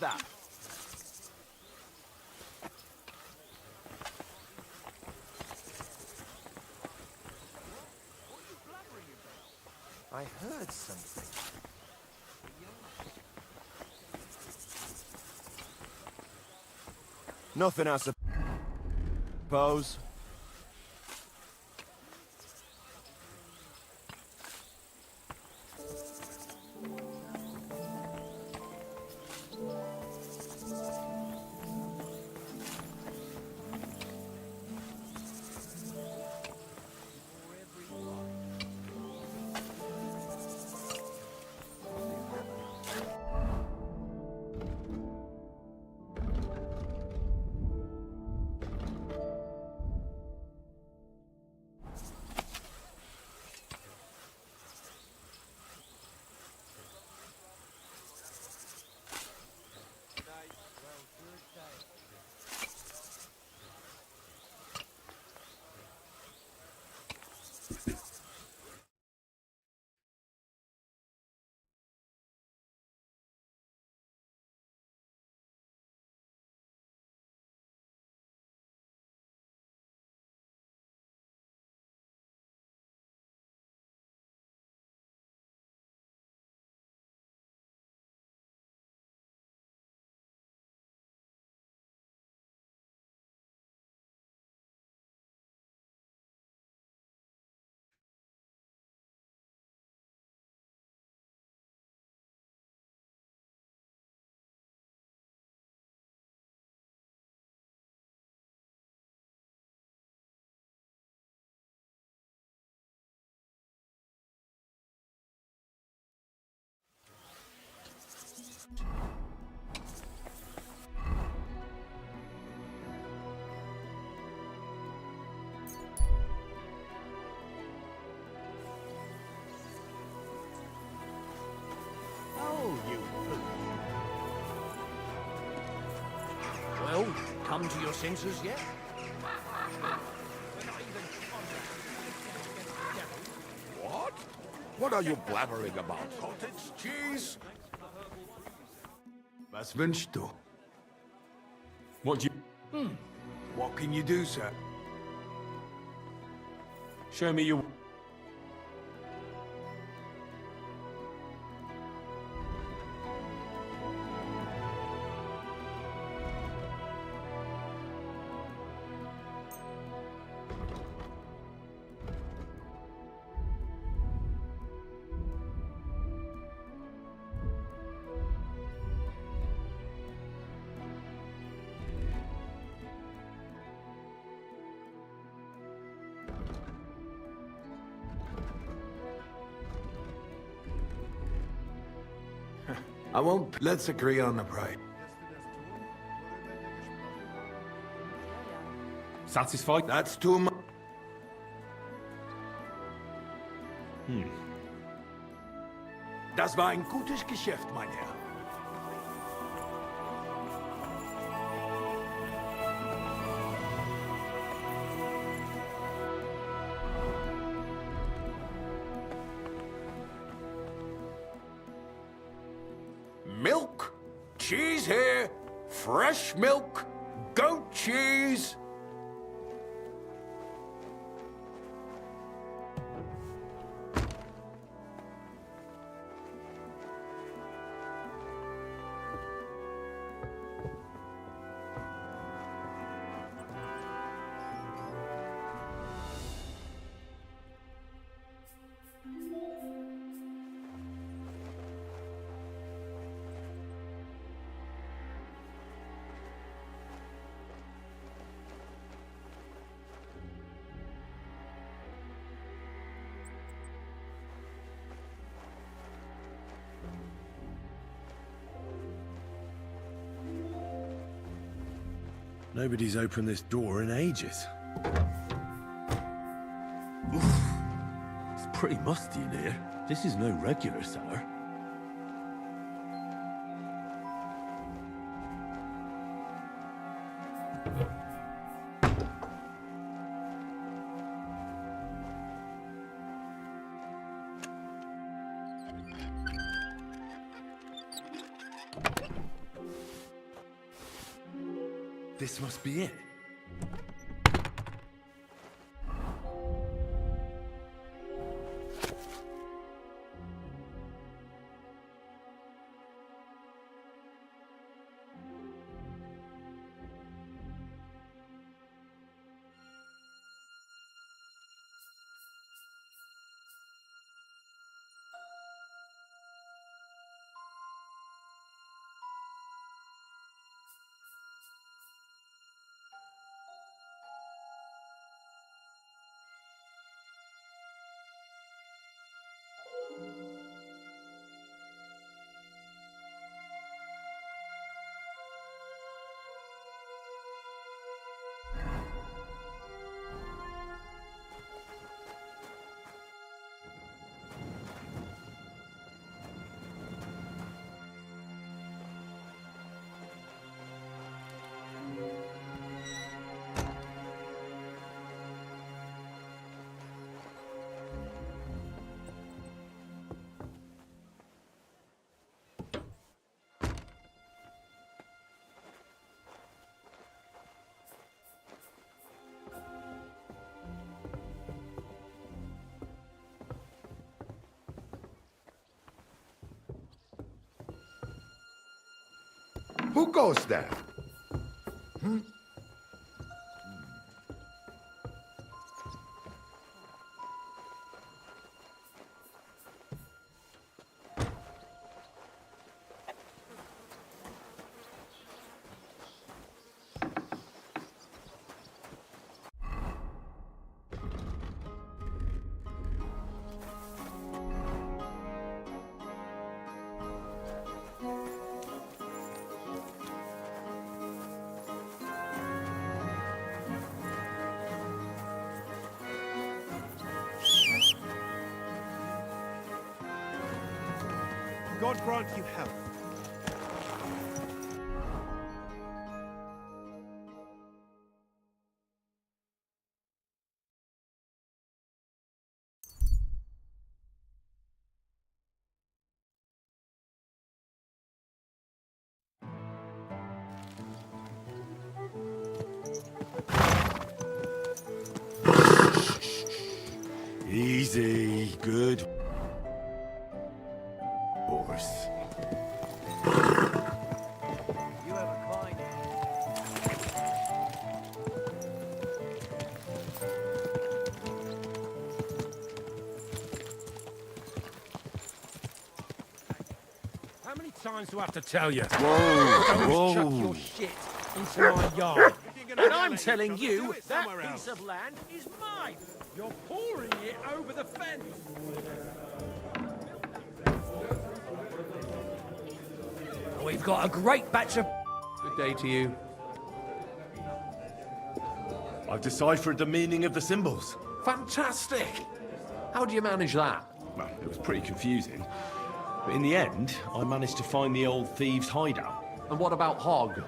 Speaker 13: that? I heard something. Nothing, I suppose.
Speaker 22: Oh, you Well, come to your senses yet?
Speaker 13: What? What are you blabbering about? Cottage cheese?
Speaker 16: Was wünschst du?
Speaker 1: What do you...
Speaker 16: What can you do, sir?
Speaker 1: Show me your...
Speaker 16: I won't. Let's agree on the price.
Speaker 1: Satisfied?
Speaker 16: That's too much. Das war ein gutes Geschäft, mein Herr.
Speaker 13: Milk? Cheese here? Fresh milk? Goat cheese?
Speaker 17: Nobody's opened this door in ages.
Speaker 1: It's pretty musty in here. This is no regular cellar. This must be it.
Speaker 23: Who goes there?
Speaker 18: God grant you health.
Speaker 1: Easy, good horse.
Speaker 6: You have a client.
Speaker 16: How many times do I have to tell you?
Speaker 1: Whoa,
Speaker 16: Don't chuck your shit into my yard.
Speaker 6: And I'm telling you, that piece of land is mine.
Speaker 16: You're pouring it over the fence.
Speaker 6: We've got a great batch of...
Speaker 14: Good day to you.
Speaker 1: I've deciphered the meaning of the symbols.
Speaker 14: Fantastic! How do you manage that?
Speaker 1: Well, it was pretty confusing. But in the end, I managed to find the old thieves' hideout.
Speaker 14: And what about Hogg?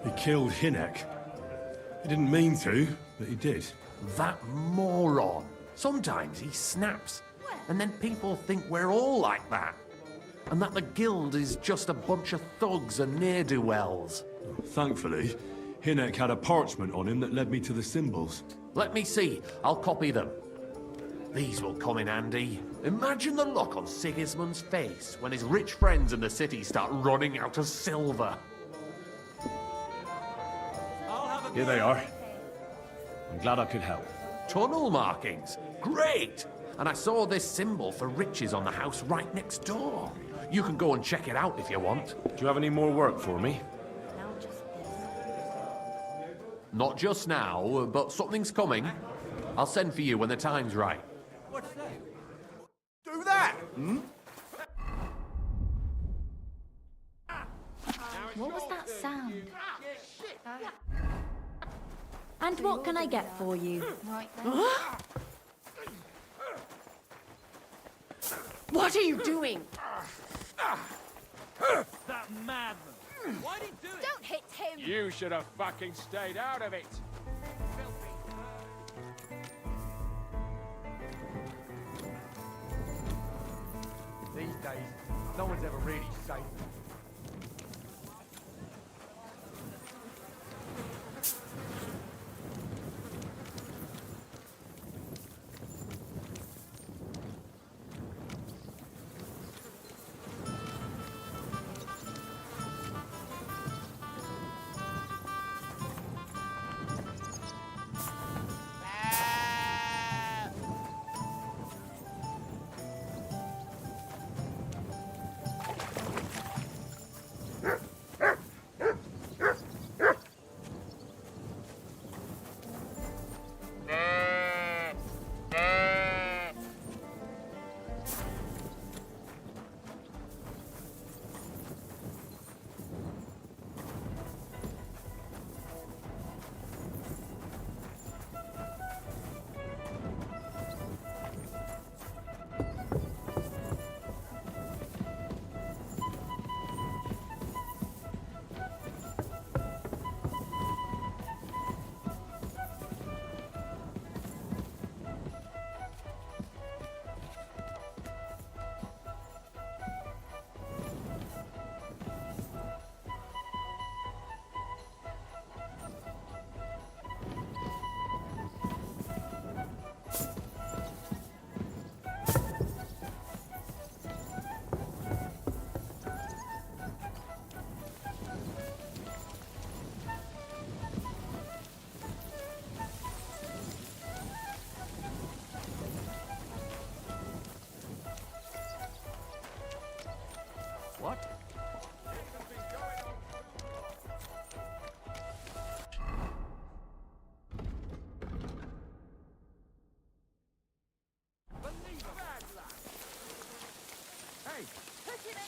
Speaker 1: He killed Hinek. He didn't mean to, but he did.
Speaker 14: That moron. Sometimes he snaps, and then people think we're all like that. And that the guild is just a bunch of thugs and ne'er-do-wells.
Speaker 1: Thankfully, Hinek had a parchment on him that led me to the symbols.
Speaker 14: Let me see. I'll copy them. These will come in handy. Imagine the look on Sigismund's face when his rich friends in the city start running out of silver.
Speaker 1: Here they are. I'm glad I could help.
Speaker 14: Tunnel markings. Great! And I saw this symbol for riches on the house right next door. You can go and check it out if you want.
Speaker 1: Do you have any more work for me?
Speaker 14: Not just now, but something's coming. I'll send for you when the time's right.
Speaker 16: What's that? Do that!
Speaker 11: What was that sound? And what can I get for you?
Speaker 10: Right then.
Speaker 15: What are you doing?
Speaker 3: That madman. Why did he do it?
Speaker 10: Don't hit him!
Speaker 16: You should have fucking stayed out of it.
Speaker 6: These days, no one's ever really safe.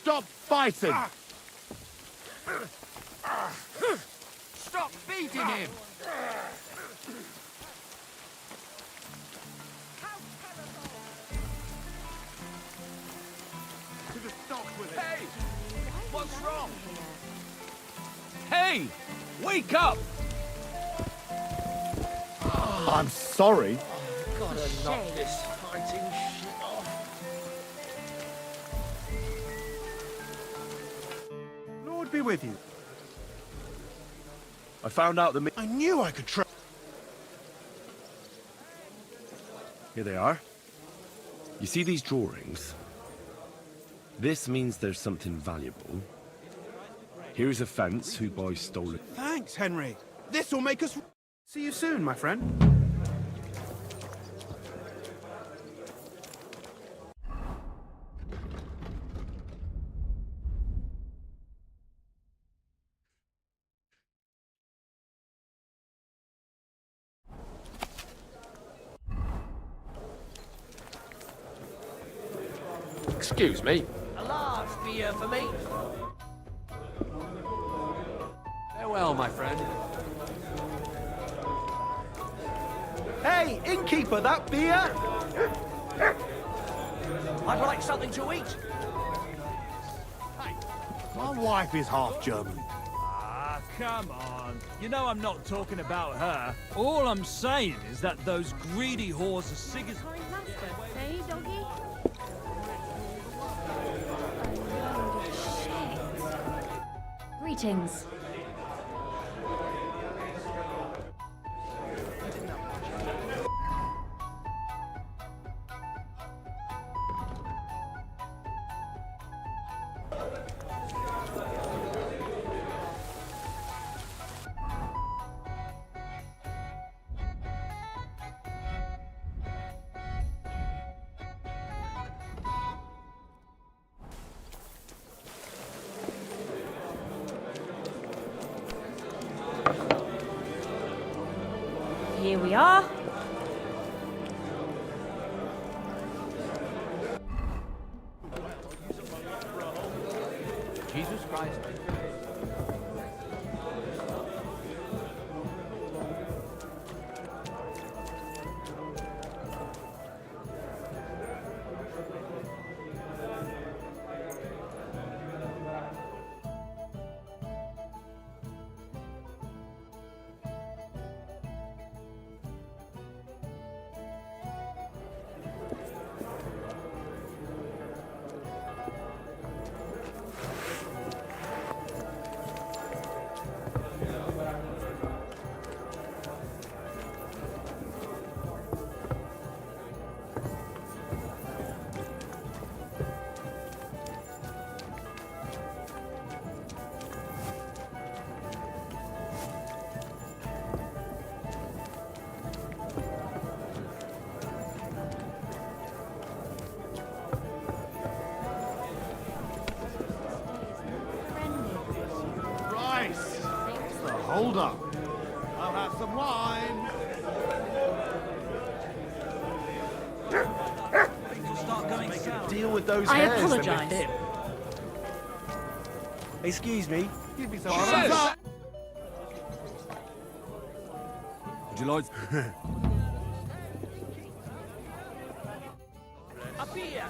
Speaker 16: Stop fighting!
Speaker 22: Stop beating him!
Speaker 13: Hey! What's wrong? Hey! Wake up!
Speaker 16: I'm sorry.
Speaker 13: Gotta knock this fighting shit off.
Speaker 16: Lord be with you.
Speaker 1: I found out the...
Speaker 16: I knew I could try.
Speaker 17: Here they are. You see these drawings? This means there's something valuable. Here's a fence who buys stolen...
Speaker 16: Thanks, Henry. This will make us... See you soon, my friend.
Speaker 2: Excuse me.
Speaker 6: A large beer for me.
Speaker 2: Farewell, my friend.
Speaker 6: Hey, innkeeper, that beer? I'd like something to eat.
Speaker 16: My wife is half German.
Speaker 3: Ah, come on. You know I'm not talking about her. All I'm saying is that those greedy whores are sick as...
Speaker 11: Hey, doggy. Greetings. Here we are.
Speaker 22: Jesus Christ.
Speaker 16: Hold up. I'll have some wine.
Speaker 18: Deal with those
Speaker 11: I
Speaker 18: hairs.
Speaker 11: apologize.
Speaker 18: Excuse me.
Speaker 16: Give me some.
Speaker 1: Would you like...
Speaker 6: A beer.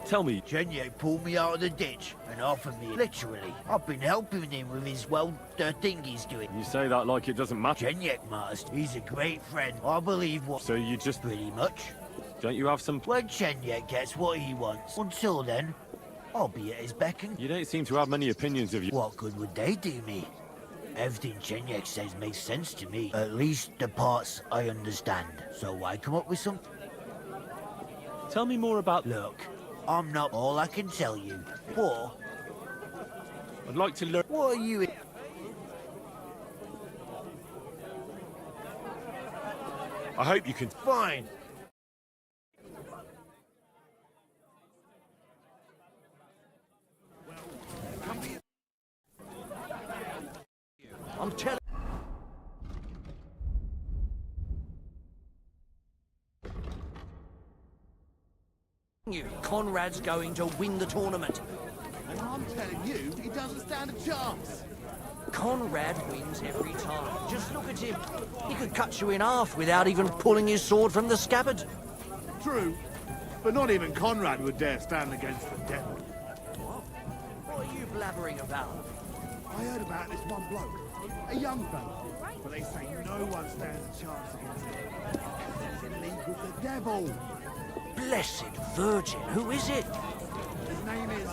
Speaker 1: Tell me...
Speaker 19: Chenyek pulled me out of the ditch and offered me, literally. I've been helping him with his, well, the thing he's doing.
Speaker 1: You say that like it doesn't matter.
Speaker 19: Chenyek matters. He's a great friend. I believe what...
Speaker 1: So you just...
Speaker 19: Pretty much.
Speaker 1: Don't you have some...
Speaker 19: When Chenyek gets what he wants. Until then, I'll be at his beck and...
Speaker 1: You don't seem to have many opinions of you.
Speaker 19: What good would they do me? Everything Chenyek says makes sense to me. At least the parts I understand. So why come up with some...
Speaker 1: Tell me more about...
Speaker 19: Look, I'm not all I can tell you. Or...
Speaker 1: I'd like to learn...
Speaker 19: What are you...
Speaker 1: I hope you can...
Speaker 19: Fine.
Speaker 18: I'm telling you, Conrad's going to win the tournament.
Speaker 4: And I'm telling you, he doesn't stand a chance.
Speaker 18: Conrad wins every time. Just look at him. He could cut you in half without even pulling his sword from the scabbard.
Speaker 4: True, but not even Conrad would dare stand against the devil.
Speaker 18: What are you blabbering about?
Speaker 4: I heard about this one bloke, a young fellow, but they say no one stands a chance against him. He's in league with the devil.
Speaker 18: Blessed Virgin, who is it?
Speaker 4: His name is...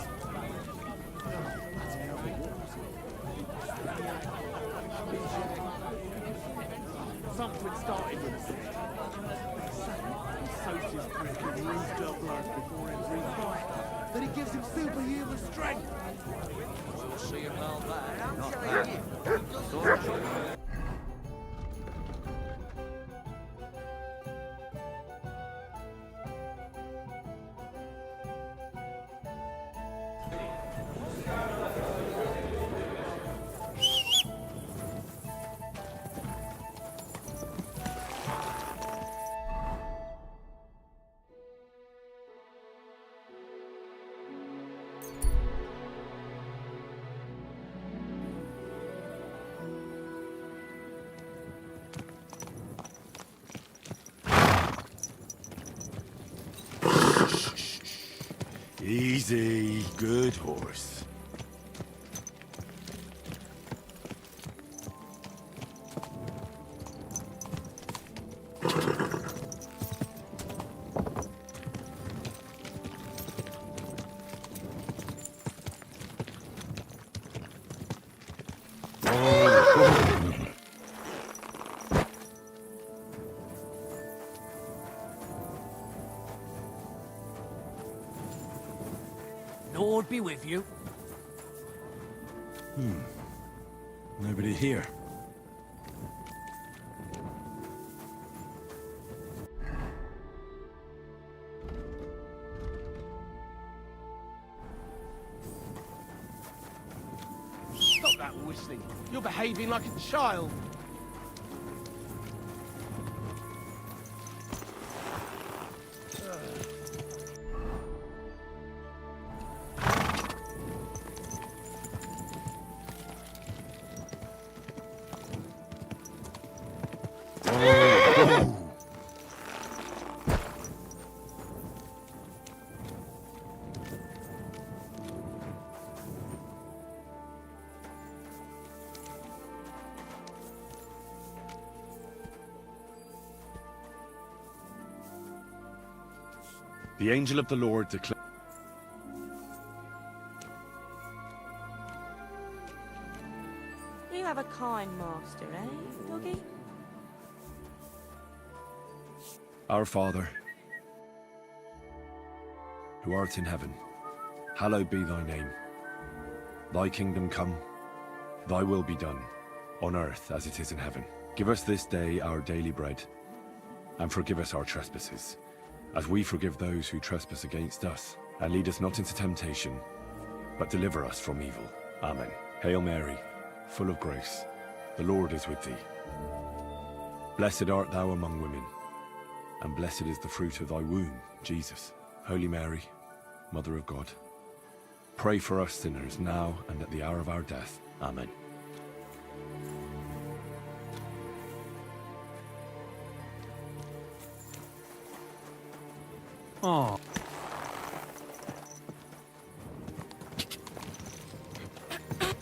Speaker 4: Something started with a C. He soaks his drink in rooster blood before every fight. Then he gives him superhuman strength.
Speaker 18: We'll see about that. Not that.
Speaker 17: Easy, good horse.
Speaker 18: Lord be with you.
Speaker 17: Nobody here.
Speaker 20: Stop that whistling. You're behaving like a child.
Speaker 17: The angel of the Lord declared...
Speaker 11: You have a kind master, eh, doggy?
Speaker 17: Our Father, who art in heaven, hallowed be thy name. Thy kingdom come, thy will be done, on earth as it is in heaven. Give us this day our daily bread, and forgive us our trespasses, as we forgive those who trespass against us. And lead us not into temptation, but deliver us from evil. Amen. Hail Mary, full of grace, the Lord is with thee. Blessed art thou among women, and blessed is the fruit of thy womb, Jesus. Holy Mary, Mother of God, pray for us sinners now and at the hour of our death. Amen.
Speaker 3: Oh.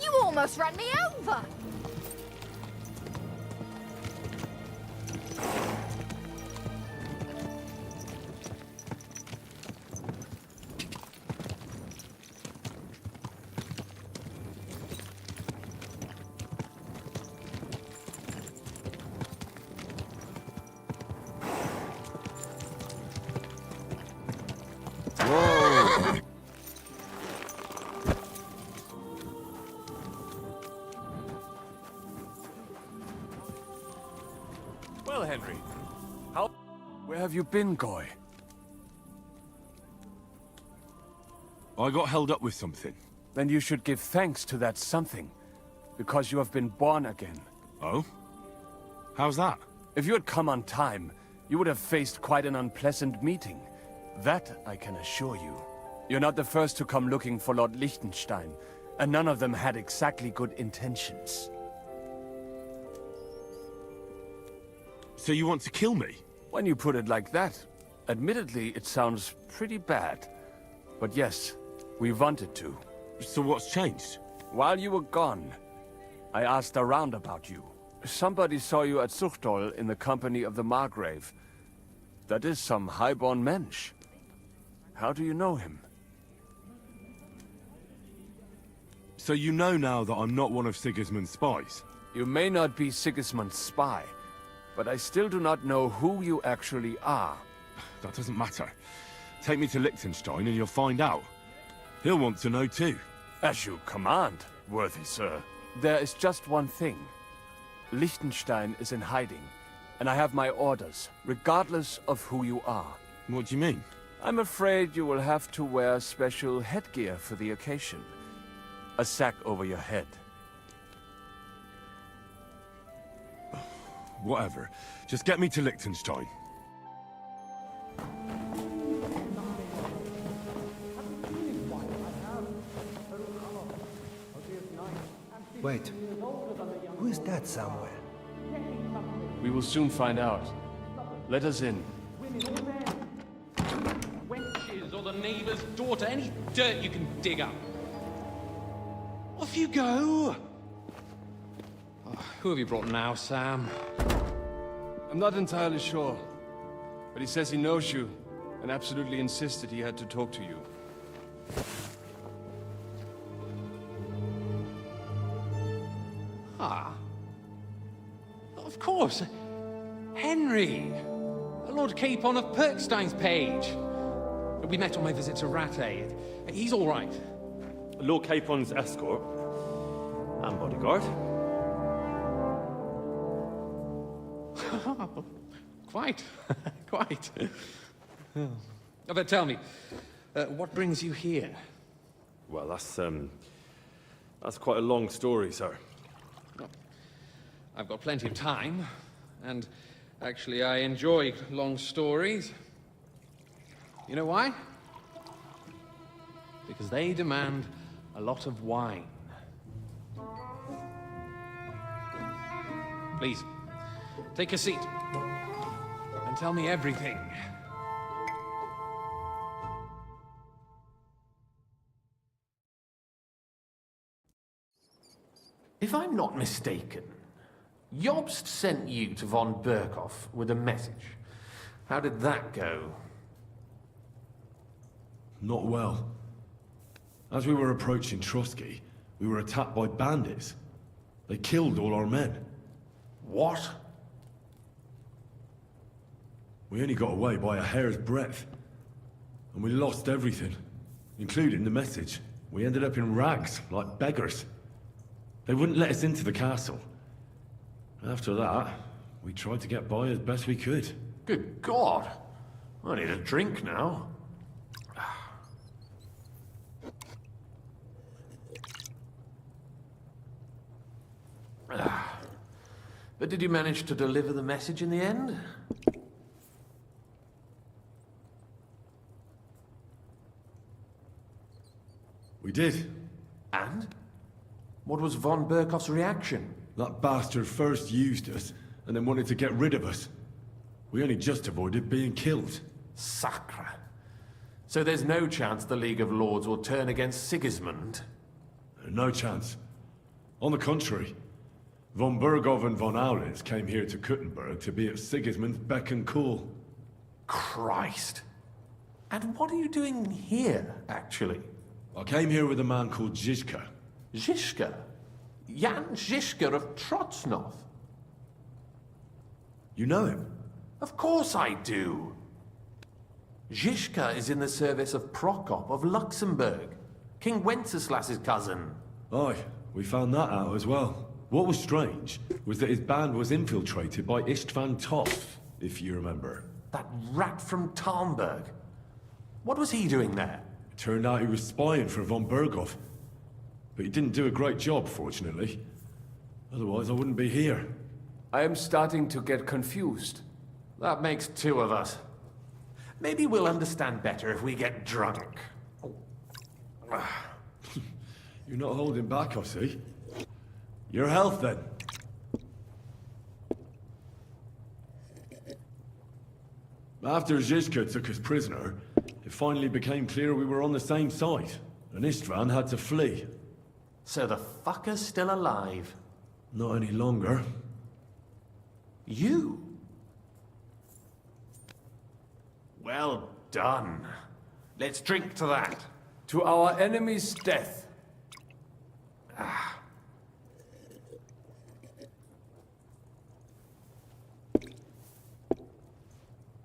Speaker 10: You almost ran me over!
Speaker 20: Well, Henry, where have you been, Goy?
Speaker 17: I got held up with something.
Speaker 20: Then you should give thanks to that something.
Speaker 7: because you have been born again.
Speaker 17: Oh? How's that?
Speaker 7: If you had come on time, you would have faced quite an unpleasant meeting. That I can assure you. You're not the first to come looking for Lord Liechtenstein, and none of them had exactly good intentions.
Speaker 17: So you want to kill me?
Speaker 7: When you put it like that, admittedly it sounds pretty bad. But yes, we wanted to.
Speaker 17: So what's changed?
Speaker 7: While you were gone, I asked around about you. Somebody saw you at Zuchtol in the company of the Margrave. That is some highborn mensch. How do you know him?
Speaker 17: So you know now that I'm not one of Sigismund's spies?
Speaker 7: You may not be Sigismund's spy, but I still do not know who you actually are.
Speaker 17: That doesn't matter. Take me to Liechtenstein and you'll find out. He'll want to know too.
Speaker 7: As you command, worthy sir. There is just one thing. Liechtenstein is in hiding, and I have my orders, regardless of who you are.
Speaker 17: What do you mean?
Speaker 7: I'm afraid you will have to wear special headgear for the occasion. A sack over your head.
Speaker 17: Whatever. Just get me to Liechtenstein.
Speaker 8: Wait. Who is that somewhere?
Speaker 7: We will soon find out. Let us in.
Speaker 2: Wenches or the neighbor's daughter, any dirt you can dig up. Off you go! Oh, who have you brought now, Sam?
Speaker 7: I'm not entirely sure, but he says he knows you, and absolutely insisted he had to talk to you.
Speaker 2: Ah. Of course. Henry. Lord Capon of Perkstein's page. We met on my visit to Rattay. He's all right.
Speaker 21: Lord Capon's escort and bodyguard.
Speaker 2: Quite. Quite. But tell me, what brings you here?
Speaker 21: Well, that's quite a long story, sir.
Speaker 2: Well, I've got plenty of time, and actually I enjoy long stories. You know why? Because they demand a lot of wine. Please, take a seat and tell me everything.
Speaker 14: If I'm not mistaken, Jobst sent you to von Berkhoff with a message. How did that go?
Speaker 17: Not well. As we were approaching Trotsky, we were attacked by bandits. They killed all our men.
Speaker 14: What?
Speaker 17: We only got away by a hair's breadth. And we lost everything, including the message. We ended up in rags, like beggars. They wouldn't let us into the castle. After that, we tried to get by as best we could.
Speaker 14: Good God! I need a drink now. But did you manage to deliver the message in the end?
Speaker 17: We did.
Speaker 14: And? What was von Berkhoff's reaction?
Speaker 17: That bastard first used us, and then wanted to get rid of us. We only just avoided being killed.
Speaker 14: Sacre. So there's no chance the League of Lords will turn against Sigismund?
Speaker 17: No chance. On the contrary, von Berghoff and von Aulitz came here to Kuttenberg to be at Sigismund's beck and call.
Speaker 14: Christ. And what are you doing here, actually?
Speaker 17: I came here with a man called Zizka.
Speaker 14: Zizka? Jan Zizka of Trotsnov?
Speaker 17: You know him?
Speaker 14: Of course I do. Zizka is in the service of Prokop of Luxembourg, King Wenceslas's cousin.
Speaker 17: Aye, we found that out as well. What was strange was that his band was infiltrated by Istvan Toth, if you remember.
Speaker 14: That rat from Talmberg. What was he doing there?
Speaker 17: It turned out he was spying for von Berghoff. But he didn't do a great job, fortunately.
Speaker 1: Otherwise, I wouldn't be here.
Speaker 7: I am starting to get confused.
Speaker 14: That makes two of us. Maybe we'll understand better if we get drunk.
Speaker 1: You're not holding back, I see. Your health, then. After Zizka took us prisoner, it finally became clear we were on the same side, and Istvan had to flee.
Speaker 14: So the fucker's still alive?
Speaker 1: Not any longer.
Speaker 14: You? Well done. Let's drink to that.
Speaker 7: To our enemy's death.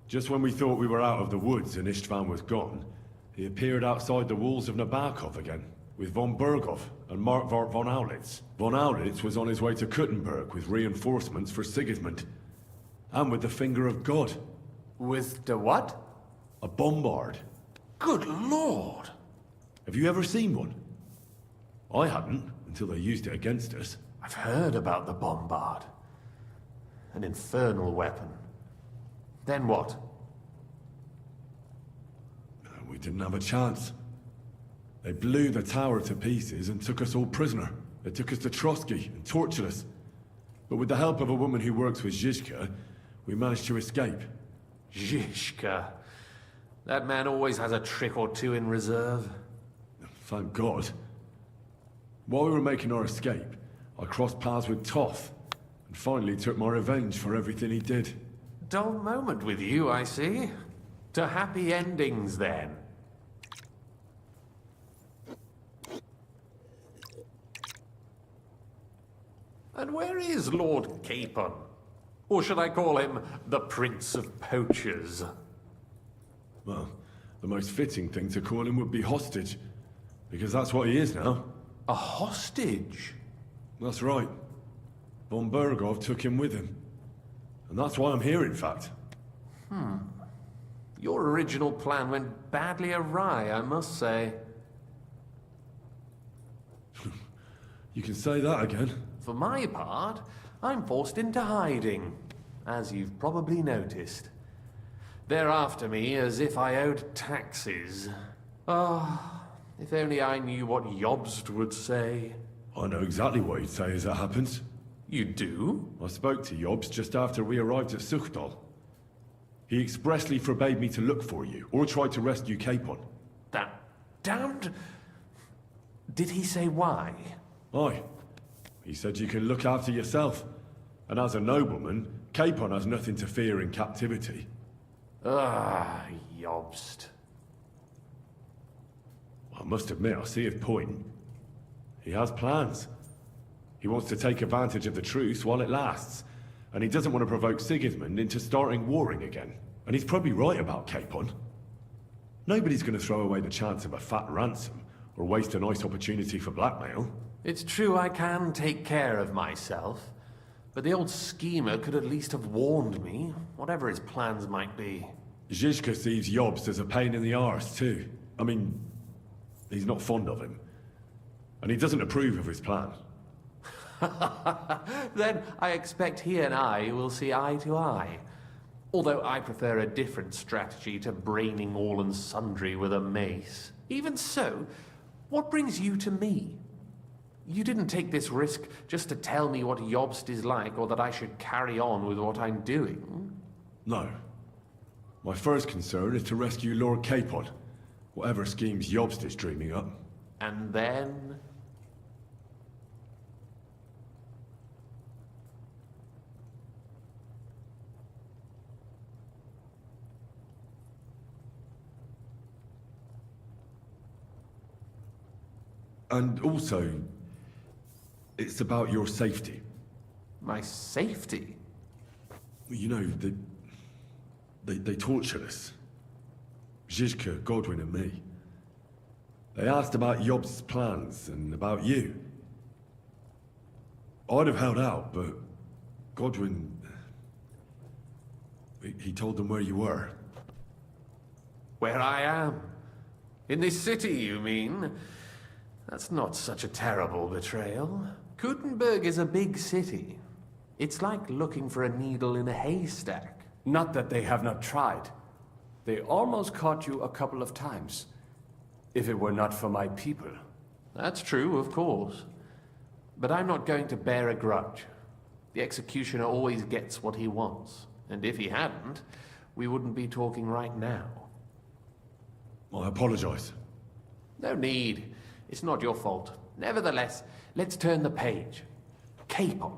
Speaker 1: Just when we thought we were out of the woods and Istvan was gone, he appeared outside the walls of Nabokov again, with von Berghoff and Markvart von Aulitz. Von Aulitz was on his way to Kuttenberg with reinforcements for Sigismund. And with the finger of God.
Speaker 7: With the what?
Speaker 1: A bombard.
Speaker 14: Good lord!
Speaker 1: Have you ever seen one? I hadn't, until they used it against us.
Speaker 14: I've heard about the bombard. An infernal weapon. Then what?
Speaker 1: We didn't have a chance. They blew the tower to pieces and took us all prisoner. They took us to Trotsky and tortured us. But with the help of a woman who works with Zizka, we managed to escape.
Speaker 14: Zizka. That man always has a trick or two in reserve.
Speaker 1: Thank God. While we were making our escape, I crossed paths with Toth, and finally took my revenge for everything he did.
Speaker 14: Dull moment with you, I see. To happy endings, then. And where is Lord Capon? Or should I call him the Prince of Poachers?
Speaker 1: Well, the most fitting thing to call him would be hostage, because that's what he is now.
Speaker 14: A hostage?
Speaker 1: That's right. Von Berghoff took him with him. And that's why I'm here, in fact.
Speaker 14: Your original plan went badly awry, I must say.
Speaker 1: You can say that again.
Speaker 14: For my part, I'm forced into hiding, as you've probably noticed. They're after me as if I owed taxes. If only I knew what Jobst would say.
Speaker 1: I know exactly what he'd say as it happens.
Speaker 14: You do?
Speaker 1: I spoke to Jobst just after we arrived at Suchdal. He expressly forbade me to look for you, or try to rescue Capon.
Speaker 14: That damned... Did he say why?
Speaker 1: Aye. He said you can look after yourself. And as a nobleman, Capon has nothing to fear in captivity.
Speaker 14: Jobst.
Speaker 1: I must admit, I see his point. He has plans. He wants to take advantage of the truce while it lasts. And he doesn't want to provoke Sigismund into starting warring again. And he's probably right about Capon. Nobody's going to throw away the chance of a fat ransom, or waste a nice opportunity for blackmail.
Speaker 14: It's true I can take care of myself, but the old schemer could at least have warned me, whatever his plans might be.
Speaker 1: Zizka sees Jobst as a pain in the arse, too. I mean, he's not fond of him. And he doesn't approve of his plan.
Speaker 14: Then I expect he and I will see eye to eye. Although I prefer a different strategy to braining all and sundry with a mace. Even so, what brings you to me? You didn't take this risk just to tell me what Jobst is like, or that I should carry on with what I'm doing.
Speaker 1: No. My first concern is to rescue Lord Capon, whatever schemes Jobst is dreaming up.
Speaker 14: And then...
Speaker 1: And also, it's about your safety.
Speaker 14: My safety?
Speaker 1: You know, they tortured us. Zizka, Godwin and me. They asked about Jobst's plans and about you. I'd have held out, but Godwin... He told them where you were.
Speaker 14: Where I am? In this city, you mean? That's not such a terrible betrayal. Gutenberg is a big city. It's like looking for a needle in a haystack.
Speaker 7: Not that they have not tried. They almost caught you a couple of times. If it were not for my people.
Speaker 14: That's true, of course. But I'm not going to bear a grudge. The executioner always gets what he wants. And if he hadn't, we wouldn't be talking right now.
Speaker 1: I apologize.
Speaker 14: No need. It's not your fault. Nevertheless, let's turn the page. Capon.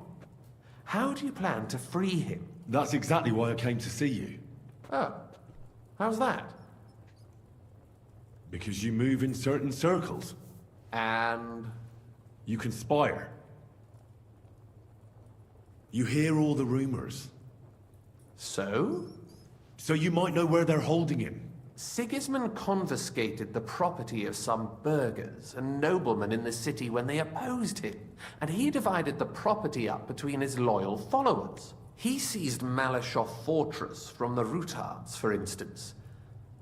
Speaker 14: How do you plan to free him?
Speaker 1: That's exactly why I came to see you.
Speaker 14: Oh. How's that?
Speaker 1: Because you move in certain circles.
Speaker 14: And?
Speaker 1: You conspire. You hear all the rumors.
Speaker 14: So?
Speaker 1: So you might know where they're holding him.
Speaker 14: Sigismund confiscated the property of some burghers and noblemen in the city when they opposed him, and he divided the property up between his loyal followers. He seized Malashov Fortress from the Rutards, for instance.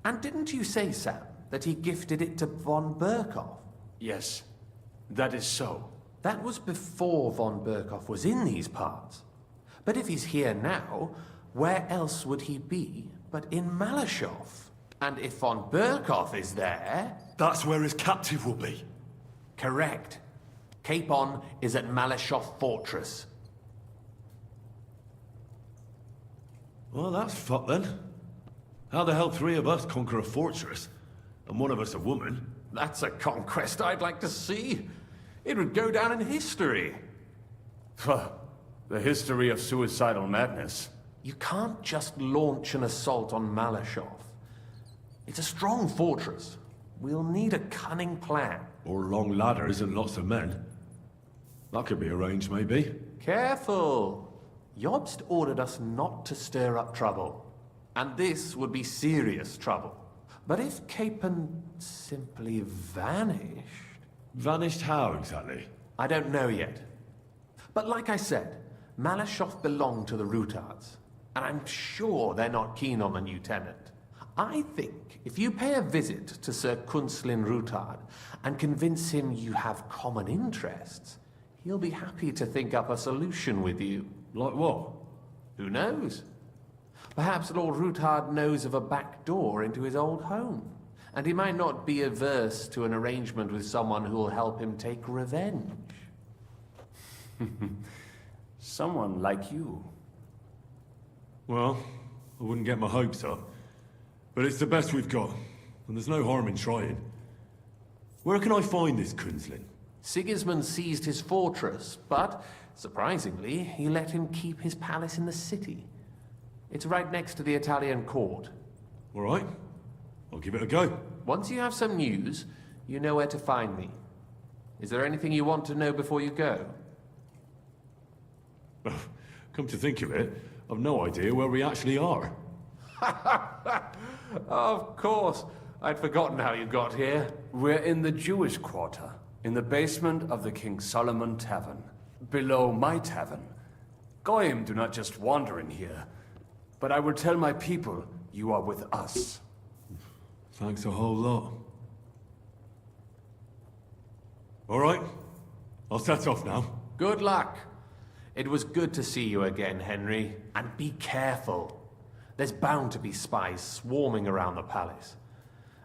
Speaker 14: And didn't you say, Sam, that he gifted it to von Berkhoff?
Speaker 7: Yes, that is so.
Speaker 14: That was before von Berkhoff was in these parts. But if he's here now, where else would he be but in Malashov? And if von Berkhoff is there...
Speaker 1: That's where his captive will be.
Speaker 14: Correct. Capon is at Malashov Fortress.
Speaker 1: Well, that's fucked then. How the hell 3 of us conquer a fortress, and one of us a woman?
Speaker 14: That's a conquest I'd like to see. It would go down in history.
Speaker 7: The history of suicidal madness.
Speaker 14: You can't just launch an assault on Malashov. It's a strong fortress. We'll need a cunning plan.
Speaker 1: Or long ladders and lots of men. That could be arranged, maybe.
Speaker 14: Careful! Jobst ordered us not to stir up trouble. And this would be serious trouble. But if Capon simply vanished...
Speaker 1: Vanished how, exactly?
Speaker 14: I don't know yet. But like I said, Malashov belonged to the Rutards. And I'm sure they're not keen on the new tenant. I think if you pay a visit to Sir Kunslin Rutard and convince him you have common interests, he'll be happy to think up a solution with you.
Speaker 1: Like what?
Speaker 14: Who knows? Perhaps Lord Rutard knows of a back door into his old home, and he might not be averse to an arrangement with someone who'll help him take revenge.
Speaker 7: Someone like you.
Speaker 1: Well, I wouldn't get my hopes up. But it's the best we've got, and there's no harm in trying. Where can I find this Kunslin?
Speaker 14: Sigismund seized his fortress, but, surprisingly, he let him keep his palace in the city. It's right next to the Italian court.
Speaker 1: All right. I'll give it a go.
Speaker 14: Once you have some news, you know where to find me. Is there anything you want to know before you go?
Speaker 1: Come to think of it, I've no idea where we actually are.
Speaker 14: Of course. I'd forgotten how you got here.
Speaker 7: We're in the Jewish quarter, in the basement of the King Solomon Tavern, below my tavern. Goyim do not just wander in here, but I will tell my people you are with us.
Speaker 1: Thanks a whole lot. All right, I'll set off now.
Speaker 14: Good luck. It was good to see you again, Henry. And be careful. There's bound to be spies swarming around the palace.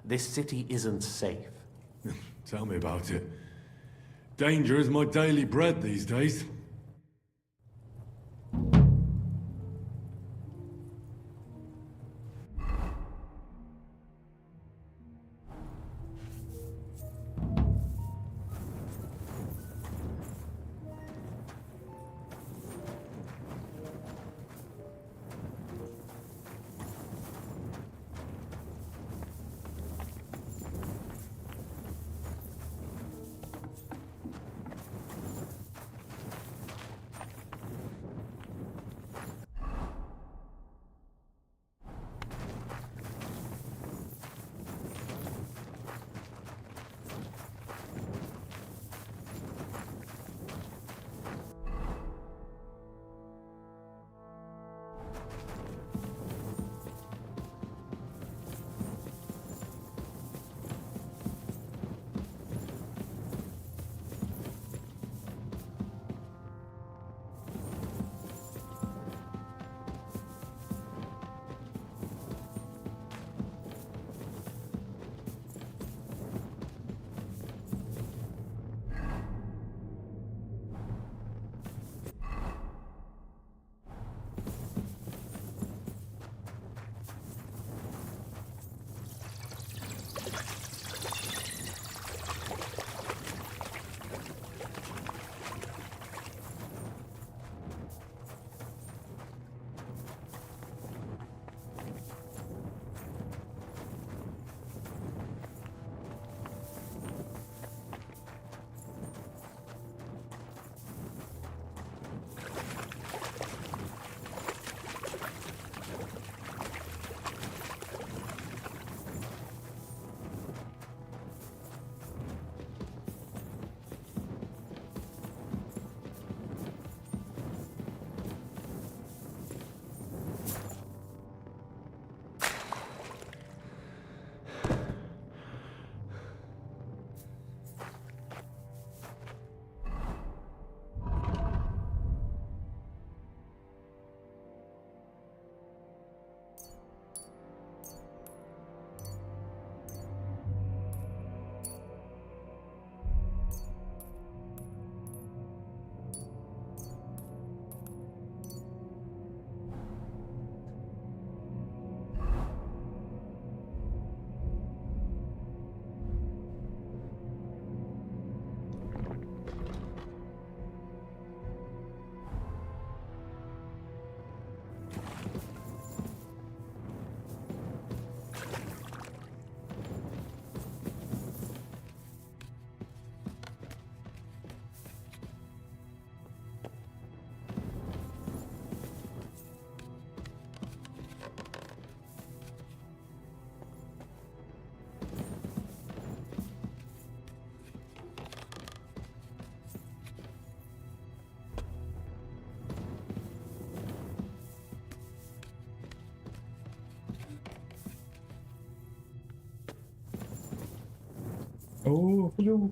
Speaker 14: This city isn't safe.
Speaker 1: Tell me about it. Danger is my daily bread these days.
Speaker 5: Oh, hello.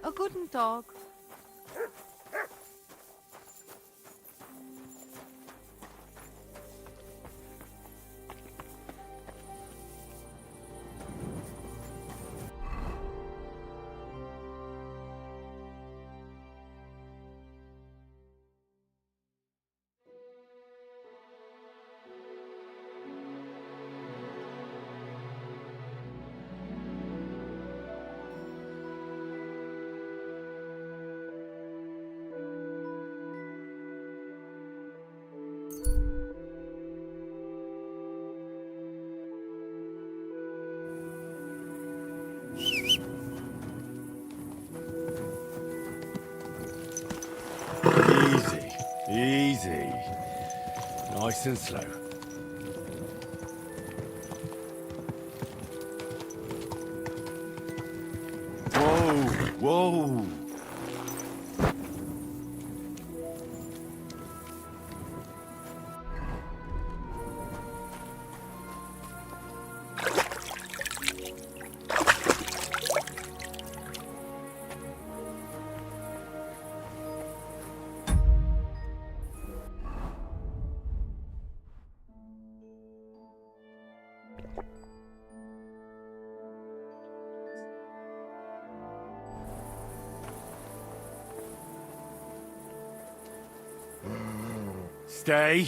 Speaker 15: A guten Tag.
Speaker 17: Easy, easy. Nice and slow. Whoa, whoa. Stay.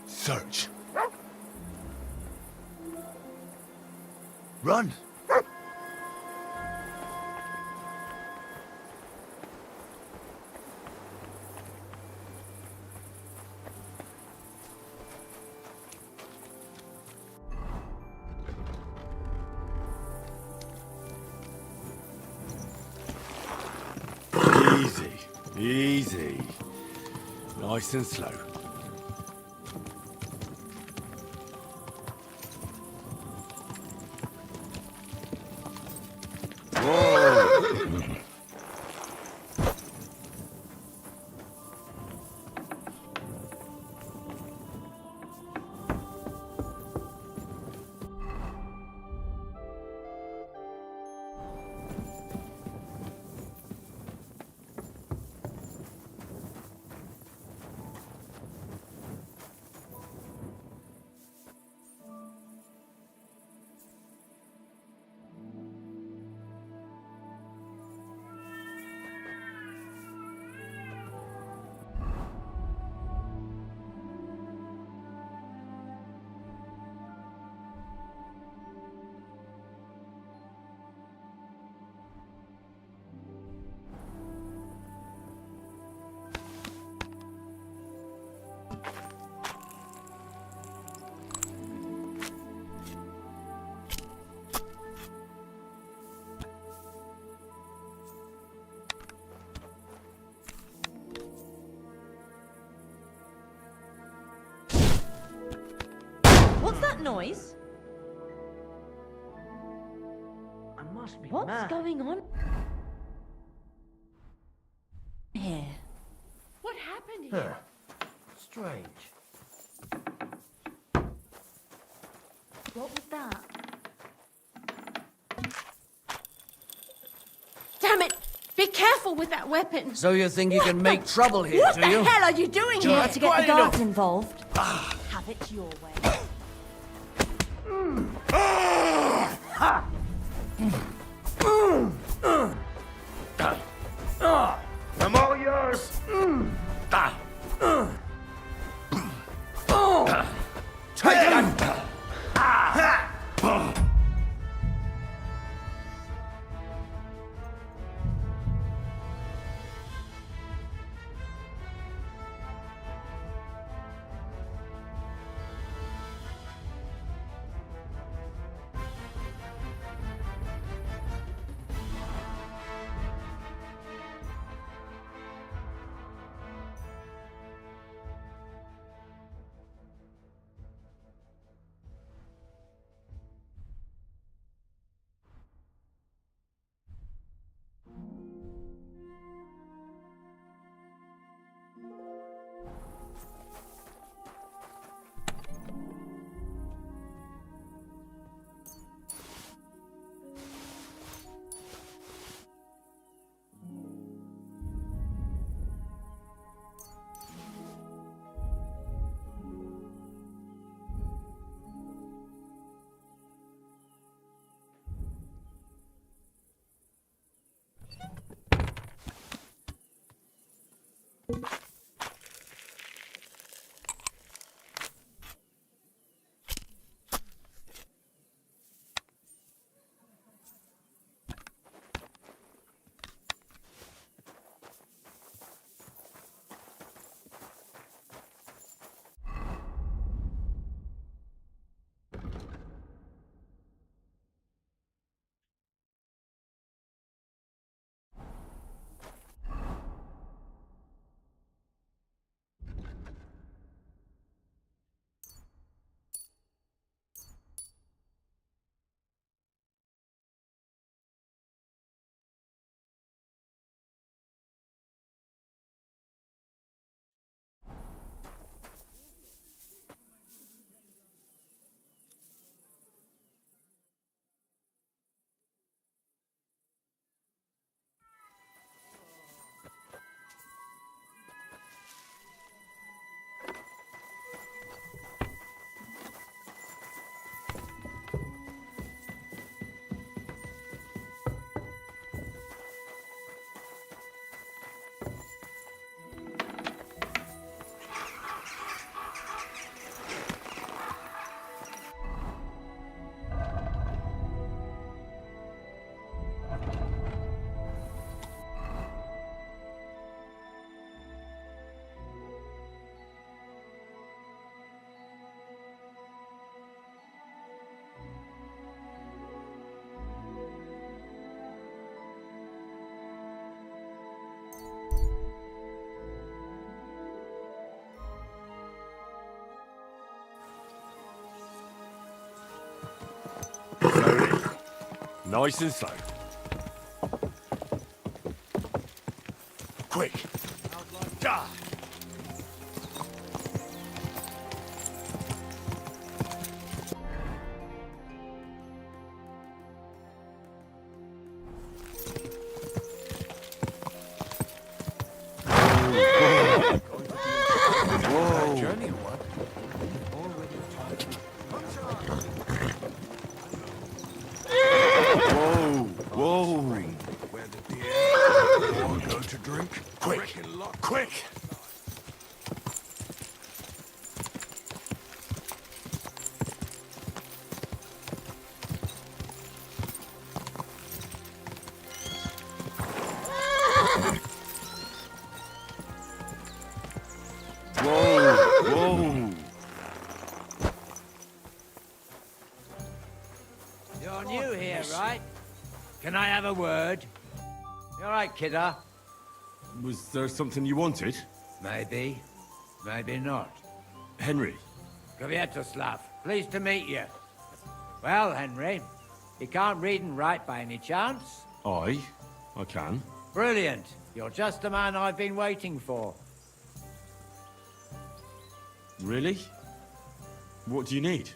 Speaker 1: Search.
Speaker 23: Run!
Speaker 1: Easy, easy. Nice and slow. Whoa!
Speaker 11: What's that noise?
Speaker 18: I must be
Speaker 11: What's
Speaker 18: mad.
Speaker 11: going on here?
Speaker 15: What happened
Speaker 18: Huh.
Speaker 15: here?
Speaker 18: Strange.
Speaker 11: What was that?
Speaker 15: Damn it! Be careful with that weapon.
Speaker 18: So you think you can make trouble here,
Speaker 15: What
Speaker 18: do
Speaker 15: the
Speaker 18: you?
Speaker 15: hell are you doing
Speaker 11: Do you
Speaker 15: here?
Speaker 11: want to get the
Speaker 18: quite enough.
Speaker 11: guards involved? Have it your way.
Speaker 23: I'm all yours!
Speaker 18: Take them!
Speaker 1: Nice and slow. Quick. Ah.
Speaker 7: Whoa. Journey, what?
Speaker 1: Whoa.
Speaker 16: Where the beer? Or go to drink?
Speaker 1: Quick. Quick. Whoa.
Speaker 5: You're new here, right? Can I have a word? You all right, kidder?
Speaker 1: Was there something you wanted?
Speaker 5: Maybe. Maybe not.
Speaker 1: Henry.
Speaker 5: Kvietoslav, pleased to meet you. Well, Henry, you can't read and write by any chance?
Speaker 1: I can.
Speaker 5: Brilliant. You're just the man I've been waiting for.
Speaker 1: Really? What do you need?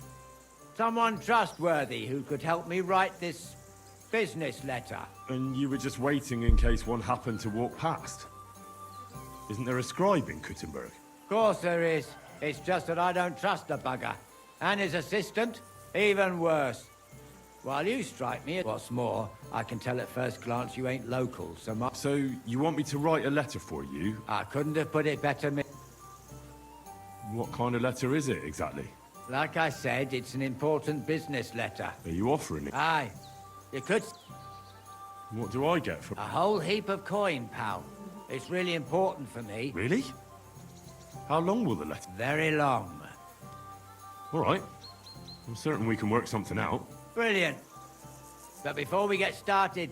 Speaker 5: Someone trustworthy who could help me write this business letter.
Speaker 1: And you were just waiting in case one happened to walk past? Isn't there a scribe in Kuttenberg?
Speaker 5: Of course there is. It's just that I don't trust the bugger. And his assistant, even worse. While you strike me, what's more, I can tell at first glance you ain't local, so much.
Speaker 1: So, you want me to write a letter for you?
Speaker 5: I couldn't have put it better.
Speaker 1: What kind of letter is it, exactly?
Speaker 5: Like I said, it's an important business letter.
Speaker 1: Are you offering it?
Speaker 5: Aye. You could...
Speaker 1: What do I get for...
Speaker 5: A whole heap of coin, pal. It's really important for me.
Speaker 1: Really? How long will the letter...
Speaker 5: Very long.
Speaker 1: All right. I'm certain we can work something out.
Speaker 5: Brilliant. But before we get started,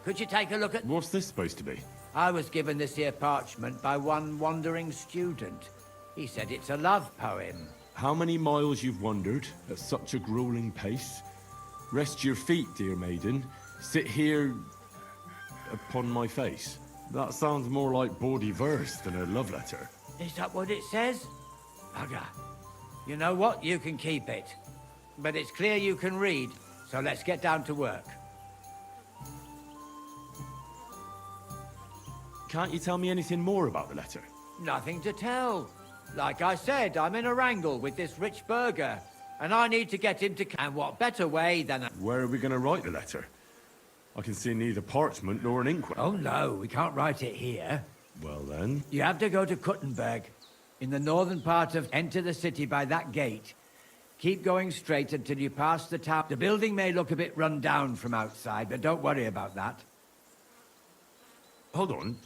Speaker 5: could you take a look at...
Speaker 1: What's this supposed to be?
Speaker 5: I was given this here parchment by one wandering student. He said it's a love poem.
Speaker 1: How many miles you've wandered at such a grueling pace? Rest your feet, dear maiden. Sit here upon my face. That sounds more like bawdy verse than a love letter.
Speaker 5: Is that what it says? Bugger. You know what? You can keep it. But it's clear you can read, so let's get down to work.
Speaker 1: Can't you tell me anything more about the letter?
Speaker 5: Nothing to tell. Like I said, I'm in a wrangle with this rich burgher, and I need to get him to... And what better way than...
Speaker 1: Where are we going to write the letter? I can see neither parchment nor an inkwell.
Speaker 5: Oh, no, we can't write it here.
Speaker 1: Well, then...
Speaker 5: You have to go to Kuttenberg, in the northern part of... Enter the city by that gate. Keep going straight until you pass the town. The building may look a bit run down from outside, but don't worry about that.
Speaker 1: Hold on.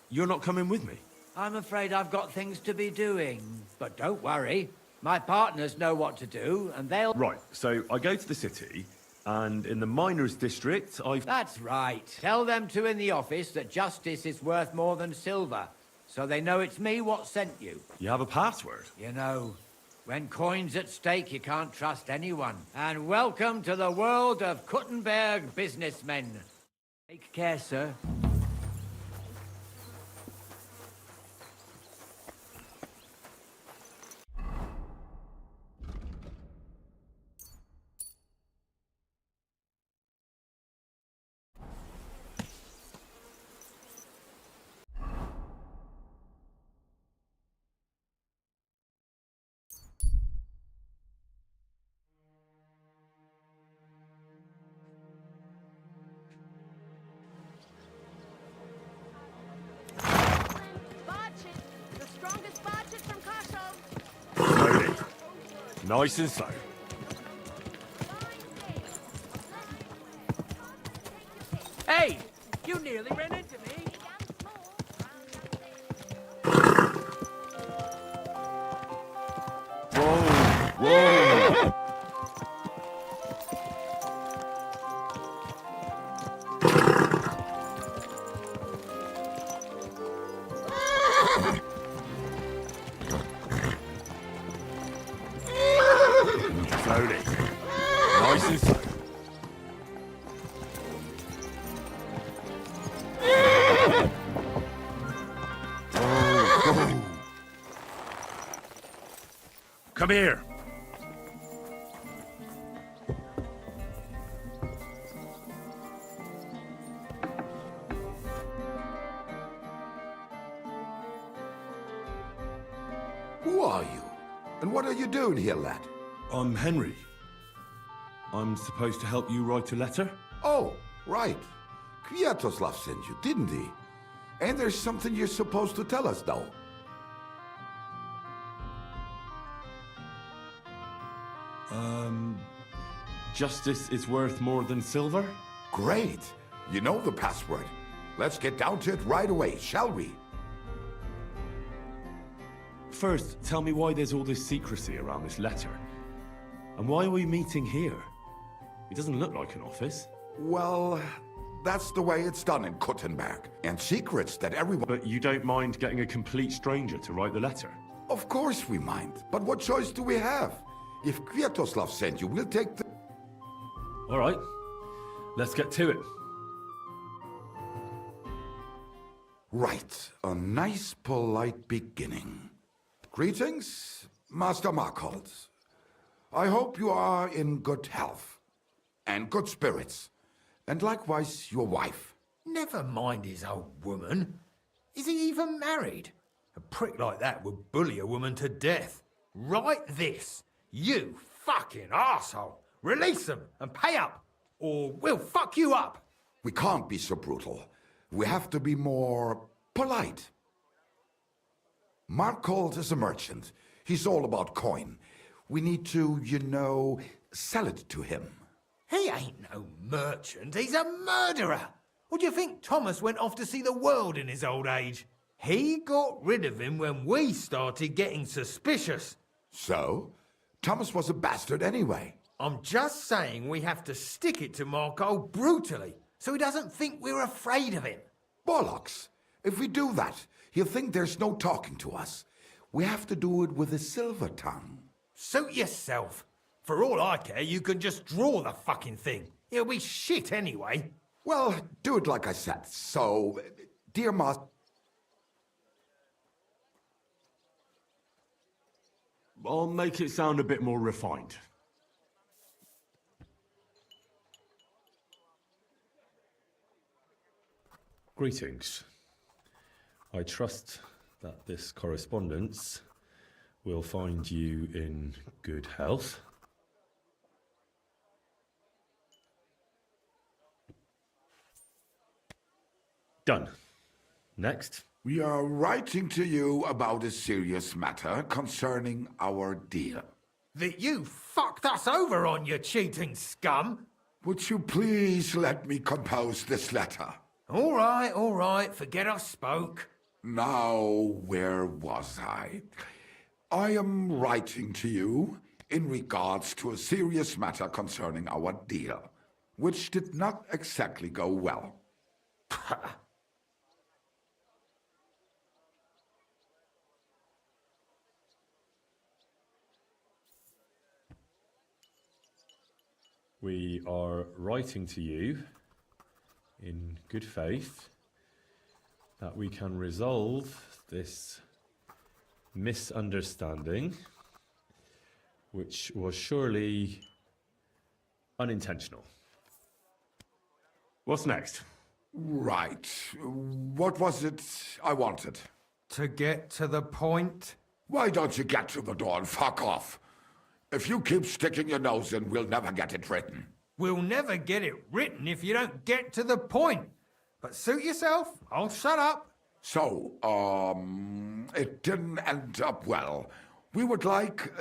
Speaker 1: You're not coming with me?
Speaker 5: I'm afraid I've got things to be doing. But don't worry. My partners know what to do, and they'll...
Speaker 1: Right, so I go to the city, and in the miners' district, I've...
Speaker 5: That's right. Tell them two in the office that justice is worth more than silver, so they know it's me what sent you.
Speaker 1: You have a password?
Speaker 5: You know, when coin's at stake, you can't trust anyone. And welcome to the world of Kuttenberg businessmen. Take care, sir.
Speaker 1: Slowly. Nice and slow.
Speaker 5: Hey! You nearly ran into me.
Speaker 1: Whoa! Slowly. Nice and slow. Come here.
Speaker 16: Who are you? And what are you doing here, lad?
Speaker 17: I'm Henry. I'm supposed to help you write a letter?
Speaker 16: Oh, right. Kwiatoslav sent you, didn't he? And there's something you're supposed to tell us, though.
Speaker 17: Justice is worth more than silver?
Speaker 16: Great. You know the password. Let's get down to it right away, shall we?
Speaker 17: First, tell me why there's all this secrecy around this letter. And why are we meeting here? It doesn't look like an office.
Speaker 16: Well, that's the way it's done in Kuttenberg. And secrets that everyone...
Speaker 17: But you don't mind getting a complete stranger to write the letter?
Speaker 16: Of course we mind. But what choice do we have? If Kwiatoslav sent you, we'll take the...
Speaker 17: All right. Let's get to it.
Speaker 16: Right. A nice, polite beginning. Greetings, Master Markhold. I hope you are in good health. And good spirits. And likewise, your wife.
Speaker 9: Never mind his old woman. Is he even married? A prick like that would bully a woman to death. Write this. You fucking arsehole. Release them and pay up, or we'll fuck you up.
Speaker 16: We can't be so brutal. We have to be more polite. Markhold is a merchant. He's all about coin. We need to, you know, sell it to him.
Speaker 9: He ain't no merchant, he's a murderer. What do you think Thomas went off to see the world in his old age? He got rid of him when we started getting suspicious.
Speaker 16: So? Thomas was a bastard anyway.
Speaker 9: I'm just saying we have to stick it to Markhold brutally, so he doesn't think we're afraid of him.
Speaker 16: Bollocks. If we do that, he'll think there's no talking to us. We have to do it with a silver tongue.
Speaker 9: Suit yourself. For all I care, you can just draw the fucking thing. It'll be shit anyway.
Speaker 16: Well, do it like I said. So, dear Master...
Speaker 17: I'll make it sound a bit more refined. Greetings. I trust that this correspondence will find you in good health. Done. Next.
Speaker 16: We are writing to you about a serious matter concerning our deal.
Speaker 9: That you fucked us over on, you cheating scum!
Speaker 16: Would you please let me compose this letter?
Speaker 9: All right, forget I spoke.
Speaker 16: Now, where was I? I am writing to you in regards to a serious matter concerning our deal, which did not exactly go well.
Speaker 17: We are writing to you in good faith that we can resolve this misunderstanding, which was surely unintentional. What's next?
Speaker 16: Right. What was it I wanted?
Speaker 9: To get to the point?
Speaker 16: Why don't you get to the door and fuck off? If you keep sticking your nose in, we'll never get it written.
Speaker 9: We'll never get it written if you don't get to the point. But suit yourself, I'll shut up.
Speaker 16: So, it didn't end up well. We would like,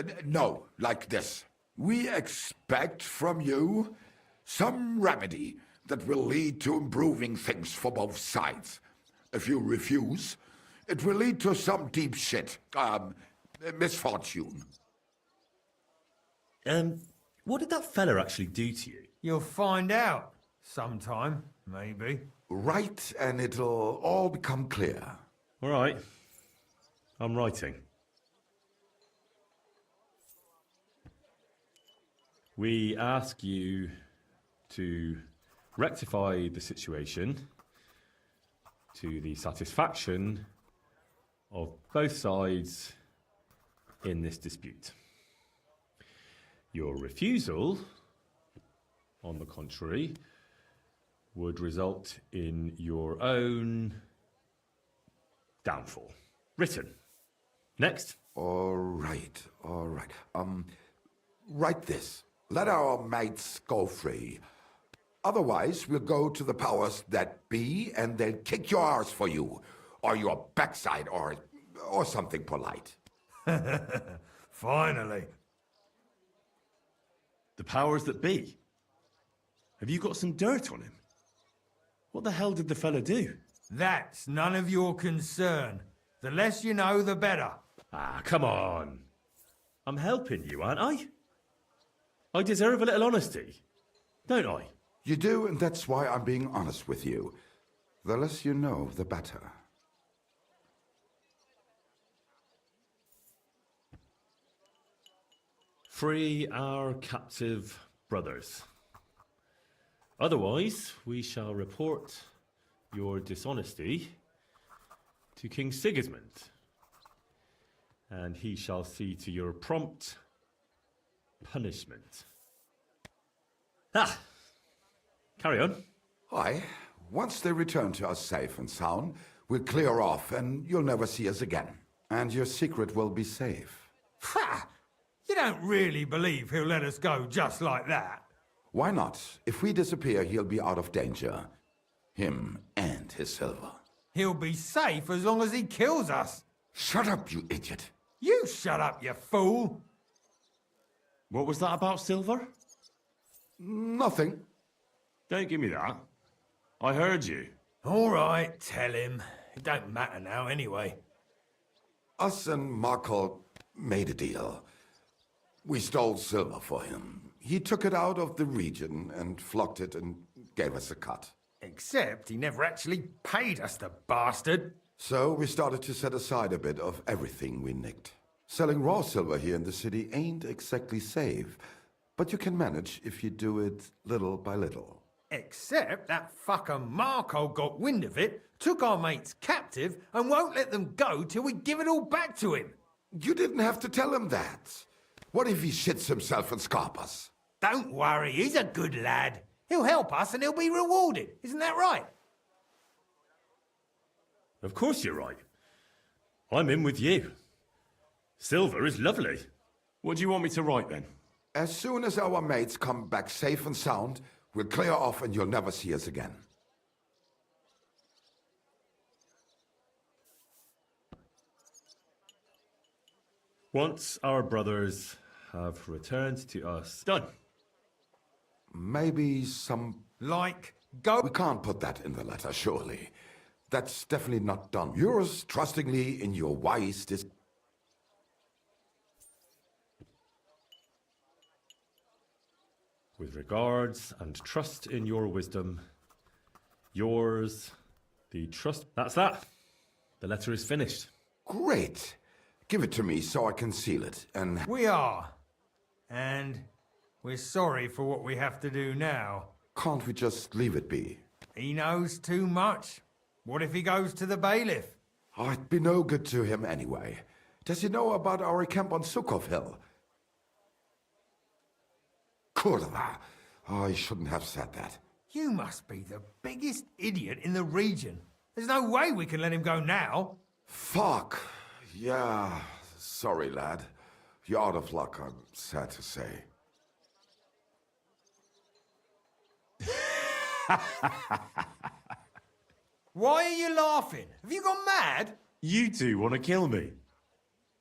Speaker 16: like this. We expect from you some remedy that will lead to improving things for both sides. If you refuse, it will lead to some deep shit, misfortune.
Speaker 17: What did that fella actually do to you?
Speaker 9: You'll find out. Sometime, maybe.
Speaker 16: Write and it'll all become clear.
Speaker 17: All right. I'm writing. We ask you to rectify the situation to the satisfaction of both sides in this dispute.
Speaker 21: Your refusal, on the contrary, would result in your own downfall. Written. Next.
Speaker 16: All right, all right. Write this. Let our mates go free. Otherwise, we'll go to the powers that be, and they'll kick your arse for you, or your backside, or something polite.
Speaker 9: Finally.
Speaker 21: The powers that be? Have you got some dirt on him? What the hell did the fella do?
Speaker 9: That's none of your concern. The less you know, the better.
Speaker 21: Ah, come on. I'm helping you, aren't I? I deserve a little honesty, don't I?
Speaker 16: You do, and that's why I'm being honest with you. The less you know, the better.
Speaker 21: Free our captive brothers. Otherwise, we shall report your dishonesty to King Sigismund, and he shall see to your prompt punishment. Ah! Carry on.
Speaker 16: Aye. Once they return to us safe and sound, we'll clear off and you'll never see us again. And your secret will be safe.
Speaker 9: Ha! You don't really believe he'll let us go just like that?
Speaker 16: Why not? If we disappear, he'll be out of danger. Him and his silver.
Speaker 9: He'll be safe as long as he kills us.
Speaker 16: Shut up, you idiot.
Speaker 9: You shut up, you fool.
Speaker 21: What was that about silver?
Speaker 16: Nothing.
Speaker 21: Don't give me that. I heard you.
Speaker 9: All right, tell him. It don't matter now anyway.
Speaker 16: Us and Markle made a deal. We stole silver for him. He took it out of the region and flocked it and gave us a cut.
Speaker 9: Except he never actually paid us, the bastard.
Speaker 16: So we started to set aside a bit of everything we nicked. Selling raw silver here in the city ain't exactly safe, but you can manage if you do it little by little.
Speaker 9: Except that fucker Marco got wind of it, took our mates captive, and won't let them go till we give it all back to him.
Speaker 16: You didn't have to tell him that. What if he shits himself and Scarpas?
Speaker 9: Don't worry, he's a good lad. He'll help us and he'll be rewarded. Isn't that right?
Speaker 21: Of course you're right. I'm in with you. Silver is lovely. What do you want me to write then?
Speaker 16: As soon as our mates come back safe and sound, we'll clear off and you'll never see us again.
Speaker 21: Once our brothers have returned to us. Done.
Speaker 16: Maybe some...
Speaker 9: Like, go...
Speaker 16: We can't put that in the letter, surely. That's definitely not done. Yours trustingly in your wise...
Speaker 21: With regards and trust in your wisdom, yours, the trust... That's that. The letter is finished.
Speaker 16: Great. Give it to me so I can seal it, and...
Speaker 9: We are. And we're sorry for what we have to do now.
Speaker 16: Can't we just leave it be?
Speaker 9: He knows too much. What if he goes to the bailiff?
Speaker 16: Oh, it'd be no good to him anyway. Does he know about our camp on Sukov Hill? Kurva. Oh, I shouldn't have said that.
Speaker 9: You must be the biggest idiot in the region. There's no way we can let him go now.
Speaker 16: Fuck. Yeah. Sorry, lad. You're out of luck, I'm sad to say.
Speaker 9: Why are you laughing? Have you gone mad?
Speaker 21: You two want to kill me.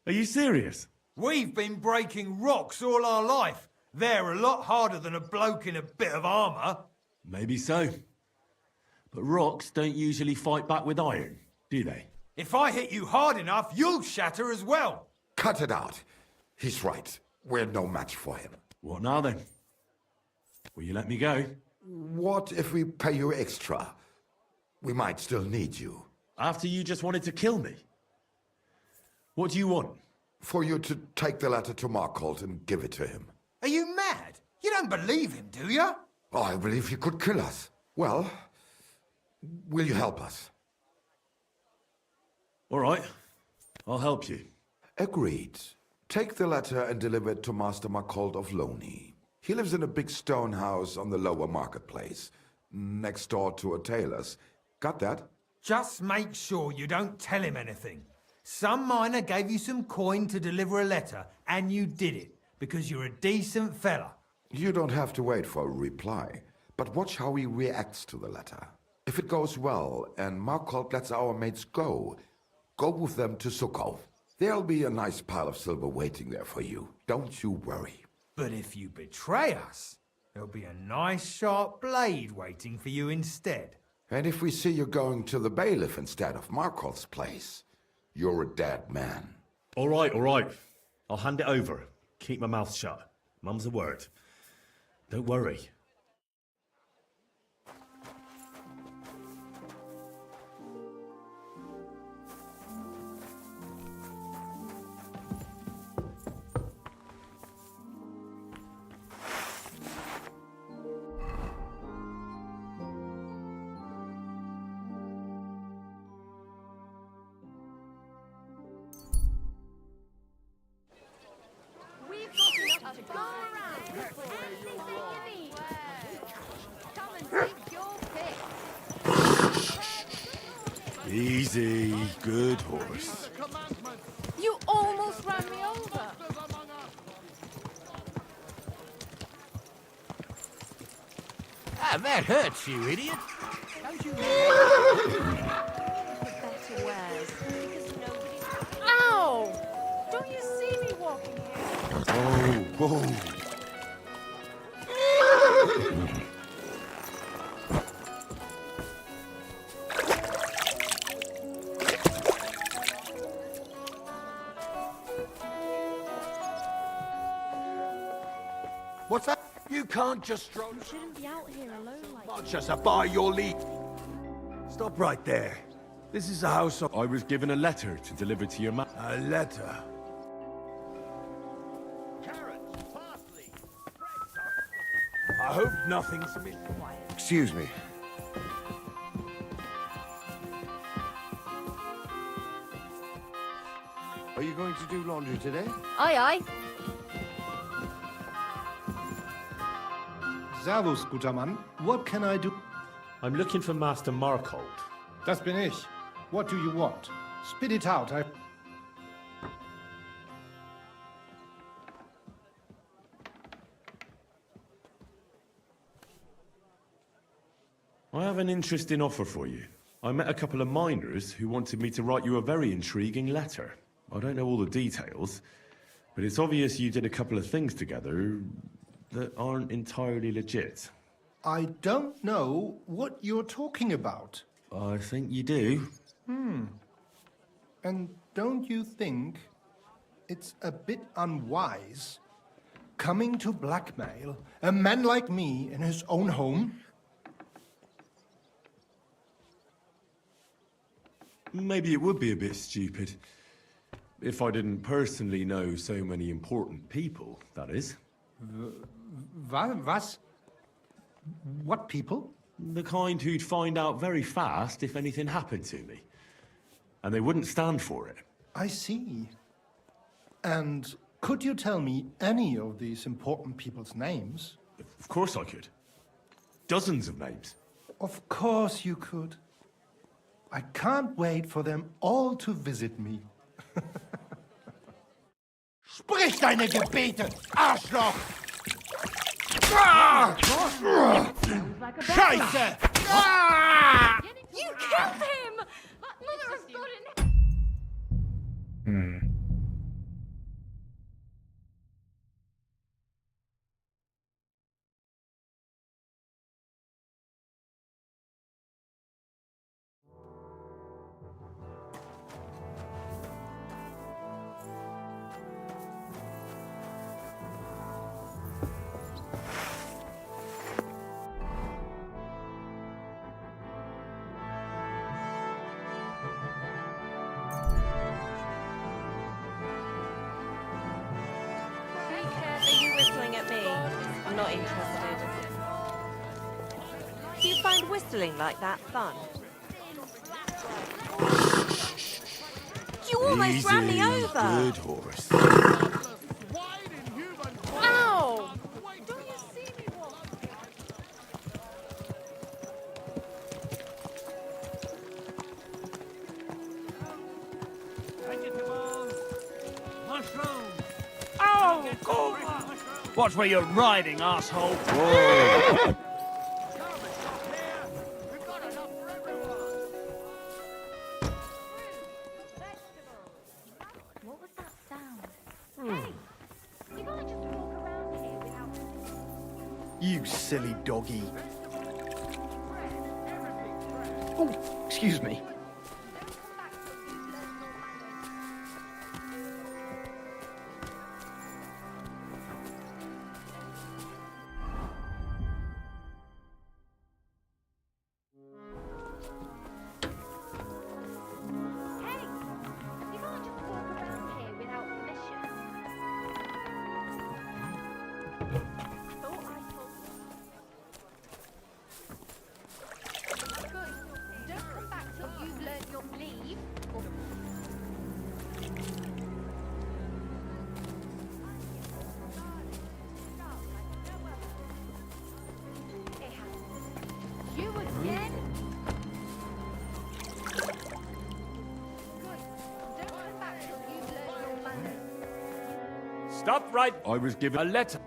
Speaker 21: Are you serious?
Speaker 9: We've been breaking rocks all our life. They're a lot harder than a bloke in a bit of armour.
Speaker 21: Maybe so. But rocks don't usually fight back with iron, do they?
Speaker 9: If I hit you hard enough, you'll shatter as well.
Speaker 16: Cut it out. He's right. We're no match for him.
Speaker 21: What now then? Will you let me go?
Speaker 16: What if we pay you extra? We might still need you.
Speaker 21: After you just wanted to kill me? What do you want?
Speaker 16: For you to take the letter to Markholt and give it to him.
Speaker 9: Are you mad? You don't believe him, do you?
Speaker 16: Oh, I believe he could kill us. Well, will you help us?
Speaker 21: All right. I'll help you.
Speaker 16: Agreed. Take the letter and deliver it to Master Marcold of Loney. He lives in a big stone house on the lower marketplace, next door to a tailor's. Got that?
Speaker 9: Just make sure you don't tell him anything. Some miner gave you some coin to deliver a letter, and you did it, because you're a decent fella.
Speaker 16: You don't have to wait for a reply, but watch how he reacts to the letter. If it goes well and Marcold lets our mates go with them to Sukkov. There'll be a nice pile of silver waiting there for you. Don't you worry.
Speaker 9: But if you betray us, there'll be a nice sharp blade waiting for you instead.
Speaker 16: And if we see you going to the bailiff instead of Marcold's place, you're a dead man.
Speaker 21: All right. I'll hand it over. Keep my mouth shut. Mum's a word. Don't worry.
Speaker 1: Easy, good horse.
Speaker 11: You almost ran me over.
Speaker 19: Ah, that hurts, you idiot.
Speaker 11: Don't you know? Better wares, because nobody's... Ow! Don't you see me walking here?
Speaker 1: Whoa.
Speaker 23: What's that? You can't just stroll...
Speaker 11: You shouldn't be out here alone like
Speaker 23: Much as I buy your leave. Stop right there. This is the house of...
Speaker 1: I was given a letter to deliver to your man.
Speaker 23: A letter? I hope nothing's missing. Excuse me. Are you going to do laundry today?
Speaker 10: Aye, aye.
Speaker 8: Servus, guter Mann. What can I do?
Speaker 21: I'm looking for Master Marcold.
Speaker 8: Das bin ich. What do you want? Spit it out.
Speaker 17: I have an interesting offer for you. I met a couple of miners who wanted me to write you a very intriguing letter. I don't know all the details, but it's obvious you did a couple of things together that aren't entirely legit.
Speaker 8: I don't know what you're talking about.
Speaker 17: I think you do.
Speaker 8: And don't you think it's a bit unwise coming to blackmail a man like me in his own home?
Speaker 17: Maybe it would be a bit stupid. If I didn't personally know so many important people, that is.
Speaker 8: Was? What people?
Speaker 17: The kind who'd find out very fast if anything happened to me. And they wouldn't stand for it.
Speaker 8: I see. And could you tell me any of these important people's names?
Speaker 17: Of course I could. Dozens of names.
Speaker 8: Of course you could. I can't wait for them all to visit me.
Speaker 23: Sprich deine Gebete, Arschloch! Scheiße!
Speaker 10: You killed him! Mother of God in...
Speaker 11: Are you whistling at me? I'm not interested. Do you find whistling like that fun?
Speaker 10: You
Speaker 11: You almost ran me over.
Speaker 17: Good horse.
Speaker 11: Ow! Don't you see me walking?
Speaker 3: Vegetables! Mushrooms!
Speaker 18: Oh, God! Watch where you're riding, asshole.
Speaker 17: Whoa!
Speaker 10: What was that sound? Hey! You gotta just walk around here without...
Speaker 4: You silly doggy. Oh, excuse me.
Speaker 10: Hey! You gotta just walk around here without permission. Thought I told you. Good. Don't come back till you've learned your leave. You again?
Speaker 7: Stop right.
Speaker 17: I was given
Speaker 7: a letter.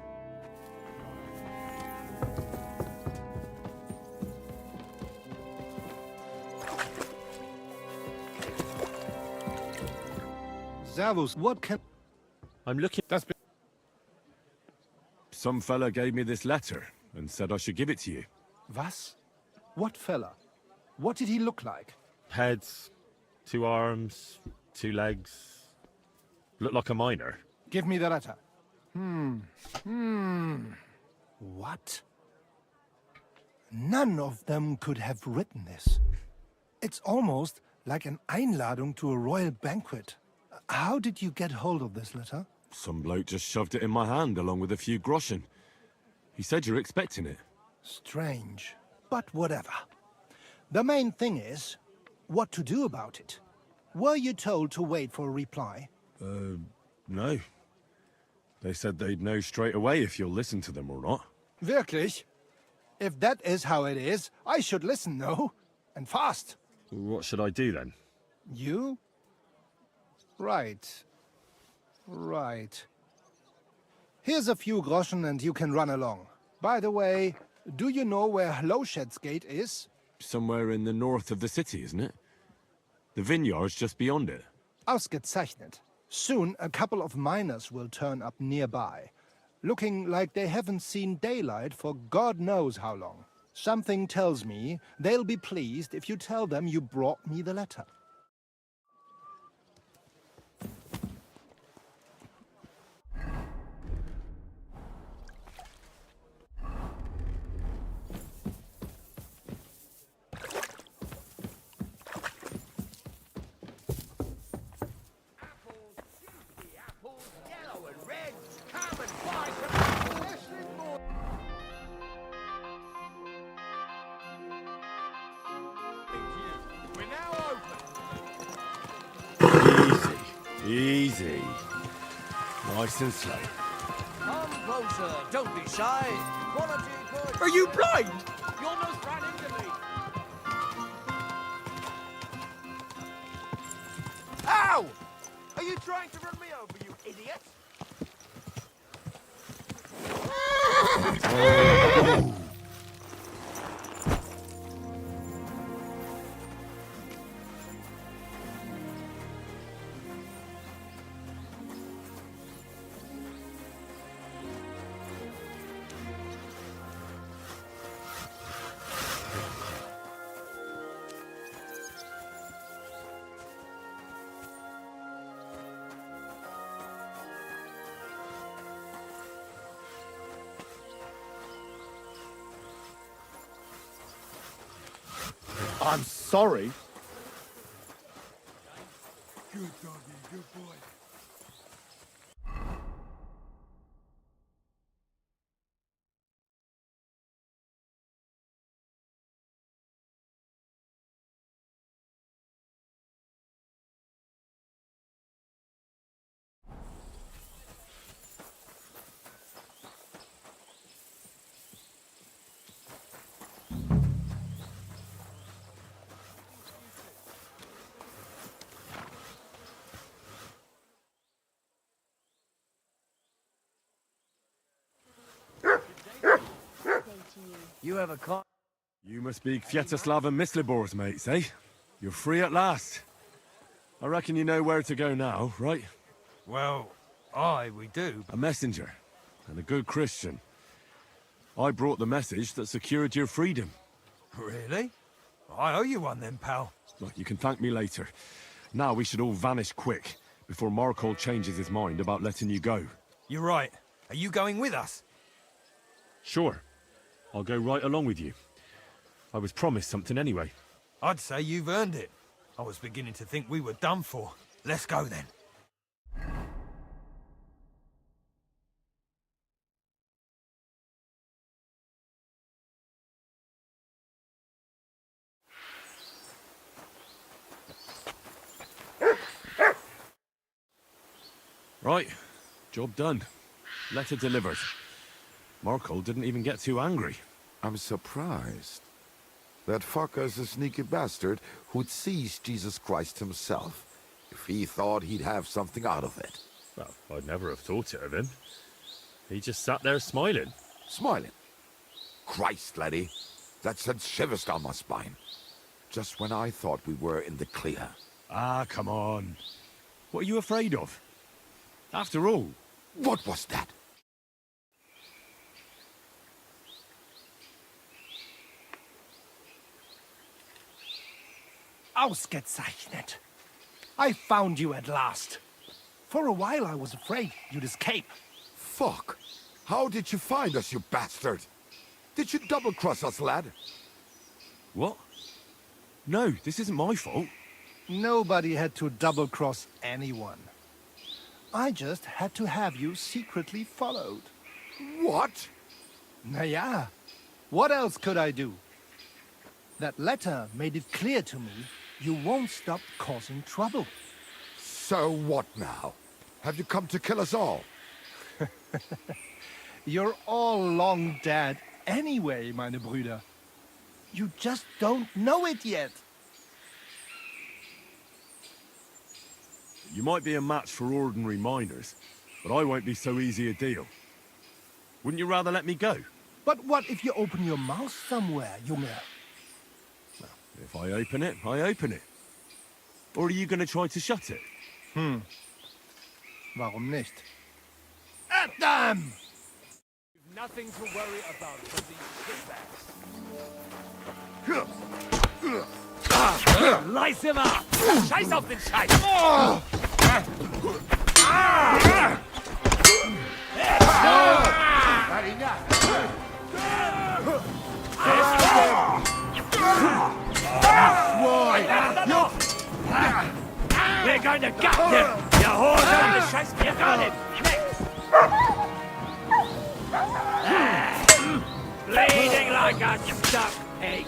Speaker 8: Servus, what can...
Speaker 17: I'm looking.
Speaker 8: That's been...
Speaker 17: Some fella gave me this letter and said I should give it to you.
Speaker 8: Was? What fella? What did he look like?
Speaker 21: Heads, 2 arms, 2 legs. Looked like a miner.
Speaker 8: Give me the letter. What? None of them could have written this. It's almost like an Einladung to a royal banquet. How did you get hold of this letter?
Speaker 17: Some bloke just shoved it in my hand along with a few groschen. He said you're expecting it.
Speaker 8: Strange, but whatever. The main thing is, what to do about it. Were you told to wait for a reply?
Speaker 17: No. They said they'd know straight away if you'll listen to them or not.
Speaker 8: Wirklich? If that is how it is, I should listen, no? And fast.
Speaker 21: What should I do then?
Speaker 8: You? Right. Right. Here's a few groschen and you can run along. By the way, do you know where Lowshed's Gate is?
Speaker 17: Somewhere in the north of the city, isn't it? The vineyard's just beyond it.
Speaker 8: Ausgezeichnet. Soon a couple of miners will turn up nearby, looking like they haven't seen daylight for God knows how long. Something tells me they'll be pleased if you tell them you brought me the letter.
Speaker 17: Easy. Nice and slow.
Speaker 18: Come closer. Don't be shy. Quality good.
Speaker 4: Are you blind?
Speaker 18: You almost ran into me.
Speaker 4: Ow! Are you trying to run me over, you idiot?
Speaker 1: I'm sorry.
Speaker 16: Good doggy, good boy.
Speaker 5: You have a car.
Speaker 1: You must be Kviatoslav and Myslibor's mates, eh? You're free at last. I reckon you know where to go now, right?
Speaker 9: Well, we do.
Speaker 1: A messenger, and a good Christian. I brought the message that secured your freedom.
Speaker 9: Really? I owe you one then, pal.
Speaker 1: Well, you can thank me later. Now we should all vanish quick, before Markol changes his mind about letting you go.
Speaker 9: You're right. Are you going with us?
Speaker 1: Sure. I'll go right along with you. I was promised something anyway.
Speaker 9: I'd say you've earned it. I was beginning to think we were done for. Let's go then.
Speaker 1: Right. Job done. Letter delivered. Markol didn't even get too angry.
Speaker 12: I'm surprised. That fucker's a sneaky bastard who'd seize Jesus Christ himself, if he thought he'd have something out of it.
Speaker 21: Well, I'd never have thought it of him. He just sat there smiling.
Speaker 12: Smiling? Christ, laddie. That sent shivers down my spine. Just when I thought we were in the clear.
Speaker 1: Ah, come on. What are you afraid of? After all...
Speaker 12: What was that?
Speaker 8: Ausgezeichnet. I found you at last. For a while I was afraid you'd escape.
Speaker 12: Fuck! How did you find us, you bastard? Did you double-cross us, lad?
Speaker 1: What? No, this isn't my fault.
Speaker 8: Nobody had to double-cross anyone. I just had to have you secretly followed.
Speaker 12: What?
Speaker 8: Naja, what else could I do? That letter made it clear to me you won't stop causing trouble.
Speaker 12: So what now? Have you come to kill us all?
Speaker 8: You're all long dead anyway, meine Brüder. You just don't know it yet.
Speaker 1: You might be a match for ordinary miners, but I won't be so easy a deal. Wouldn't you rather let me go?
Speaker 8: But what if you open your mouth somewhere, Junge?
Speaker 1: If I open it, I open it. Or are you going to try to shut it?
Speaker 8: Warum nicht? At them!
Speaker 7: You've nothing to worry about from these shitbags.
Speaker 18: Lice him up!
Speaker 7: Scheiß auf den Scheiß!
Speaker 18: We're going to gut him! You whore! You got him! Bleeding like a stuck pig!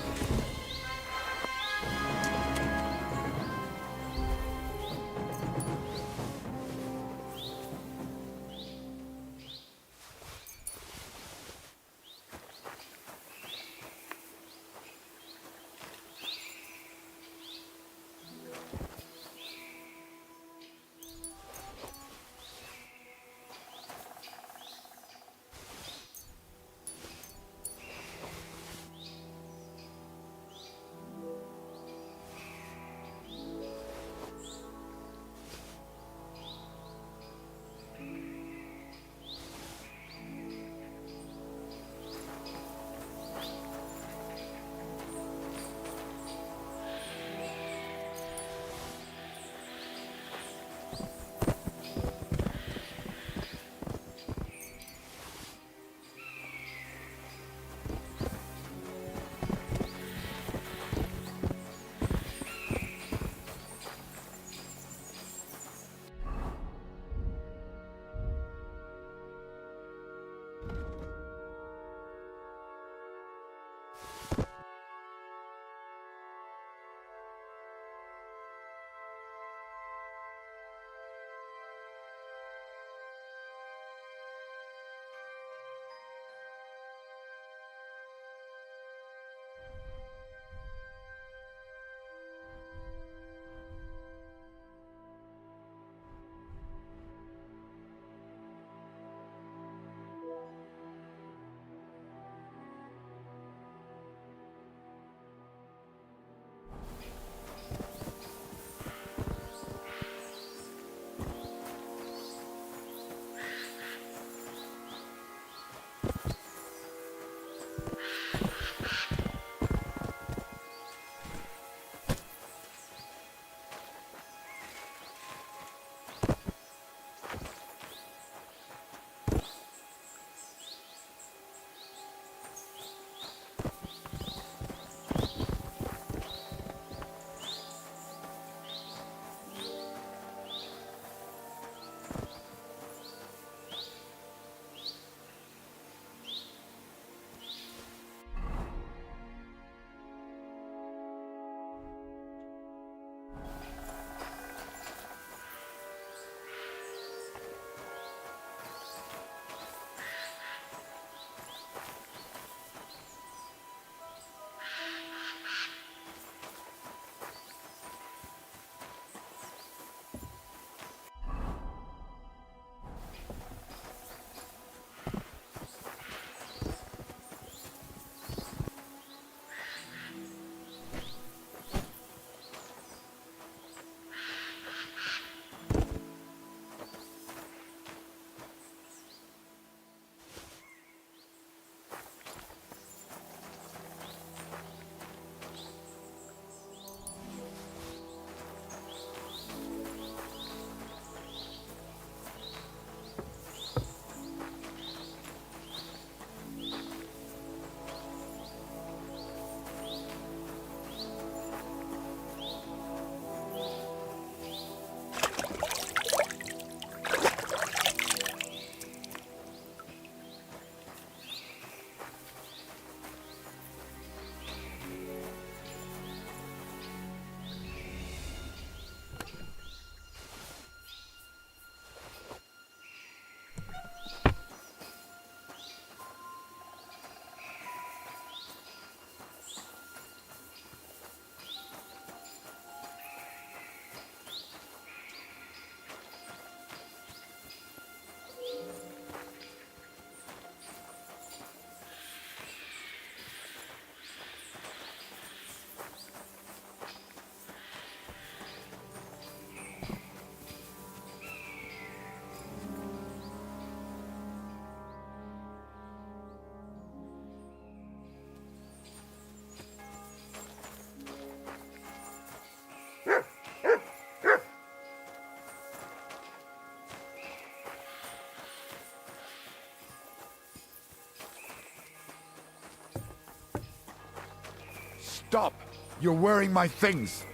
Speaker 16: Stop! You're wearing my things!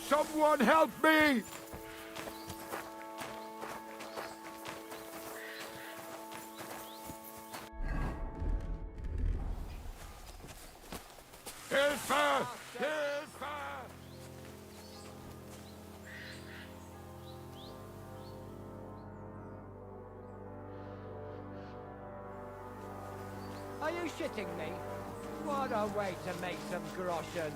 Speaker 16: Someone help me! Hilfe! Hilfe!
Speaker 5: Are you shitting me? What a way to make some groschen.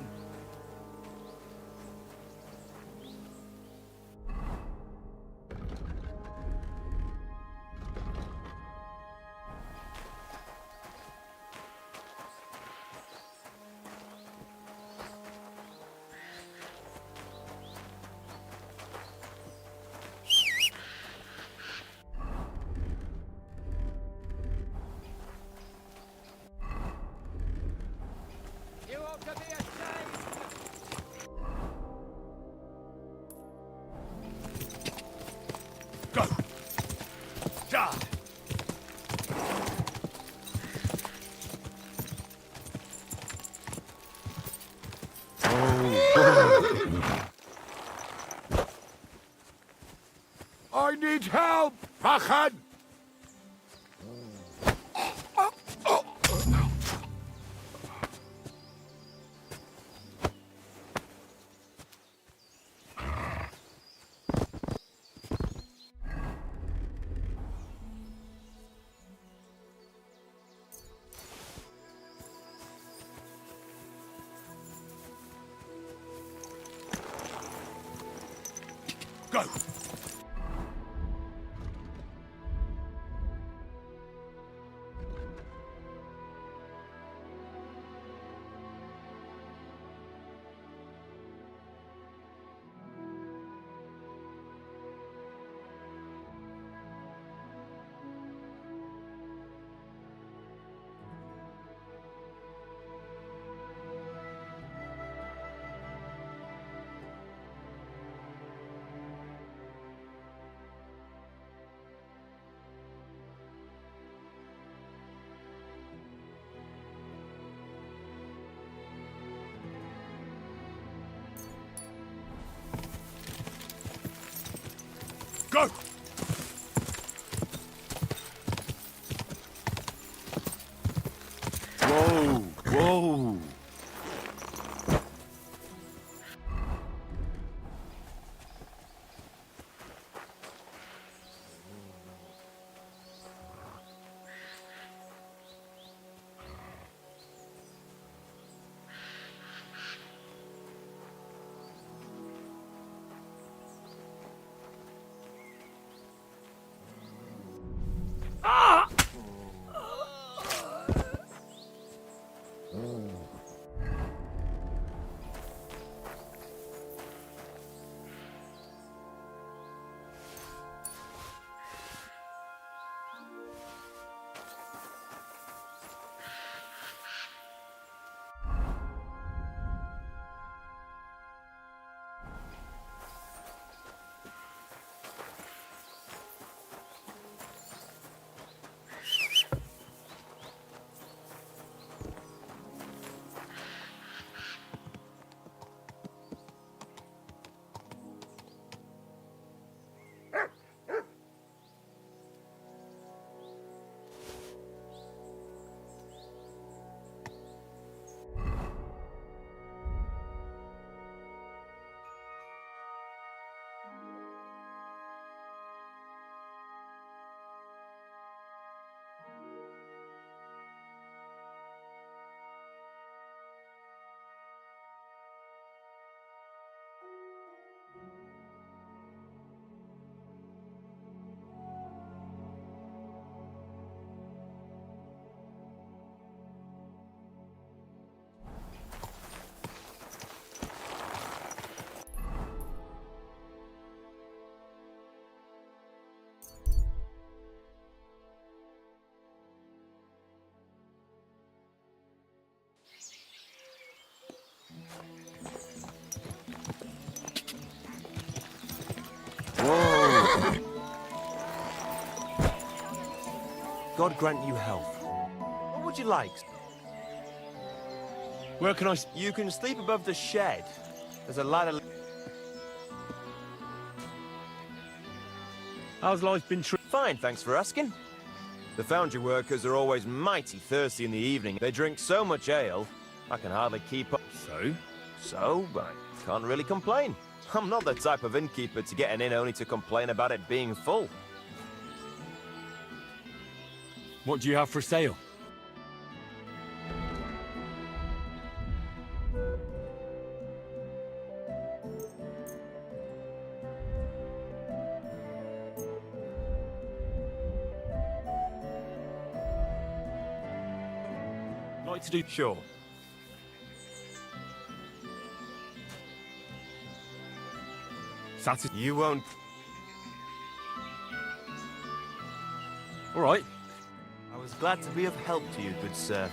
Speaker 5: You ought to be ashamed!
Speaker 1: Go! God!
Speaker 16: I need help! Wachen!
Speaker 1: Go! Go!
Speaker 12: Whoa, whoa.
Speaker 6: God grant you health. What would you like?
Speaker 1: Where can I...
Speaker 6: You can sleep above the shed. There's a ladder...
Speaker 1: How's life been
Speaker 6: Fine, thanks for asking. The foundry workers are always mighty thirsty in the evening. They drink so much ale, I can hardly keep up. So, I can't really complain. I'm not the type of innkeeper to get an inn only to complain about it being full.
Speaker 1: What do you have for sale? Like to do...
Speaker 6: Sure. You won't...
Speaker 1: All right.
Speaker 6: I was glad to be of help to you, good sir.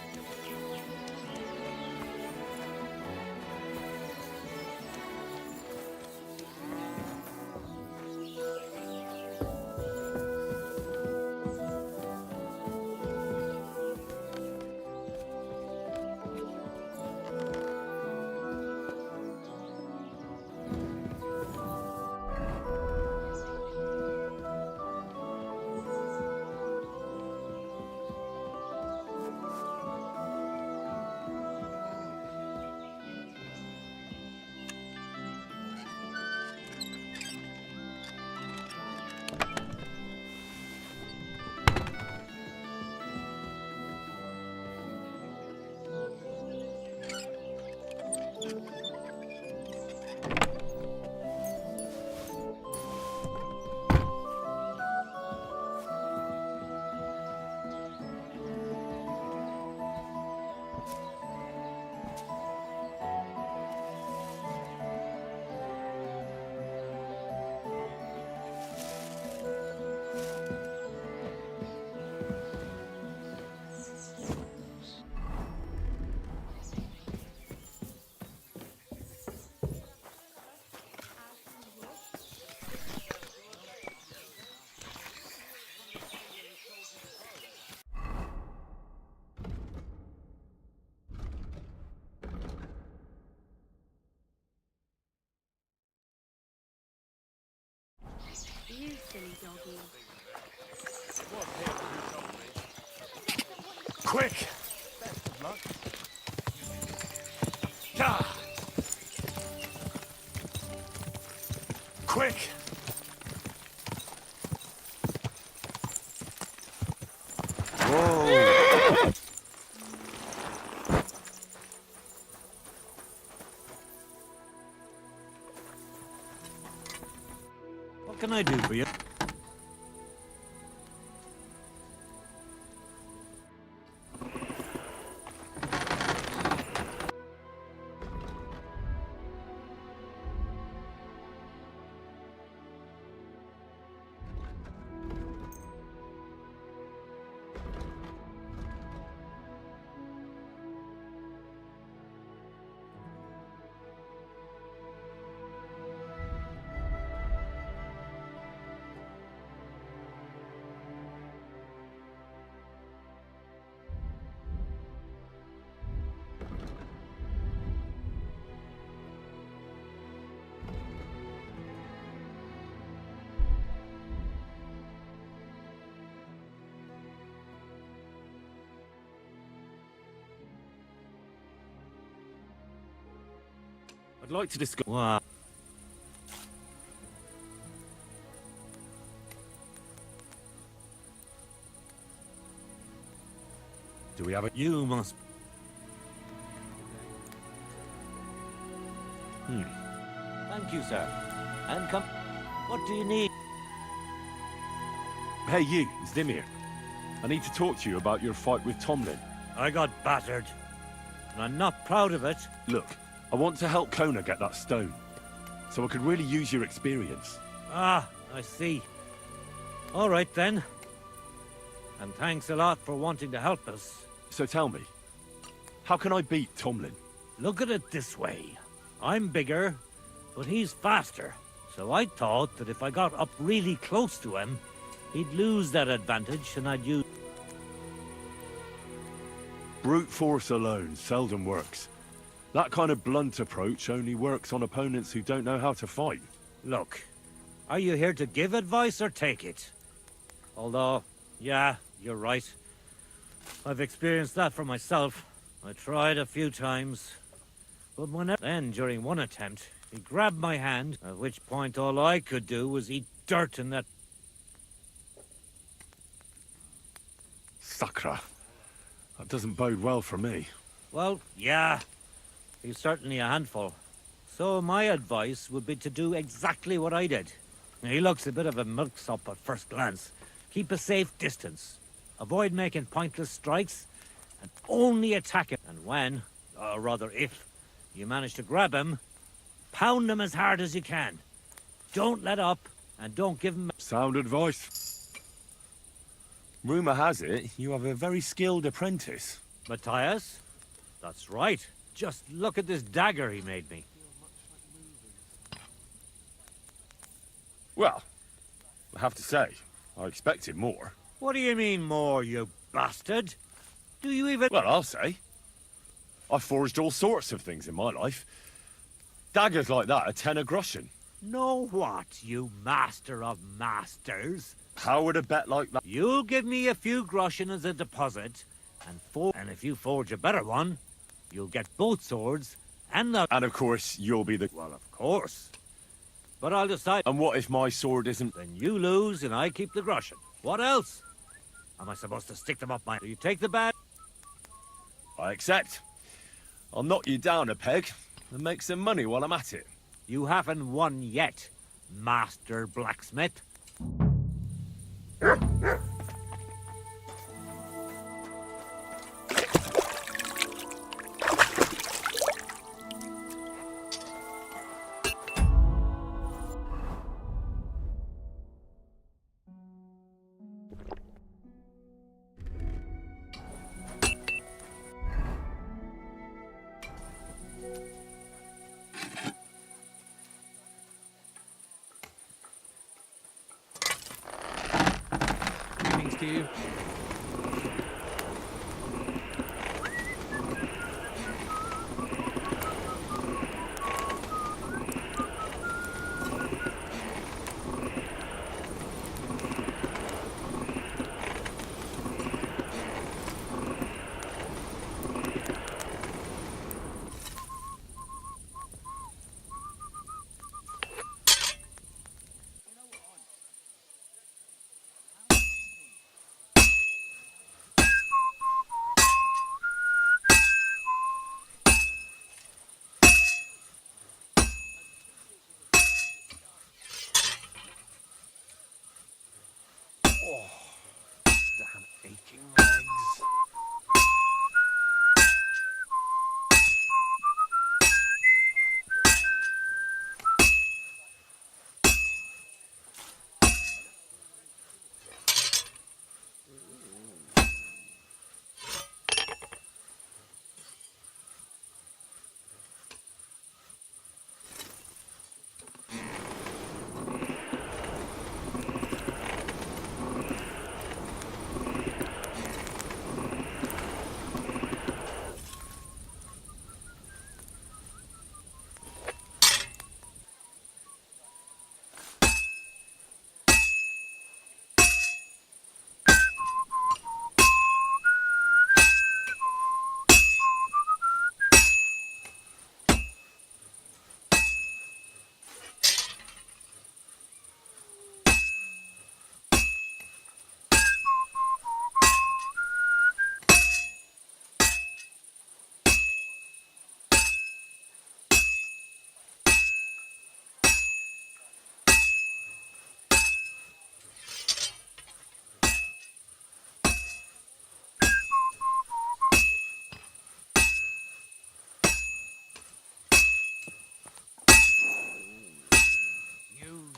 Speaker 11: You silly doggy.
Speaker 1: Quick!
Speaker 6: Best of luck.
Speaker 1: Ah! Quick!
Speaker 6: Whoa!
Speaker 18: What can I do for you?
Speaker 1: I'd like to discuss...
Speaker 18: Wow.
Speaker 1: Do we have a...
Speaker 18: You must... Thank you, sir. And come... What do you need?
Speaker 1: Hey, you, Zimir. I need to talk to you about your fight with Tomlin.
Speaker 18: I got battered. And I'm not proud of it.
Speaker 1: Look, I want to help Kona get that stone. So I could really use your experience.
Speaker 18: Ah, I see. All right, then. And thanks a lot for wanting to help us.
Speaker 1: So tell me, how can I beat Tomlin?
Speaker 18: Look at it this way. I'm bigger, but he's faster. So I thought that if I got up really close to him, he'd lose that advantage and I'd use...
Speaker 1: Brute force alone seldom works. That kind of blunt approach only works on opponents who don't know how to fight.
Speaker 13: Look, are you here to give advice or take it? Although, yeah, you're right. I've experienced that for myself. I tried a few times, but then during one attempt, he grabbed my hand, at which point all I could do was eat dirt in that...
Speaker 1: Sacra. That doesn't bode well for me.
Speaker 13: Well, yeah, he's certainly a handful. So my advice would be to do exactly what I did. He looks a bit of a milksop at first glance. Keep a safe distance. Avoid making pointless strikes, and only attack him. And when, or rather if, you manage to grab him, pound him as hard as you can. Don't let up, and don't give him...
Speaker 1: Sound advice.
Speaker 6: Rumour has it, you have a very skilled apprentice.
Speaker 13: Matthias? That's right. Just look at this dagger he made me.
Speaker 1: Well, I have to say, I expected more.
Speaker 13: What do you mean more, you bastard? Do you even...
Speaker 1: Well, I'll say. I've forged all sorts of things in my life. Daggers like that are 10 a groschen.
Speaker 13: Know what, you master of masters?
Speaker 1: How would a bet like that...
Speaker 13: You'll give me a few groschen as a deposit, and if you forge a better one, you'll get both swords, and the...
Speaker 1: And of course, you'll be the...
Speaker 13: Well, of course. But I'll decide...
Speaker 1: And what if my sword isn't...
Speaker 13: Then you lose, and I keep the groschen. What else? Am I supposed to stick them up my... Do you take the bad?
Speaker 1: I accept. I'll knock you down a peg, and make some money while I'm at it.
Speaker 13: You haven't won yet, Master Blacksmith.
Speaker 2: Greetings to you.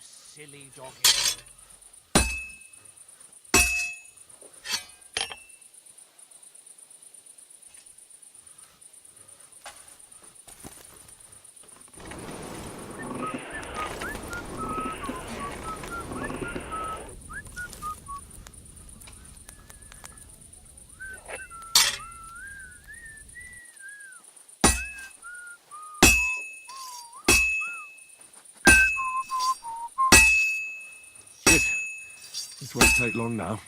Speaker 18: Silly doggy.
Speaker 1: Won't take long now.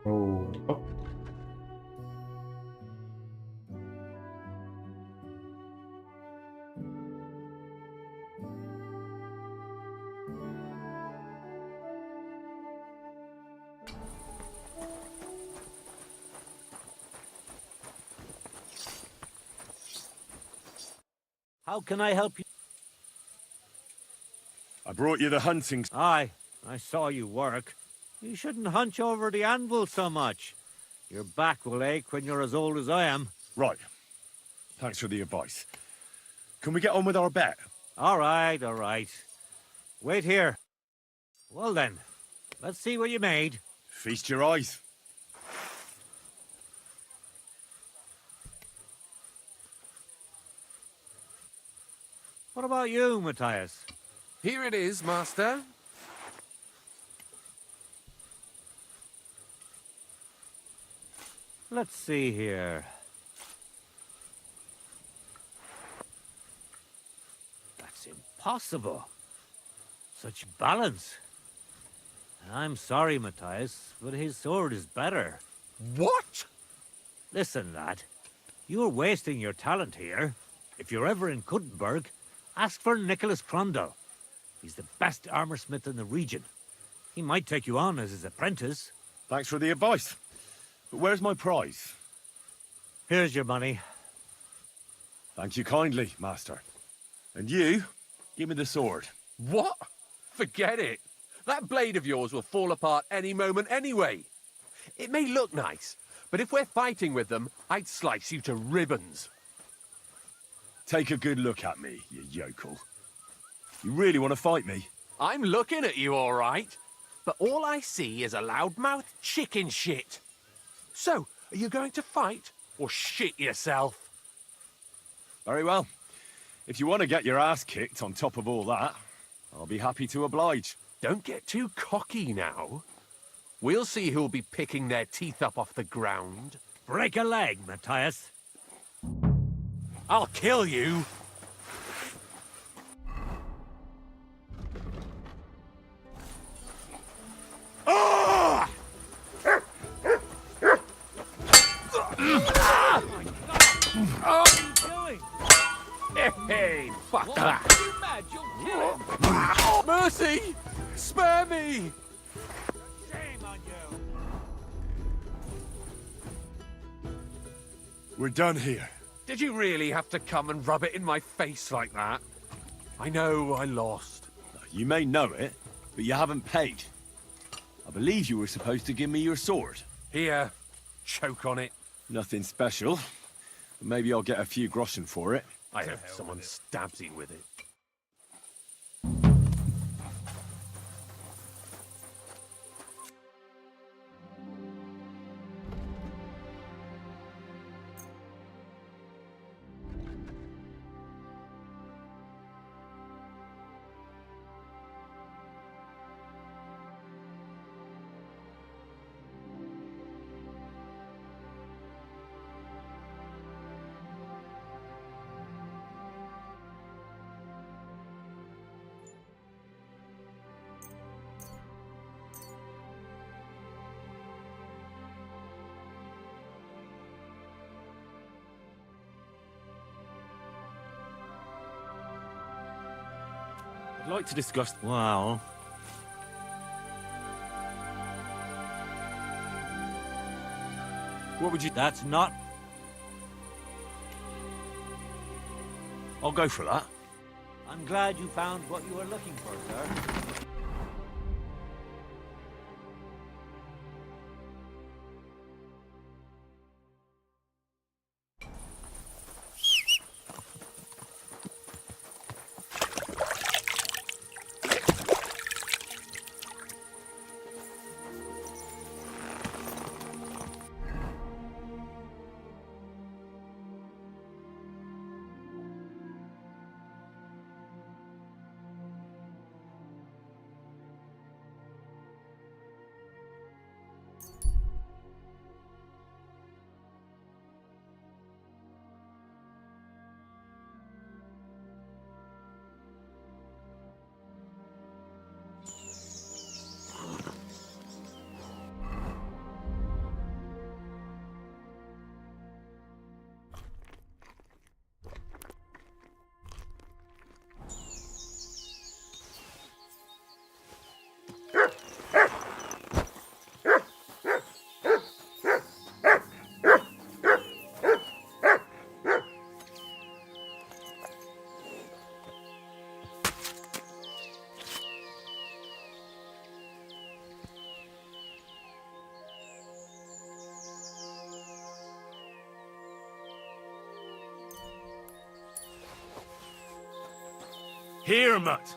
Speaker 14: Oh.
Speaker 13: How can I help you?
Speaker 1: I brought you the hunting...
Speaker 13: Aye, I saw you work. You shouldn't hunch over the anvil so much. Your back will ache when you're as old as I am.
Speaker 1: Right. Thanks for the advice. Can we get on with our bet?
Speaker 13: All right, all right. Wait here. Well then, let's see what you made.
Speaker 1: Feast your eyes.
Speaker 13: What about you, Matthias?
Speaker 20: Here it is, Master.
Speaker 13: Let's see here. That's impossible. Such balance. I'm sorry, Matthias, but his sword is better.
Speaker 20: What?
Speaker 13: Listen, lad. You're wasting your talent here. If you're ever in Kuttenberg, ask for Nicholas Crondell. He's the best armorsmith in the region. He might take you on as his apprentice.
Speaker 1: Thanks for the advice. But where's my prize?
Speaker 13: Here's your money.
Speaker 1: Thank you kindly, Master. And you, give me the sword.
Speaker 20: What? Forget it. That blade of yours will fall apart any moment anyway. It may look nice, but if we're fighting with them, I'd slice you to ribbons.
Speaker 1: Take a good look at me, you yokel. You really want to fight me?
Speaker 20: I'm looking at you, all right. But all I see is a loudmouth chicken shit. So, are you going to fight or shit yourself?
Speaker 1: Very well. If you want to get your ass kicked on top of all that, I'll be happy to oblige.
Speaker 20: Don't get too cocky now. We'll see who'll be picking their teeth up off the ground.
Speaker 13: Break a leg, Matthias.
Speaker 20: I'll kill you.
Speaker 13: Oh! What are you doing?
Speaker 20: Hey, fuck
Speaker 13: What?
Speaker 20: that.
Speaker 13: Are you mad? You'll kill him.
Speaker 20: Mercy! Spare me!
Speaker 13: Shame on you.
Speaker 1: We're done here.
Speaker 20: Did you really have to come and rub it in my face like that? I know I lost.
Speaker 1: You may know it, but you haven't paid. I believe you were supposed to give me your sword.
Speaker 20: Here, choke on it.
Speaker 1: Nothing special. Maybe I'll get a few groschen for it.
Speaker 20: I hope someone stabs you with it.
Speaker 1: I'd like to discuss...
Speaker 13: Well...
Speaker 1: What would you...
Speaker 13: That's not...
Speaker 1: I'll go for that.
Speaker 13: I'm glad you found what you were looking for, sir.
Speaker 1: Here, mutt.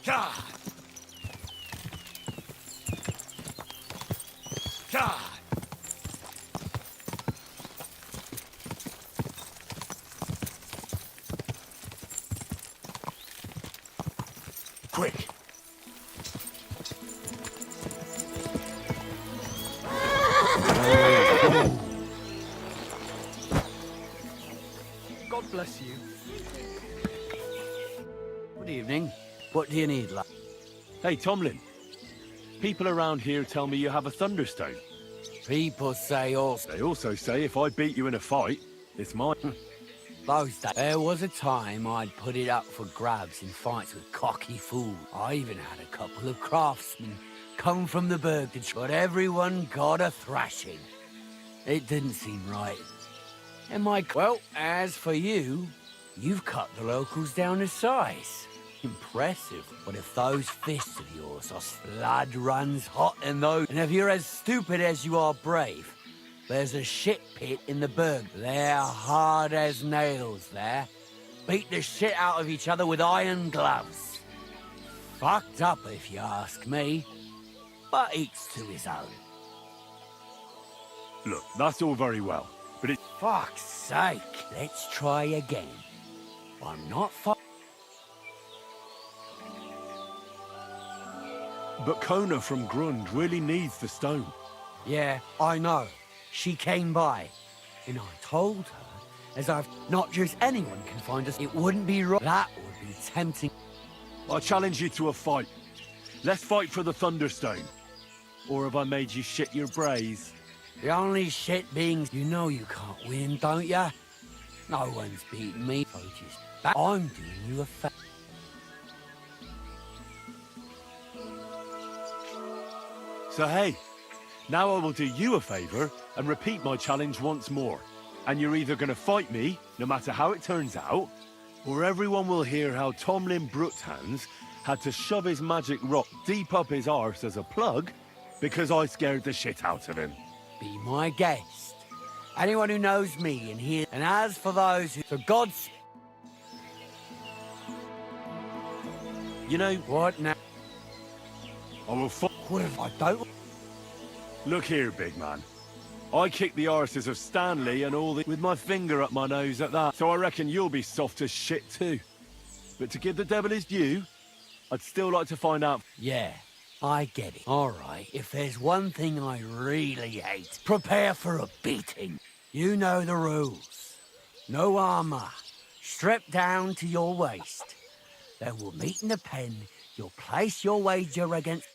Speaker 1: God. God. Quick.
Speaker 18: God bless you. Good evening. What do you need, lad?
Speaker 1: Hey, Tomlin. People around here tell me you have a thunderstone.
Speaker 18: People say also.
Speaker 1: They also say if I beat you in a fight, it's mine.
Speaker 18: Those days. There was a time I'd put it up for grabs in fights with cocky fools. I even had a couple of craftsmen come from the burg to try, but everyone got a thrashing. It didn't seem right. Well, as for you, you've cut the locals down to size. Impressive. But if those fists of yours are blood runs hot in those, and if you're as stupid as you are brave, there's a shit pit in the burg. They're hard as nails there. Beat the shit out of each other with iron gloves. Fucked up if you ask me, but each to his own.
Speaker 1: Look, that's all very well, but it's...
Speaker 18: Fuck's sake, let's try again. I'm not
Speaker 1: But Kona from Grund really needs the stone.
Speaker 18: Yeah, I know. She came by, and I told her, as I've not just anyone can find us, it wouldn't be right. That would be tempting.
Speaker 1: I challenge you to a fight. Let's fight for the Thunderstone. Or have I made you shit your brays?
Speaker 18: The only shit being, you know you can't win, don't ya? No one's beaten me, so just I'm doing you a favor.
Speaker 1: So hey, now I will do you a favour and repeat my challenge once more. And you're either going to fight me, no matter how it turns out, or everyone will hear how Tomlin Brookhands had to shove his magic rock deep up his arse as a plug because I scared the shit out of him.
Speaker 18: Be my guest. Anyone who knows me and here. And as for those who, for God's...
Speaker 1: You know...
Speaker 18: What now?
Speaker 1: I will fight...
Speaker 18: What if I don't...
Speaker 1: Look here, big man. I kicked the arses of Stanley and all the... with my finger up my nose at that. So I reckon you'll be soft as shit too. But to give the devil his due, I'd still like to find out...
Speaker 18: Yeah, I get it. All right, if there's one thing I really hate, prepare for a beating. You know the rules. No armor. Strip down to your waist. Then we'll meet in the pen. You'll place your wager against...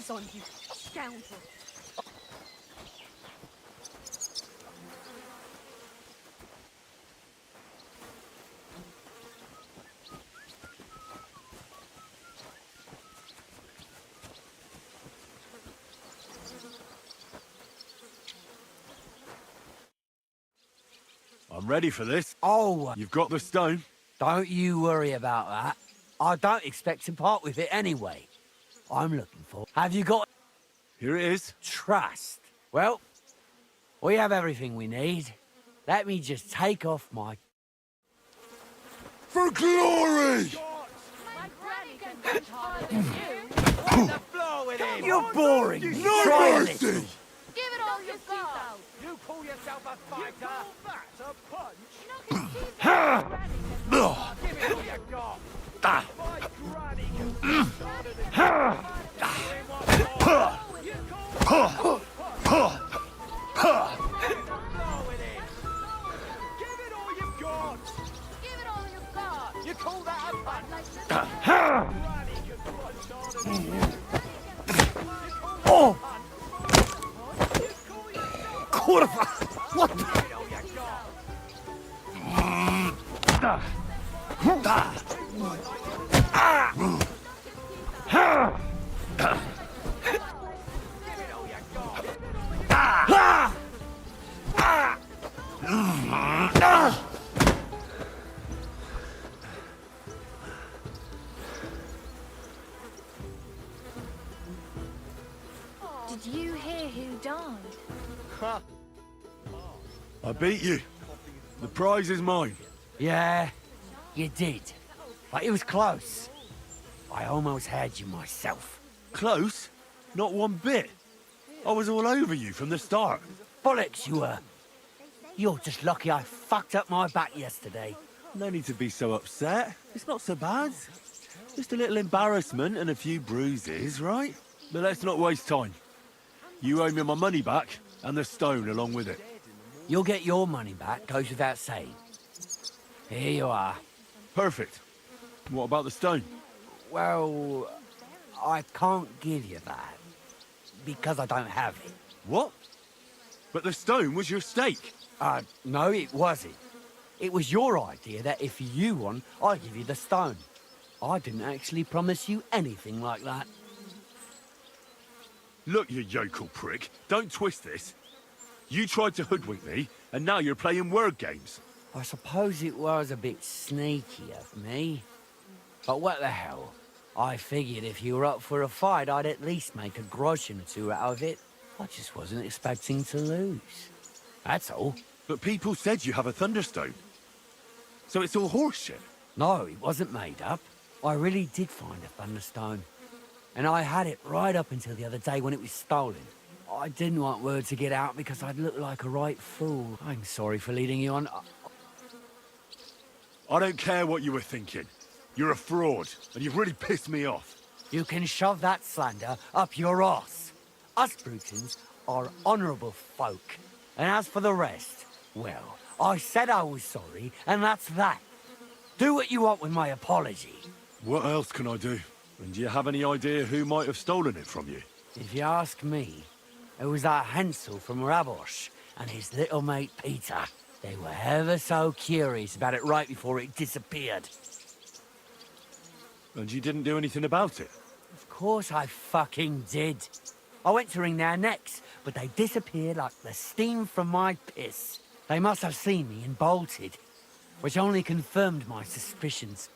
Speaker 11: eyes on you, scoundrel.
Speaker 1: I'm ready for this.
Speaker 18: Oh,
Speaker 1: You've got the stone.
Speaker 18: don't you worry about that. I don't expect to part with it anyway. I'm looking for... Have you got...
Speaker 1: Here it is.
Speaker 18: Trust. Well, we have everything we need. Let me just take off my...
Speaker 12: For glory!
Speaker 18: You're boring.
Speaker 12: No
Speaker 18: Try a
Speaker 12: mercy!
Speaker 18: little.
Speaker 10: Give it all you've got.
Speaker 5: You call yourself a fighter? That's a punch. Give it all you got. My granny can started it. Give it all you've got.
Speaker 10: Give it all you've got.
Speaker 5: You call that a punch? Granny can punch harder than you.
Speaker 18: Oh! Kurwa! What the...
Speaker 10: Did you hear who died?
Speaker 1: I beat you. The prize is mine.
Speaker 18: Yeah, you did. But it was close. I almost had you myself.
Speaker 1: Close? Not one bit. I was all over you from the start.
Speaker 18: Bollocks you were. You're just lucky I fucked up my back yesterday.
Speaker 1: No need to be so upset. It's not so bad. Just a little embarrassment and a few bruises, right? But let's not waste time. You owe me my money back, and the stone along with it.
Speaker 18: You'll get your money back, goes without saying. Here you are.
Speaker 1: Perfect. What about the stone?
Speaker 18: Well, I can't give you that. Because I don't have it.
Speaker 1: What? But the stone was your stake.
Speaker 18: No, it wasn't. It was your idea that if you won, I'd give you the stone. I didn't actually promise you anything like that.
Speaker 1: Look, you yokel prick. Don't twist this. You tried to hoodwink me, and now you're playing word games.
Speaker 18: I suppose it was a bit sneaky of me. But what the hell? I figured if you were up for a fight, I'd at least make a groschen or two out of it. I just wasn't expecting to lose. That's all.
Speaker 1: But people said you have a thunderstone. So it's all horseshit.
Speaker 18: No, it wasn't made up. I really did find a thunderstone. And I had it right up until the other day when it was stolen. I didn't want word to get out because I'd look like a right fool. I'm sorry for leading you on.
Speaker 1: I don't care what you were thinking. You're a fraud, and you've really pissed me off.
Speaker 18: You can shove that slander up your arse. Us Brutons are honourable folk. And as for the rest, well, I said I was sorry, and that's that. Do what you want with my apology.
Speaker 1: What else can I do? And do you have any idea who might have stolen it from you?
Speaker 18: If you ask me, it was that Hansel from Rabosh and his little mate Peter. They were ever so curious about it right before it disappeared.
Speaker 1: And you didn't do anything about it?
Speaker 18: Of course I fucking did. I went to wring their necks, but they disappeared like the steam from my piss. They must have seen me and bolted, which only confirmed my suspicions.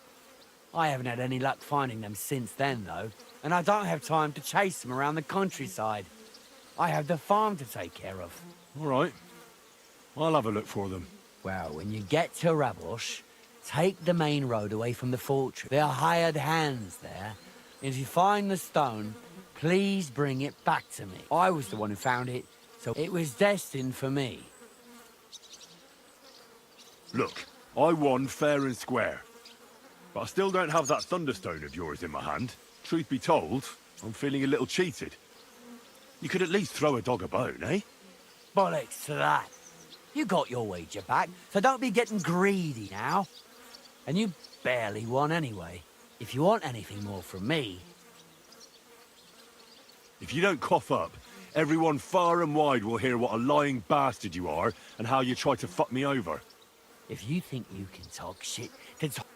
Speaker 18: I haven't had any luck finding them since then, though, and I don't have time to chase them around the countryside. I have the farm to take care of.
Speaker 1: All right. I'll have a look for them.
Speaker 18: Well, when you get to Rabosh, take the main road away from the fortress. There are hired hands there. If you find the stone, please bring it back to me. I was the one who found it, so it was destined for me.
Speaker 1: Look, I won fair and square. But I still don't have that thunderstone of yours in my hand. Truth be told, I'm feeling a little cheated. You could at least throw a dog a bone, eh?
Speaker 18: Bollocks to that. You got your wager back, so don't be getting greedy now. And you barely won anyway. If you want anything more from me...
Speaker 1: If you don't cough up, everyone far and wide will hear what a lying bastard you are and how you tried to fuck me over.
Speaker 19: If you think you can talk shit, then talk.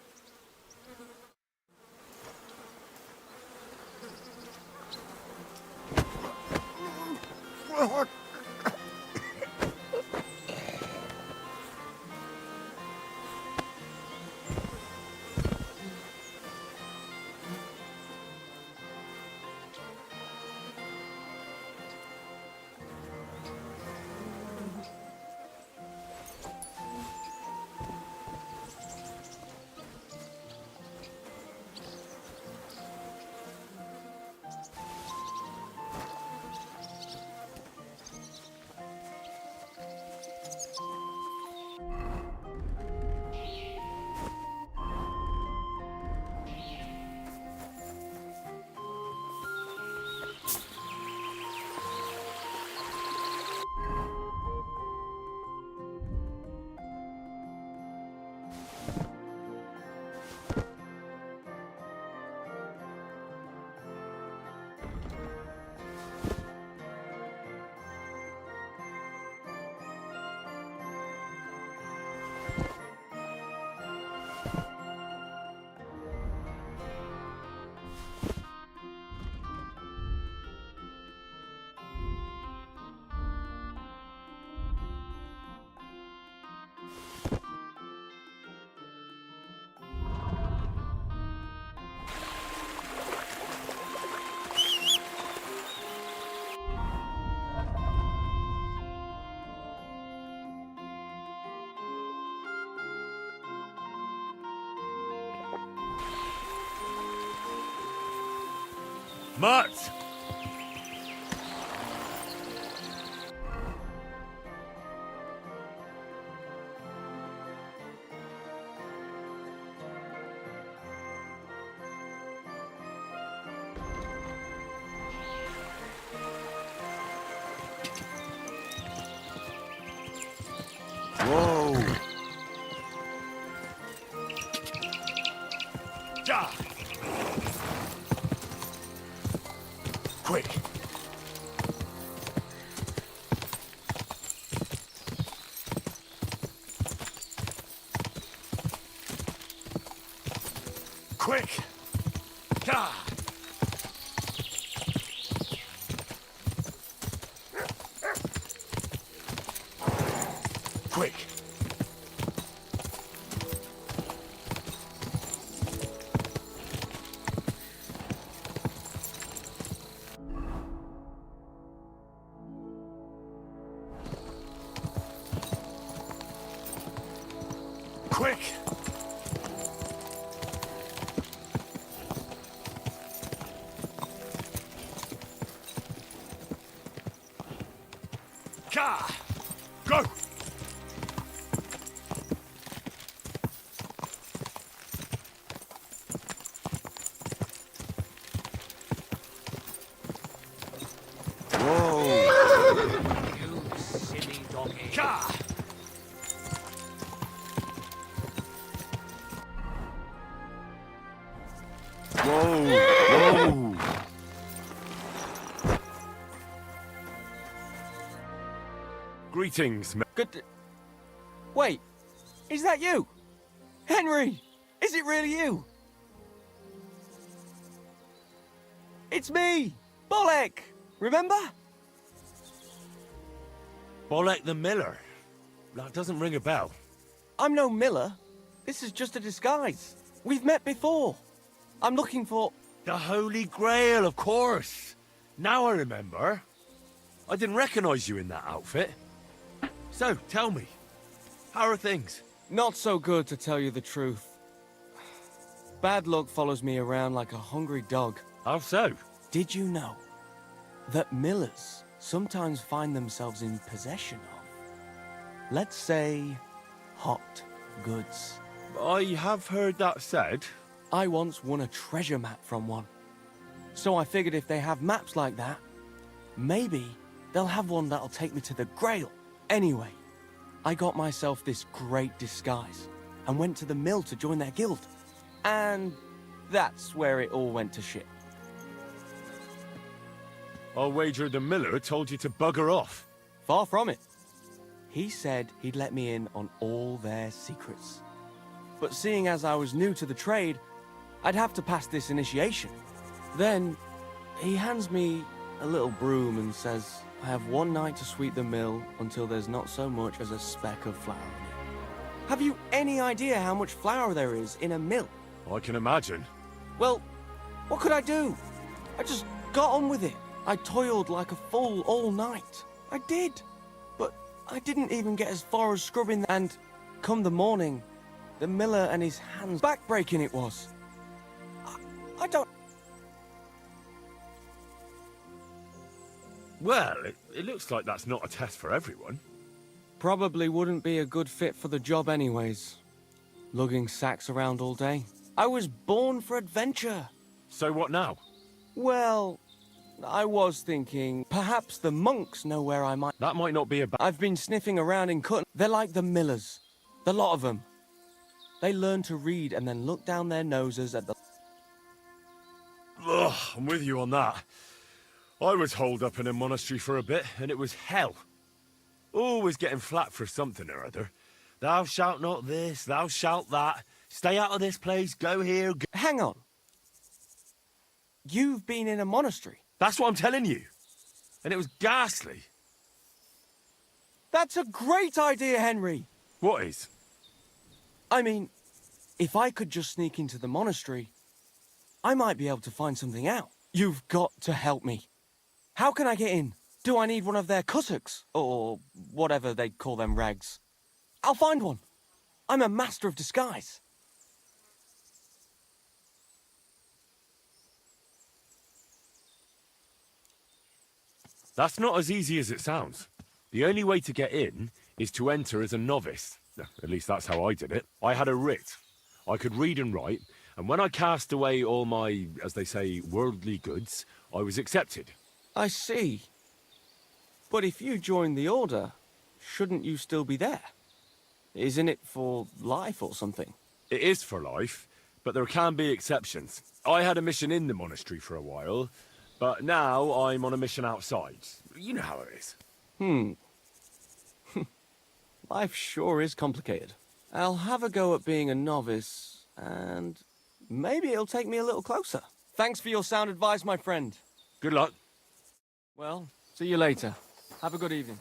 Speaker 1: Mutt! Whoa! Ja! Quick! Quick! Ja! Quick! Quick! Ka! Go! Whoa!
Speaker 19: You silly donkey.
Speaker 1: Ka! Whoa! Whoa! Greetings,
Speaker 7: Good. Wait, is that you? Henry! Is it really you? It's me! Bolek! Remember?
Speaker 1: Bolek the Miller. That doesn't ring a bell.
Speaker 7: I'm no Miller. This is just a disguise. We've met before. I'm looking for...
Speaker 1: The Holy Grail, of course. Now I remember. I didn't recognize you in that outfit. So, tell me, how are things?
Speaker 7: Not so good, to tell you the truth. Bad luck follows me around like a hungry dog.
Speaker 1: How so?
Speaker 7: Did you know that millers sometimes find themselves in possession of, let's say, hot goods?
Speaker 1: I have heard that said.
Speaker 7: I once won a treasure map from one. So I figured if they have maps like that, maybe they'll have one that'll take me to the Grail. Anyway, I got myself this great disguise and went to the mill to join their guild. And that's where it all went to shit.
Speaker 1: I'll wager the miller told you to bugger off.
Speaker 7: Far from it. He said he'd let me in on all their secrets. But seeing as I was new to the trade, I'd have to pass this initiation. Then, he hands me a little broom and says I have one night to sweep the mill until there's not so much as a speck of flour in it. Have you any idea how much flour there is in a mill?
Speaker 1: I can imagine.
Speaker 7: Well, what could I do? I just got on with it. I toiled like a fool all night. I did. But I didn't even get as far as scrubbing, and come the morning, the miller and his hands back-breaking it was. I don't...
Speaker 1: Well, it looks like that's not a test for everyone.
Speaker 7: Probably wouldn't be a good fit for the job anyways. Lugging sacks around all day. I was born for adventure.
Speaker 1: So what now?
Speaker 7: Well, I was thinking perhaps the monks know where I might...
Speaker 1: That might not be a bad...
Speaker 7: I've been sniffing around in Cut. They're like the millers. The lot of them. They learn to read and then look down their noses at the...
Speaker 1: Ugh, I'm with you on that. I was holed up in a monastery for a bit, and it was hell. Always getting flat for something or other. Thou shalt not this, thou shalt that. Stay out of this place, go here, go...
Speaker 7: Hang on. You've been in a monastery?
Speaker 1: That's what I'm telling you. And it was ghastly.
Speaker 7: That's a great idea, Henry.
Speaker 1: What is?
Speaker 7: I mean, if I could just sneak into the monastery, I might be able to find something out. You've got to help me. How can I get in? Do I need one of their kutuks? Or whatever they call them rags? I'll find one. I'm a master of disguise.
Speaker 1: That's not as easy as it sounds. The only way to get in is to enter as a novice. At least that's how I did it. I had a writ. I could read and write, and when I cast away all my, as they say, worldly goods, I was accepted.
Speaker 7: I see. But if you join the Order, shouldn't you still be there? Isn't it for life or something?
Speaker 1: It is for life, but there can be exceptions. I had a mission in the monastery for a while, but now I'm on a mission outside. You know how it is.
Speaker 7: Life sure is complicated. I'll have a go at being a novice, and maybe it'll take me a little closer. Thanks for your sound advice, my friend.
Speaker 1: Good luck.
Speaker 7: Well, see you later. Have a good evening.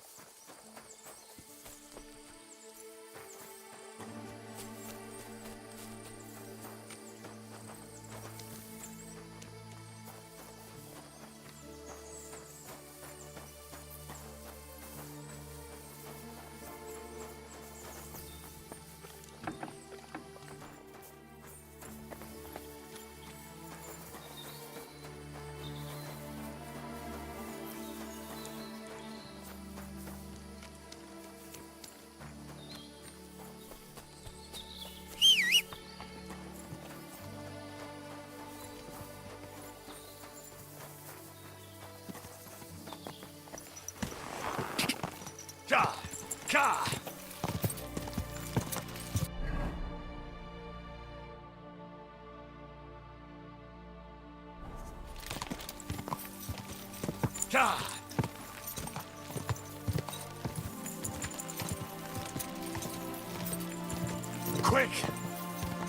Speaker 1: Quick!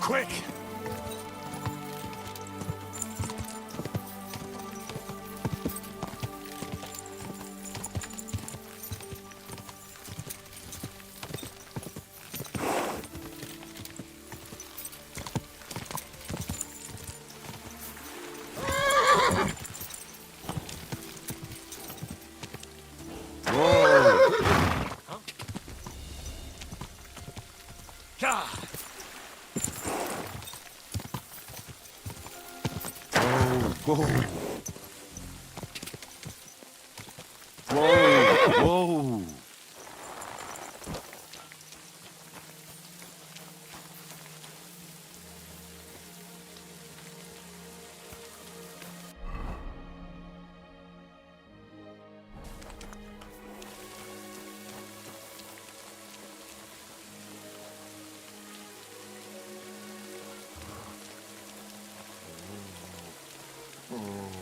Speaker 1: Quick!
Speaker 12: Whoa. Whoa. Whoa. Oh.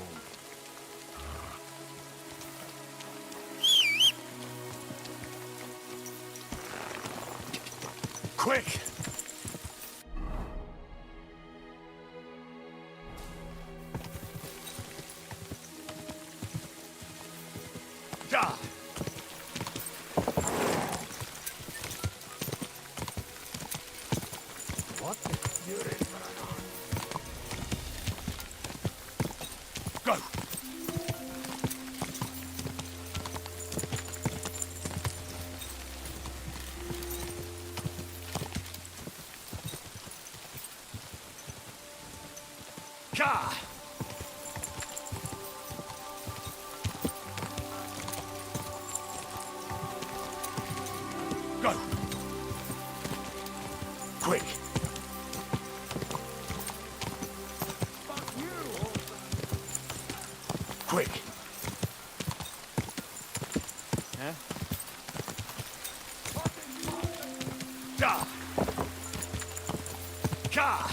Speaker 1: Quick! Ah!
Speaker 9: What? You're in.
Speaker 1: Go! Ka! Go! Quick! Quick!
Speaker 3: Yeah?
Speaker 1: Ka! Ka!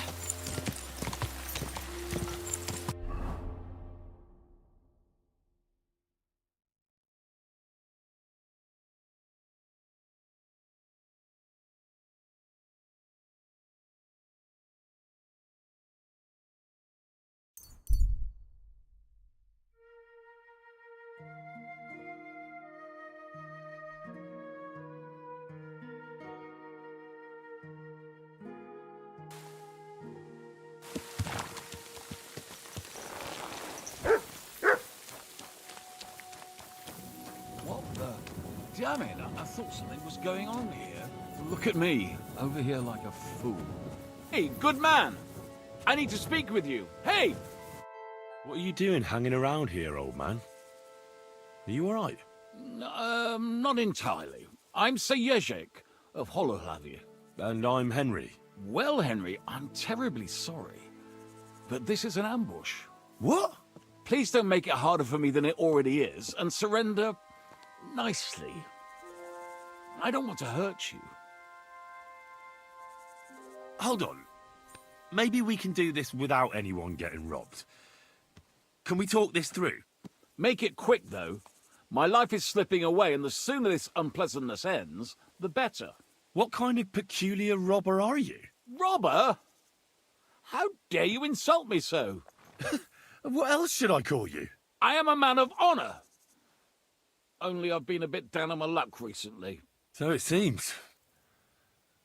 Speaker 14: What the? Damn it, I thought something was going on here. Look at me, over here like a fool. Hey, good man! I need to speak with you. Hey!
Speaker 17: What are you doing hanging around here, old man? Are you alright?
Speaker 14: Not entirely. I'm Sir Ježek of Holohlavie.
Speaker 17: And I'm Henry.
Speaker 14: Well, Henry, I'm terribly sorry. But this is an ambush.
Speaker 17: What?
Speaker 14: Please don't make it harder for me than it already is, and surrender nicely. I don't want to hurt you.
Speaker 17: Hold on. Maybe we can do this without anyone getting robbed. Can we talk this through?
Speaker 14: Make it quick, though. My life is slipping away, and the sooner this unpleasantness ends, the better.
Speaker 17: What kind of peculiar robber are you?
Speaker 14: Robber? How dare you insult me so?
Speaker 17: What else should I call you?
Speaker 14: I am a man of honor. Only I've been a bit down on my luck recently.
Speaker 17: So it seems.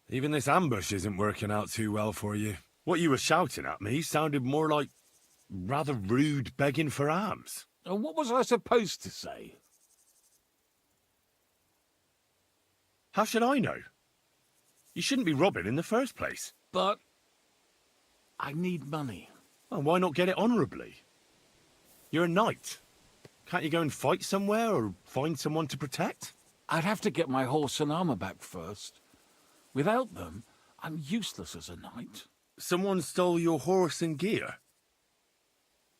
Speaker 17: Even this ambush isn't working out too well for you. What you were shouting at me sounded more like rather rude begging for alms.
Speaker 14: And what was I supposed to say?
Speaker 17: How should I know? You shouldn't be robbing in the first place.
Speaker 14: But I need money.
Speaker 17: Well, why not get it honourably? You're a knight. Can't you go and fight somewhere or find someone to protect?
Speaker 14: I'd have to get my horse and armor back first. Without them, I'm useless as a knight.
Speaker 17: Someone stole your horse and gear?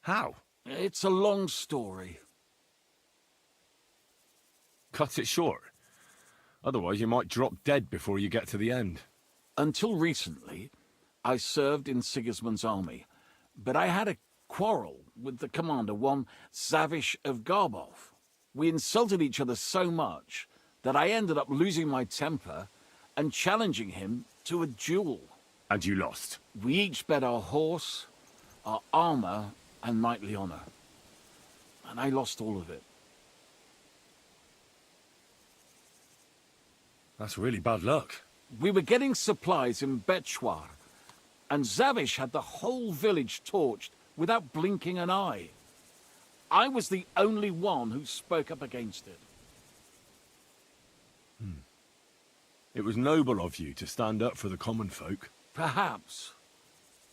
Speaker 17: How?
Speaker 14: It's a long story.
Speaker 17: Cut it short. Otherwise you might drop dead before you get to the end.
Speaker 14: Until recently, I served in Sigismund's army, but I had a quarrel with the commander, one Zavish of Garbov. We insulted each other so much that I ended up losing my temper and challenging him to a duel.
Speaker 17: And you lost?
Speaker 14: We each bet our horse, our armor, and knightly honor. And I lost all of it.
Speaker 17: That's really bad luck.
Speaker 14: We were getting supplies in Betchwar, and Zavish had the whole village torched without blinking an eye. I was the only one who spoke up against it.
Speaker 17: It was noble of you to stand up for the common folk.
Speaker 14: Perhaps.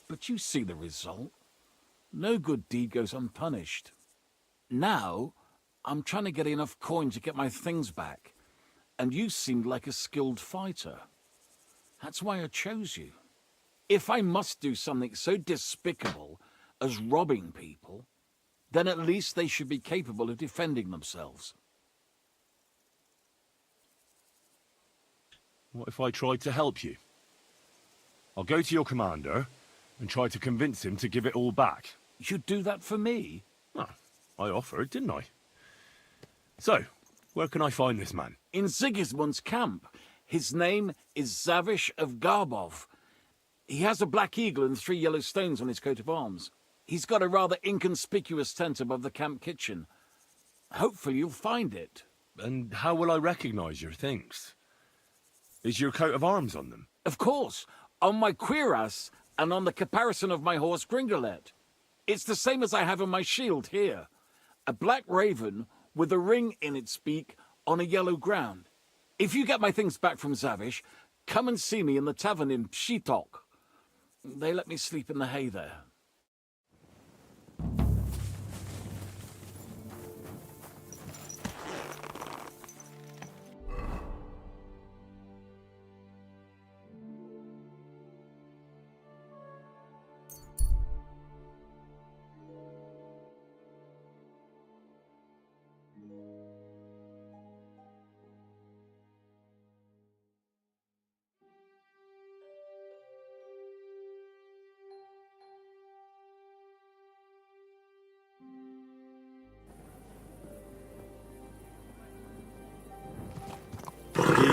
Speaker 14: But you see the result. No good deed goes unpunished. Now, I'm trying to get enough coin to get my things back, and you seemed like a skilled fighter. That's why I chose you. If I must do something so despicable as robbing people, then at least they should be capable of defending themselves.
Speaker 17: What if I tried to help you? I'll go to your commander and try to convince him to give it all back.
Speaker 14: You'd do that for me?
Speaker 17: Well, I offered, didn't I? So, where can I find this man?
Speaker 14: In Sigismund's camp. His name is Zavish of Garbov. He has a black eagle and 3 yellow stones on his coat of arms. He's got a rather inconspicuous tent above the camp kitchen. Hopefully you'll find it.
Speaker 17: And how will I recognize your things? Is your coat of arms on them?
Speaker 14: Of course, on my cuirass and on the caparison of my horse Gringolet. It's the same as I have on my shield here. A black raven with a ring in its beak on a yellow ground. If you get my things back from Zavish, come and see me in the tavern in Pshitok. They let me sleep in the hay there.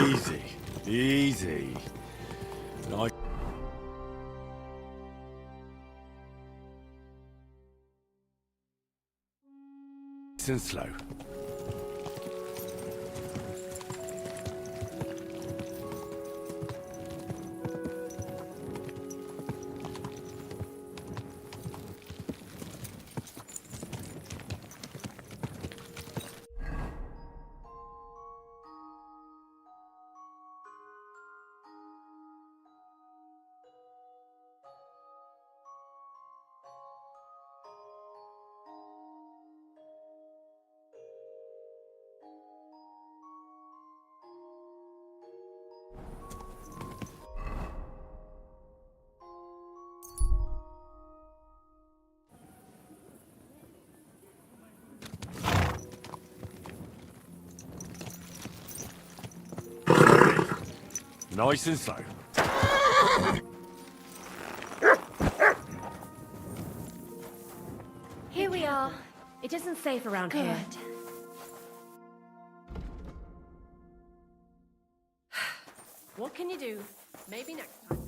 Speaker 17: Easy, easy. Nice and slow. Nice and slow.
Speaker 11: Here we are. It isn't safe around here. What can you do? Maybe next time.